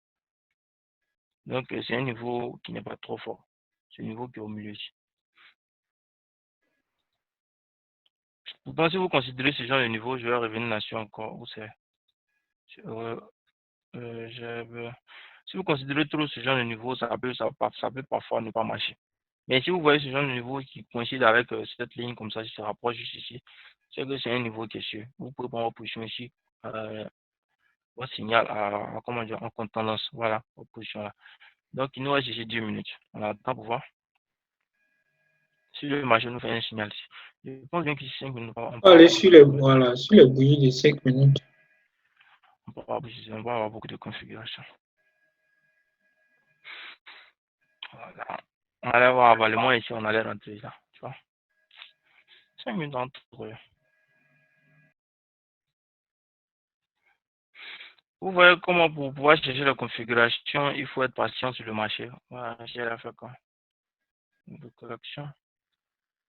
Donc, c'est un niveau qui n'est pas trop fort. C'est un niveau qui est au milieu ici. Pourtant, si vous considérez ce genre de niveau, je vais revenir là-dessus encore. Où c'est? Si vous considérez trop ce genre de niveau, ça peut parfois ne pas marcher. Mais si vous voyez ce genre de niveau qui coïncide avec cette ligne comme ça, qui se rapproche juste ici, c'est que c'est un niveau qui est sûr. Vous pouvez prendre votre position ici, votre signal comment dire, en tendance. Voilà, votre position là. Donc, il nous reste ici 10 minutes. On attend pour voir. Si le marché nous fait un signal ici. Je pense bien qu'ici 5 minutes, on
On
peut
va aller
avoir
sur
beaucoup de
voilà, sur les bougies de 5 minutes.
on peut avoir beaucoup de configurations. Voilà. On allait voir avalement ici, on allait rentrer là. Tu vois. 5 minutes entre. Vous voyez comment pour pouvoir chercher la configuration, il faut être patient sur le marché. Voilà, j'ai la fait quoi. De correction.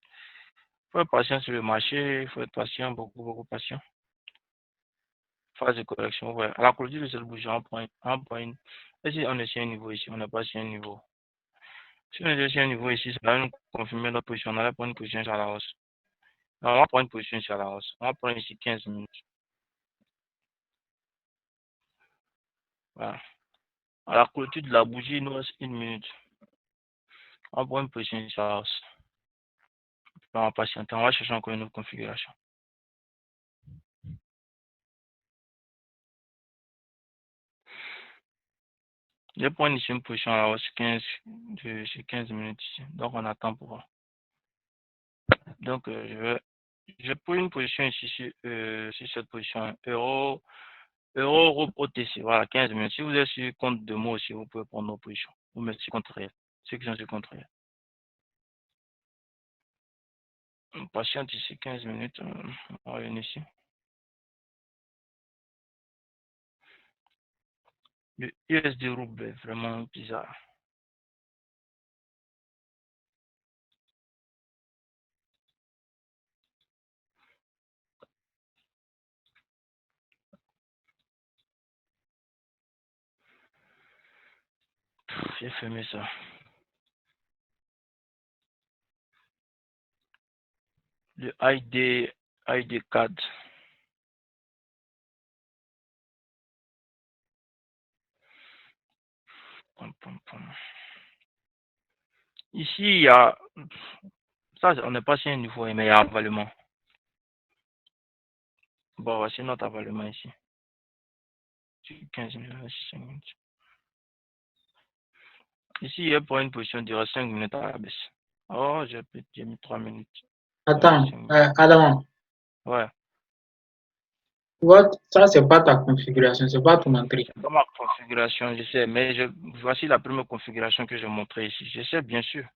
Il faut être patient sur le marché, il faut être patient, beaucoup patient. Phase de correction, ouais. À la clôture de cette bougie, on prend une. Et si on est sur un niveau ici, on n'est pas sur un niveau. Si on est sur un niveau ici, ça va nous confirmer notre position. On allait prendre une position sur la hausse. Non, on va prendre une position sur la hausse. On va prendre ici 15 minutes. Voilà. À la clôture de la bougie, il nous reste 1 minute. On va prendre une position sur la hausse. On va patienter. On va chercher encore une autre configuration. Je vais prendre ici une position à la hausse 15 minutes ici. Donc on attend pour voir. Donc je prends une position ici sur cette position euro OTC. Voilà, 15 minutes. Si vous êtes sur compte de mots aussi, vous pouvez prendre nos positions. Vous mettez sur compte réel. Ceux qui sont sur compte réel. On patiente ici 15 minutes. On va venir ici. Le USD rouble est vraiment bizarre. J'ai fermé ça. Le ID card. Ici, il y a. Ça, on n'est pas sur un niveau, mais il y a avalement. Bon, voici notre avalement ici. 15 minutes, 5 minutes. Ici, il est pour une position durant 5 minutes à la baisse. Oh, j'ai mis 3 minutes.
Attends,
5 minutes.
Adam,
Ouais.
tu vois, ça, c'est pas ta configuration, c'est pas ton entrée.
C'est pas ma configuration, je sais, mais voici la première configuration que j'ai montrée ici. Je sais, bien sûr.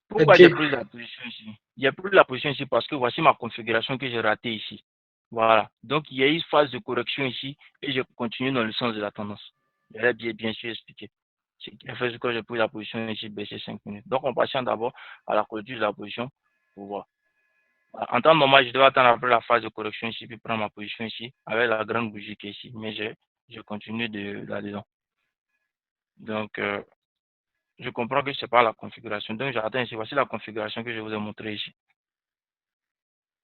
Pourquoi j'ai
Ok.
pris la position ici? J'ai pris la position ici parce que voici ma configuration que j'ai ratée ici. Voilà. Donc, il y a eu une phase de correction ici et je continue dans le sens de la tendance. Je l'ai bien sûr expliqué. C'est qui a fait que j'ai pris la position ici, baisser 5 minutes. Donc, on patient d'abord à la clôture de la position pour voir. En temps normal, je devais attendre après la phase de correction ici, puis prendre ma position ici, avec la grande bougie qui est ici. Mais je continue de là-dedans. Donc, je comprends que ce n'est pas la configuration. Donc, j'attends ici. Voici la configuration que je vous ai montrée ici.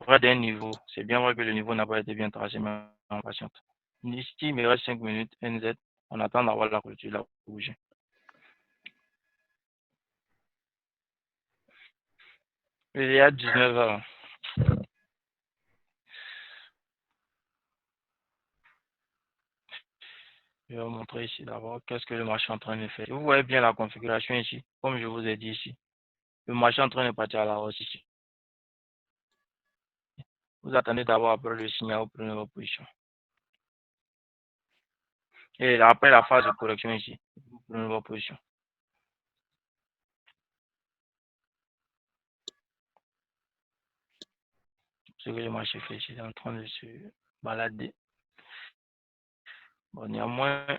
Vrai d'un niveau. C'est bien vrai que le niveau n'a pas été bien tracé, mais on patiente. Ici, il me reste 5 minutes, NZ. On attend d'avoir la clôture, la bougie. Il est à 19 heures. Je vais vous montrer ici d'abord qu'est-ce que le marché est en train de faire. Vous voyez bien la configuration ici, comme je vous ai dit ici. Le marché est en train de partir à la hausse ici. Vous attendez d'abord après le signal, vous prenez vos positions. Et après la phase de correction ici, vous prenez vos positions. Ce que le marché fait ici, il est en train de se balader. Bon, néanmoins,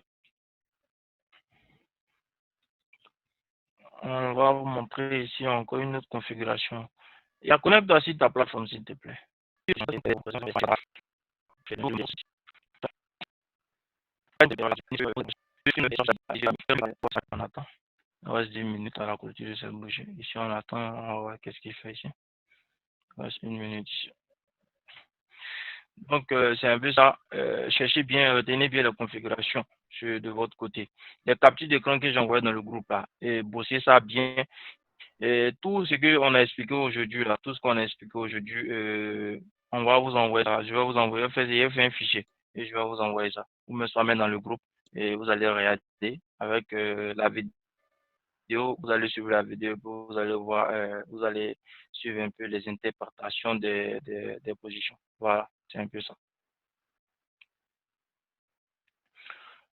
on va vous montrer ici encore une autre configuration. Et connecte-toi aussi ta plateforme, s'il te plaît. On attend. Il reste 10 minutes à la clôture de cette bougie. Ici, on attend, on va voir qu'est-ce qu'il fait ici. Il reste 1 minute ici. Donc, c'est un peu ça. Cherchez bien, retenez bien la configuration de votre côté. Les captures d'écran que j'ai envoyées dans le groupe là, et bossez ça bien. Et tout ce qu'on a expliqué aujourd'hui, là, tout ce qu'on a expliqué aujourd'hui, on va vous envoyer ça. Je vais vous envoyer, j'ai fait un fichier et je vais vous envoyer ça. Vous me soyez dans le groupe et vous allez regarder avec la vidéo. Vous allez suivre la vidéo, vous allez voir, vous allez suivre un peu les interprétations des positions. Voilà, c'est un peu ça.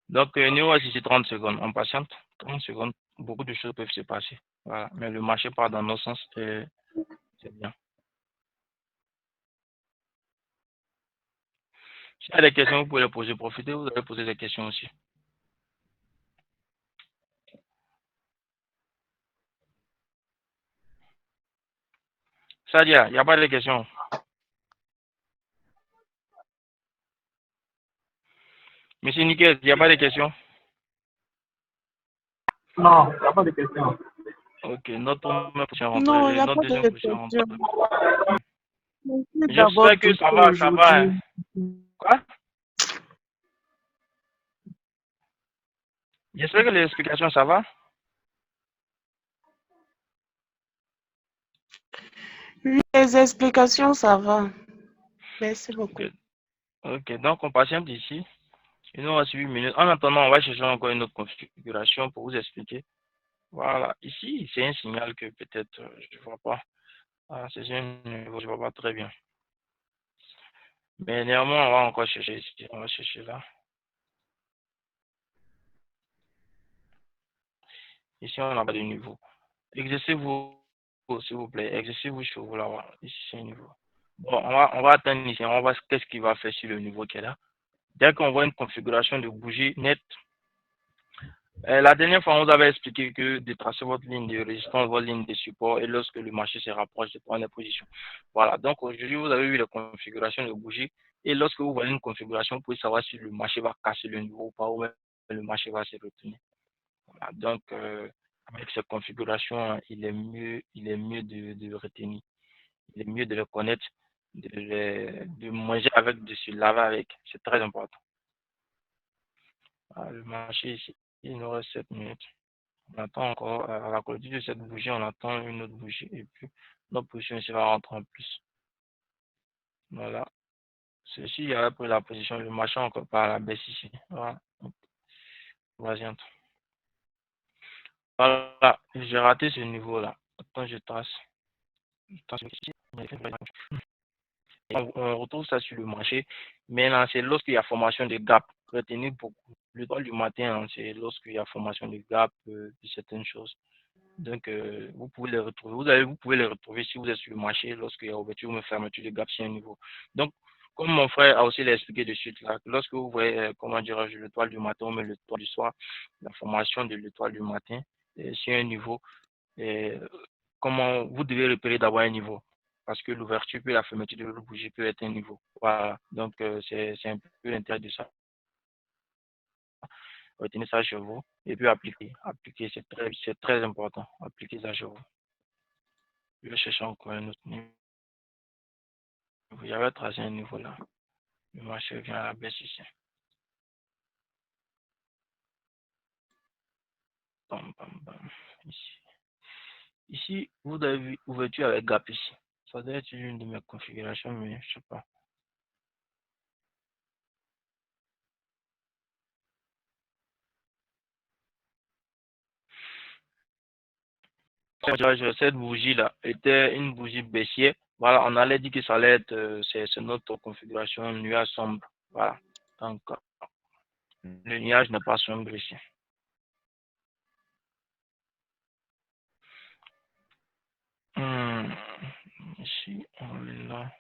Donc, nous, voici c'est 30 secondes. On patiente 30 secondes. Beaucoup de choses peuvent se passer. Voilà. Mais le marché part dans nos sens et c'est bien. S'il y a des questions, vous pouvez les poser. Profitez, vous allez poser des questions aussi. Sadia, il n'y a pas de questions. Monsieur Nickel, il n'y a pas de questions.
Non, il n'y a pas de question.
Ok, notre première position rentrée,
Non, il n'y a
notre
pas de
deuxième position
question.
rentrée.
Merci d'avoir
J'espère que
boosté
ça va, ça va. Hein.
aujourd'hui.
Quoi? J'espère que les explications, ça va.
Les explications, ça va. Merci beaucoup.
Ok, donc on patiente ici. Et nous, on va suivre 8 minutes. En attendant, on va chercher encore une autre configuration pour vous expliquer. Voilà, ici, c'est un signal que peut-être je ne vois pas. Ah, c'est un niveau, je ne vois pas très bien. Mais néanmoins, on va encore chercher ici. On va chercher là. Ici, on n'a pas de niveau. Exercez-vous, s'il vous plaît. Exercez-vous sur vous là. Ici, c'est un niveau. Bon, on va attendre ici. On va voir qu'est-ce qu'il va faire sur le niveau qui est là. Dès qu'on voit une configuration de bougie nette, la dernière fois, on vous avait expliqué que de tracer votre ligne de résistance, votre ligne de support, et lorsque le marché se rapproche de prendre les positions. Voilà, donc aujourd'hui, vous avez vu la configuration de bougie, et lorsque vous voyez une configuration, vous pouvez savoir si le marché va casser le niveau ou pas, ou même le marché va se retenir. Voilà, donc, avec cette configuration, hein, il est mieux de retenir, il est mieux de le connaître, de manger avec, de se laver avec, c'est très important. Voilà, le marché ici, il nous reste 7 minutes. On attend encore à la clôture de cette bougie, on attend une autre bougie et puis notre position ici va rentrer en plus. Voilà. Ceci a pris la position, le marché encore par la baisse ici. Voilà. Vas-y, entre. Voilà, j'ai raté ce niveau-là. Attends, je trace. Ici. On retrouve ça sur le marché. Maintenant, c'est lorsqu'il y a formation de gap. Retenez beaucoup. Le droit du matin, hein, c'est lorsqu'il y a formation de gap de certaines choses. Donc, vous pouvez les retrouver. Vous pouvez les retrouver si vous êtes sur le marché lorsqu'il y a ouverture ou fermeture de gap sur un niveau. Donc, comme mon frère a aussi expliqué de suite là, lorsque vous voyez, comment dirais-je, l'étoile du matin ou même l'étoile du soir, la formation de l'étoile du matin sur un niveau, comment vous devez repérer d'abord un niveau. Parce que l'ouverture puis la fermeture de l'autre bougie peut être un niveau. Voilà. Donc, c'est un peu l'intérêt de ça. Retenez ça chez vous et puis appliquer. Appliquer, c'est très important. Appliquer ça chez vous. Je vais chercher encore un autre niveau. J'avais tracé un niveau là. Le marché vient à la baisse ici. Bam, bam, bam. Ici. Ici, vous avez vu ouverture avec gap ici. Ça doit être une de mes configurations, mais je sais pas. Cette bougie-là était une bougie baissière. Voilà, on allait dire que ça allait être, c'est notre configuration nuage sombre. Voilà. Donc, le nuage n'est pas sombre ici. Ici, on est là.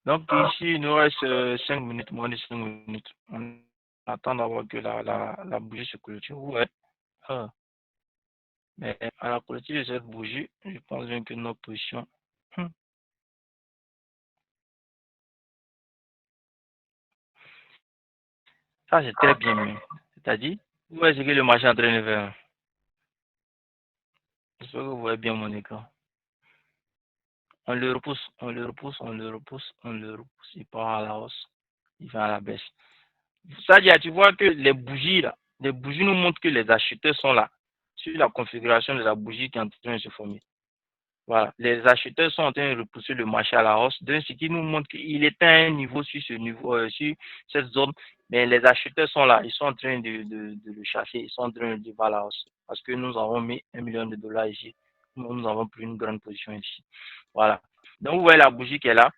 Donc ici, il nous reste 5 minutes, moins de 5 minutes. On attend d'avoir que la bougie se clôture. Ouais. Ah. Mais à la clôture de cette bougie, je pense bien que notre position. Ça, c'est très bien même. C'est-à-dire, vous voyez ce que le marché est en train de faire. J'espère que vous voyez bien mon écran. On le repousse, on le repousse, on le repousse, on le repousse. Il part à la hausse, il va à la baisse. C'est-à-dire, tu vois que les bougies là, les bougies nous montrent que les acheteurs sont là. Sur la configuration de la bougie qui est en train de se former. Voilà. Les acheteurs sont en train de repousser le marché à la hausse. Donc, ce qui nous montre qu'il est à un niveau sur ce niveau, sur cette zone. Mais les acheteurs sont là. Ils sont en train de le chasser. Ils sont en train de le voir à la hausse. Parce que nous avons mis $1 million ici. Nous avons pris une grande position ici. Voilà. Donc, vous voyez la bougie qui est là.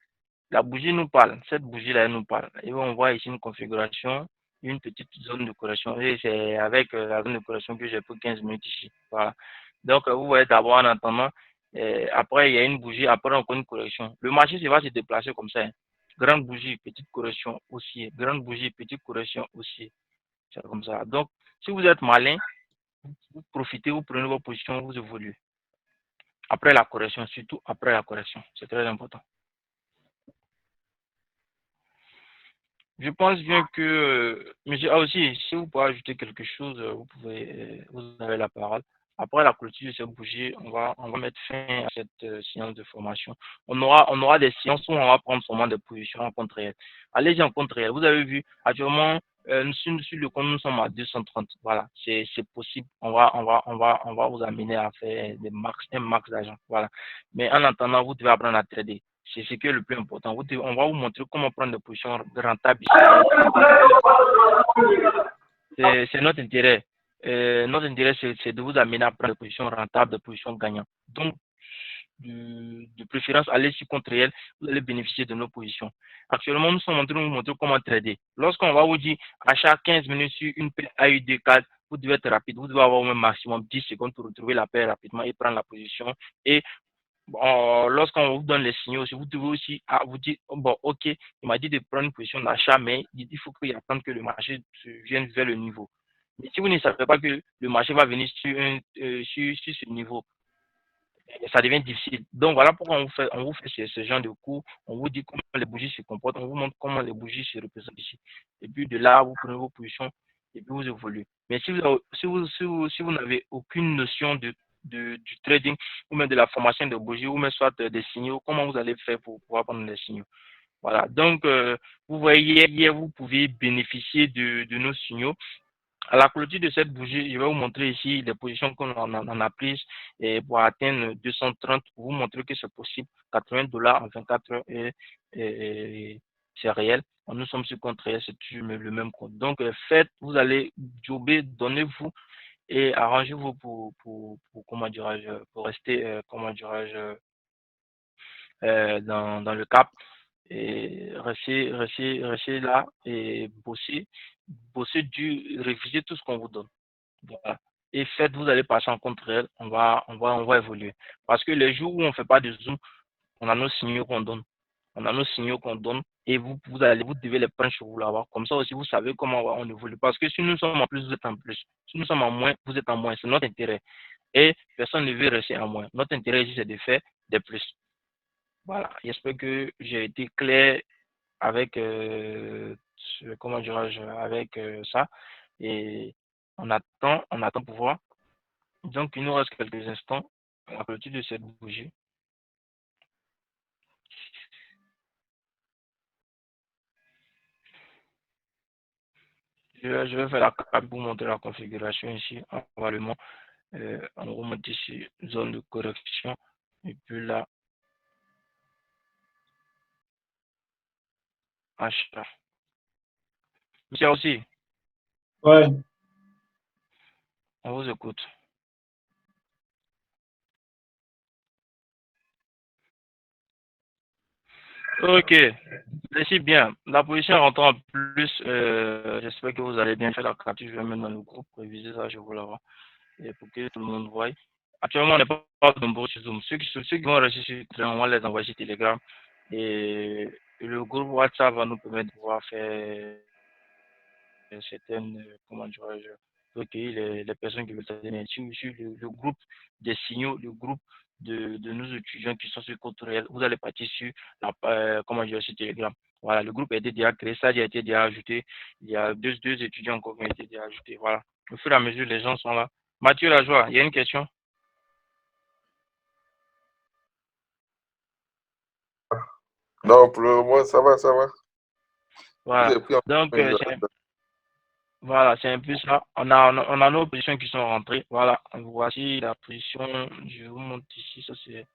La bougie nous parle. Cette bougie-là, elle nous parle. Et on voit ici une configuration, une petite zone de correction. Et c'est avec la zone de correction que j'ai pris 15 minutes ici. Voilà. Donc, vous voyez d'abord en attendant. Après, il y a une bougie. Après, encore une correction. Le marché, va se déplacer comme ça. Hein. Grande bougie, petite correction aussi. Grande bougie, petite correction aussi. C'est comme ça. Donc, si vous êtes malin, vous profitez, vous prenez vos positions, vous évoluez. Après la correction, surtout après la correction. C'est très important. Je pense bien que, monsieur, aussi, si vous pouvez ajouter quelque chose, vous pouvez, vous avez la parole. Après la clôture de cette bougie, on va mettre fin à cette séance de formation. On aura des séances où on va prendre seulement des positions en compte réel. Allez-y en compte réel. Vous avez vu, actuellement, sur le compte, nous sommes à 230. Voilà, c'est possible. On va vous amener à faire un max d'argent. Voilà. Mais en attendant, vous devez apprendre à trader. C'est ce qui est le plus important. On va vous montrer comment prendre des positions rentables ici. C'est notre intérêt. Notre intérêt, c'est de vous amener à prendre des positions rentables, des positions gagnantes. Donc, de préférence, allez sur compte réel, vous allez bénéficier de nos positions. Actuellement, nous sommes en train de vous montrer comment trader. Lorsqu'on va vous dire achat 15 minutes sur une paire AUD4, vous devez être rapide. Vous devez avoir au maximum 10 secondes pour retrouver la paire rapidement et prendre la position. Et lorsqu'on vous donne les signaux, vous devez aussi vous dire, bon, ok, il m'a dit de prendre une position d'achat, mais il faut qu'il attende que le marché vienne vers le niveau. Mais si vous ne savez pas que le marché va venir sur ce niveau, ça devient difficile. Donc voilà pourquoi on vous fait ce genre de cours, on vous dit comment les bougies se comportent, on vous montre comment les bougies se représentent ici. Et puis de là, vous prenez vos positions et puis vous évoluez. Mais si vous n'avez aucune notion du trading ou même de la formation de bougies ou même soit des signaux, comment vous allez faire pour pouvoir prendre les signaux? Voilà. Donc, vous voyez, hier, vous pouvez bénéficier de nos signaux. À la clôture de cette bougie, je vais vous montrer ici les positions qu'on en a prises et pour atteindre 230, pour vous montrer que c'est possible. $80 en 24 heures et c'est réel. Nous sommes sur compte réel, c'est toujours le même compte. Donc, faites, vous allez jobber, donnez-vous et arrangez-vous comment dirais-je, pour rester, comment dirais-je, dans le cap et restez là et bossez dur, révisez tout ce qu'on vous donne. Voilà. Et faites, vous allez passer en compte réel, on va évoluer. Parce que les jours où on ne fait pas de zoom, on a nos signaux qu'on donne. On a nos signaux qu'on donne et vous devez les prendre sur vous là-bas. Comme ça aussi, vous savez comment on évolue. Parce que si nous sommes en plus, vous êtes en plus. Si nous sommes en moins, vous êtes en moins. C'est notre intérêt. Et personne ne veut rester en moins. Notre intérêt ici, c'est de faire des plus. Voilà. J'espère que j'ai été clair avec, comment dirais-je, avec ça. Et on attend pour voir. Donc, il nous reste quelques instants à la clôture de cette bougie. Je vais faire la carte pour montrer la configuration ici. Probablement, on remonte ici, zone de correction. Et puis là, achat. Monsieur aussi,
Ouais.
on vous écoute. Ok, merci bien. La position rentre en plus. J'espère que vous allez bien faire la capture. Je vais mettre dans le groupe, réviser ça, je vous l'envoie. Et pour que tout le monde voie. Actuellement, on n'est pas nombreux sur Zoom. Ceux qui vont rester sur Telegram, on va les envoyer sur Telegram. Et le groupe WhatsApp va nous permettre de pouvoir faire certaines, comment dirais-je, recueillir les personnes qui veulent s'adhérer sur le groupe des signaux, le groupe de nos étudiants qui sont sur compte réel. Vous allez partir sur comment dire, sur Telegram. Voilà, le groupe a été déjà créé, ça a été déjà ajouté. Il y a deux étudiants encore qui ont été déjà ajoutés. Voilà. Au fur et à mesure, les gens sont là. Mathieu Lajoie, il y a une question?
Non, pour le moment, ça va, ça va.
Voilà. Donc, voilà, c'est un peu ça. On a nos positions qui sont rentrées. Voilà, voici la position. Je vous montre ici. Ça, c'est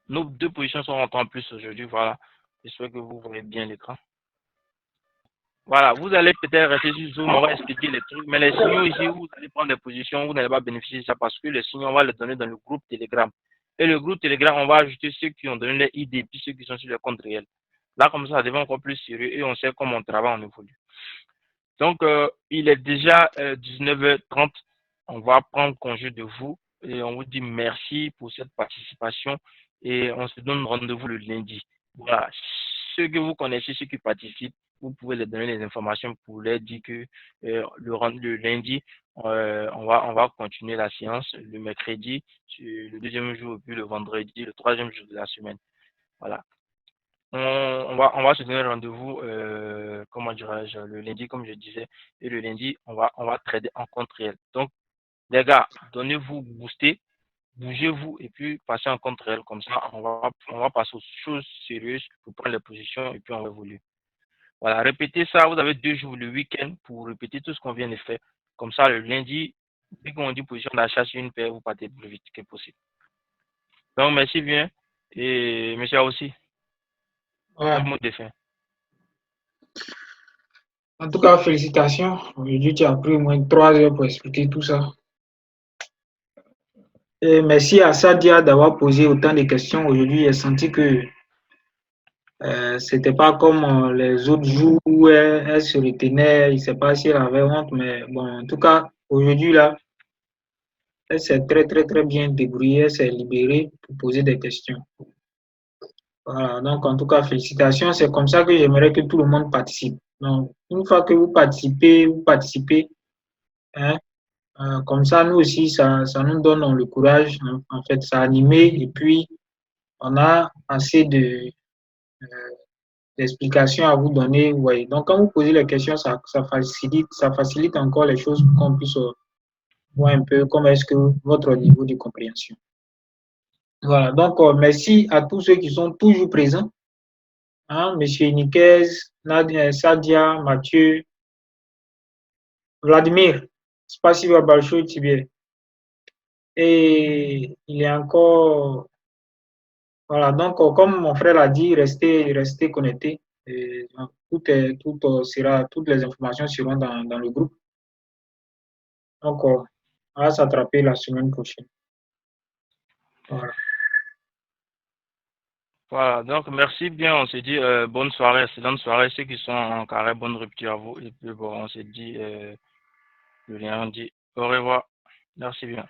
nos deux positions sont rentrées en plus aujourd'hui. Voilà. J'espère que vous voyez bien l'écran. Voilà, vous allez peut-être rester sur Zoom, on va expliquer les trucs. Mais les signaux ici, vous allez prendre des positions, vous n'allez pas bénéficier de ça parce que les signaux, on va les donner dans le groupe Telegram. Et le groupe Telegram, on va ajouter ceux qui ont donné les ID, puis ceux qui sont sur le compte réel. Là, comme ça devient encore plus sérieux et on sait comment on travaille, on évolue. Donc, il est déjà 19h30. On va prendre congé de vous et on vous dit merci pour cette participation et on se donne rendez-vous le lundi. Voilà. Ceux que vous connaissez, ceux qui participent, vous pouvez leur donner les informations pour leur dire que le lundi, on va continuer la séance le mercredi, le deuxième jour, puis le vendredi, le troisième jour de la semaine. Voilà. On va se donner rendez-vous, comment dirais-je, le lundi, comme je disais, et le lundi, on va trader en compte réel. Donc, les gars, donnez-vous, bougez-vous, et puis passez en compte réel. Comme ça, on va passer aux choses sérieuses pour prendre les positions, et puis on va évoluer. Voilà, répétez ça. Vous avez 2 jours le week-end pour répéter tout ce qu'on vient de faire. Comme ça, le lundi, dès qu'on dit position d'achat sur une paire, vous partez le plus vite que possible. Donc, merci bien, et merci aussi.
Ouais.
Un mot de fin.
En tout cas, félicitations. Aujourd'hui, tu as pris au moins 3 heures pour expliquer tout ça. Et merci à Sadia d'avoir posé autant de questions aujourd'hui. J'ai senti que c'était pas comme les autres jours où elle se retenait. Je ne sais pas si elle avait honte, mais bon, en tout cas, aujourd'hui, là, elle s'est très, très, très bien débrouillée. Elle s'est libérée pour poser des questions. Voilà, donc en tout cas, félicitations. C'est comme ça que j'aimerais que tout le monde participe. Donc, une fois que vous participez, hein, comme ça, nous aussi, ça nous donne le courage, en fait, ça anime et puis on a assez d'explications à vous donner. Ouais. Donc, quand vous posez les questions, ça facilite encore les choses pour qu'on puisse voir un peu comment est-ce que votre niveau de compréhension. Voilà, donc merci à tous ceux qui sont toujours présents. Hein, Monsieur Niquez, Nadia, Sadia, Mathieu, Vladimir. Spasiba Balcho Tibie. Et il est encore, voilà, donc comme mon frère l'a dit, restez connectés. Et, toutes les informations seront dans le groupe. Donc, on va s'attraper la semaine prochaine. Voilà.
Voilà, donc merci bien, on s'est dit bonne soirée, excellente soirée, ceux qui sont en carré, bonne rupture à vous, et puis bon, on s'est dit, le lien, on dit au revoir, merci bien.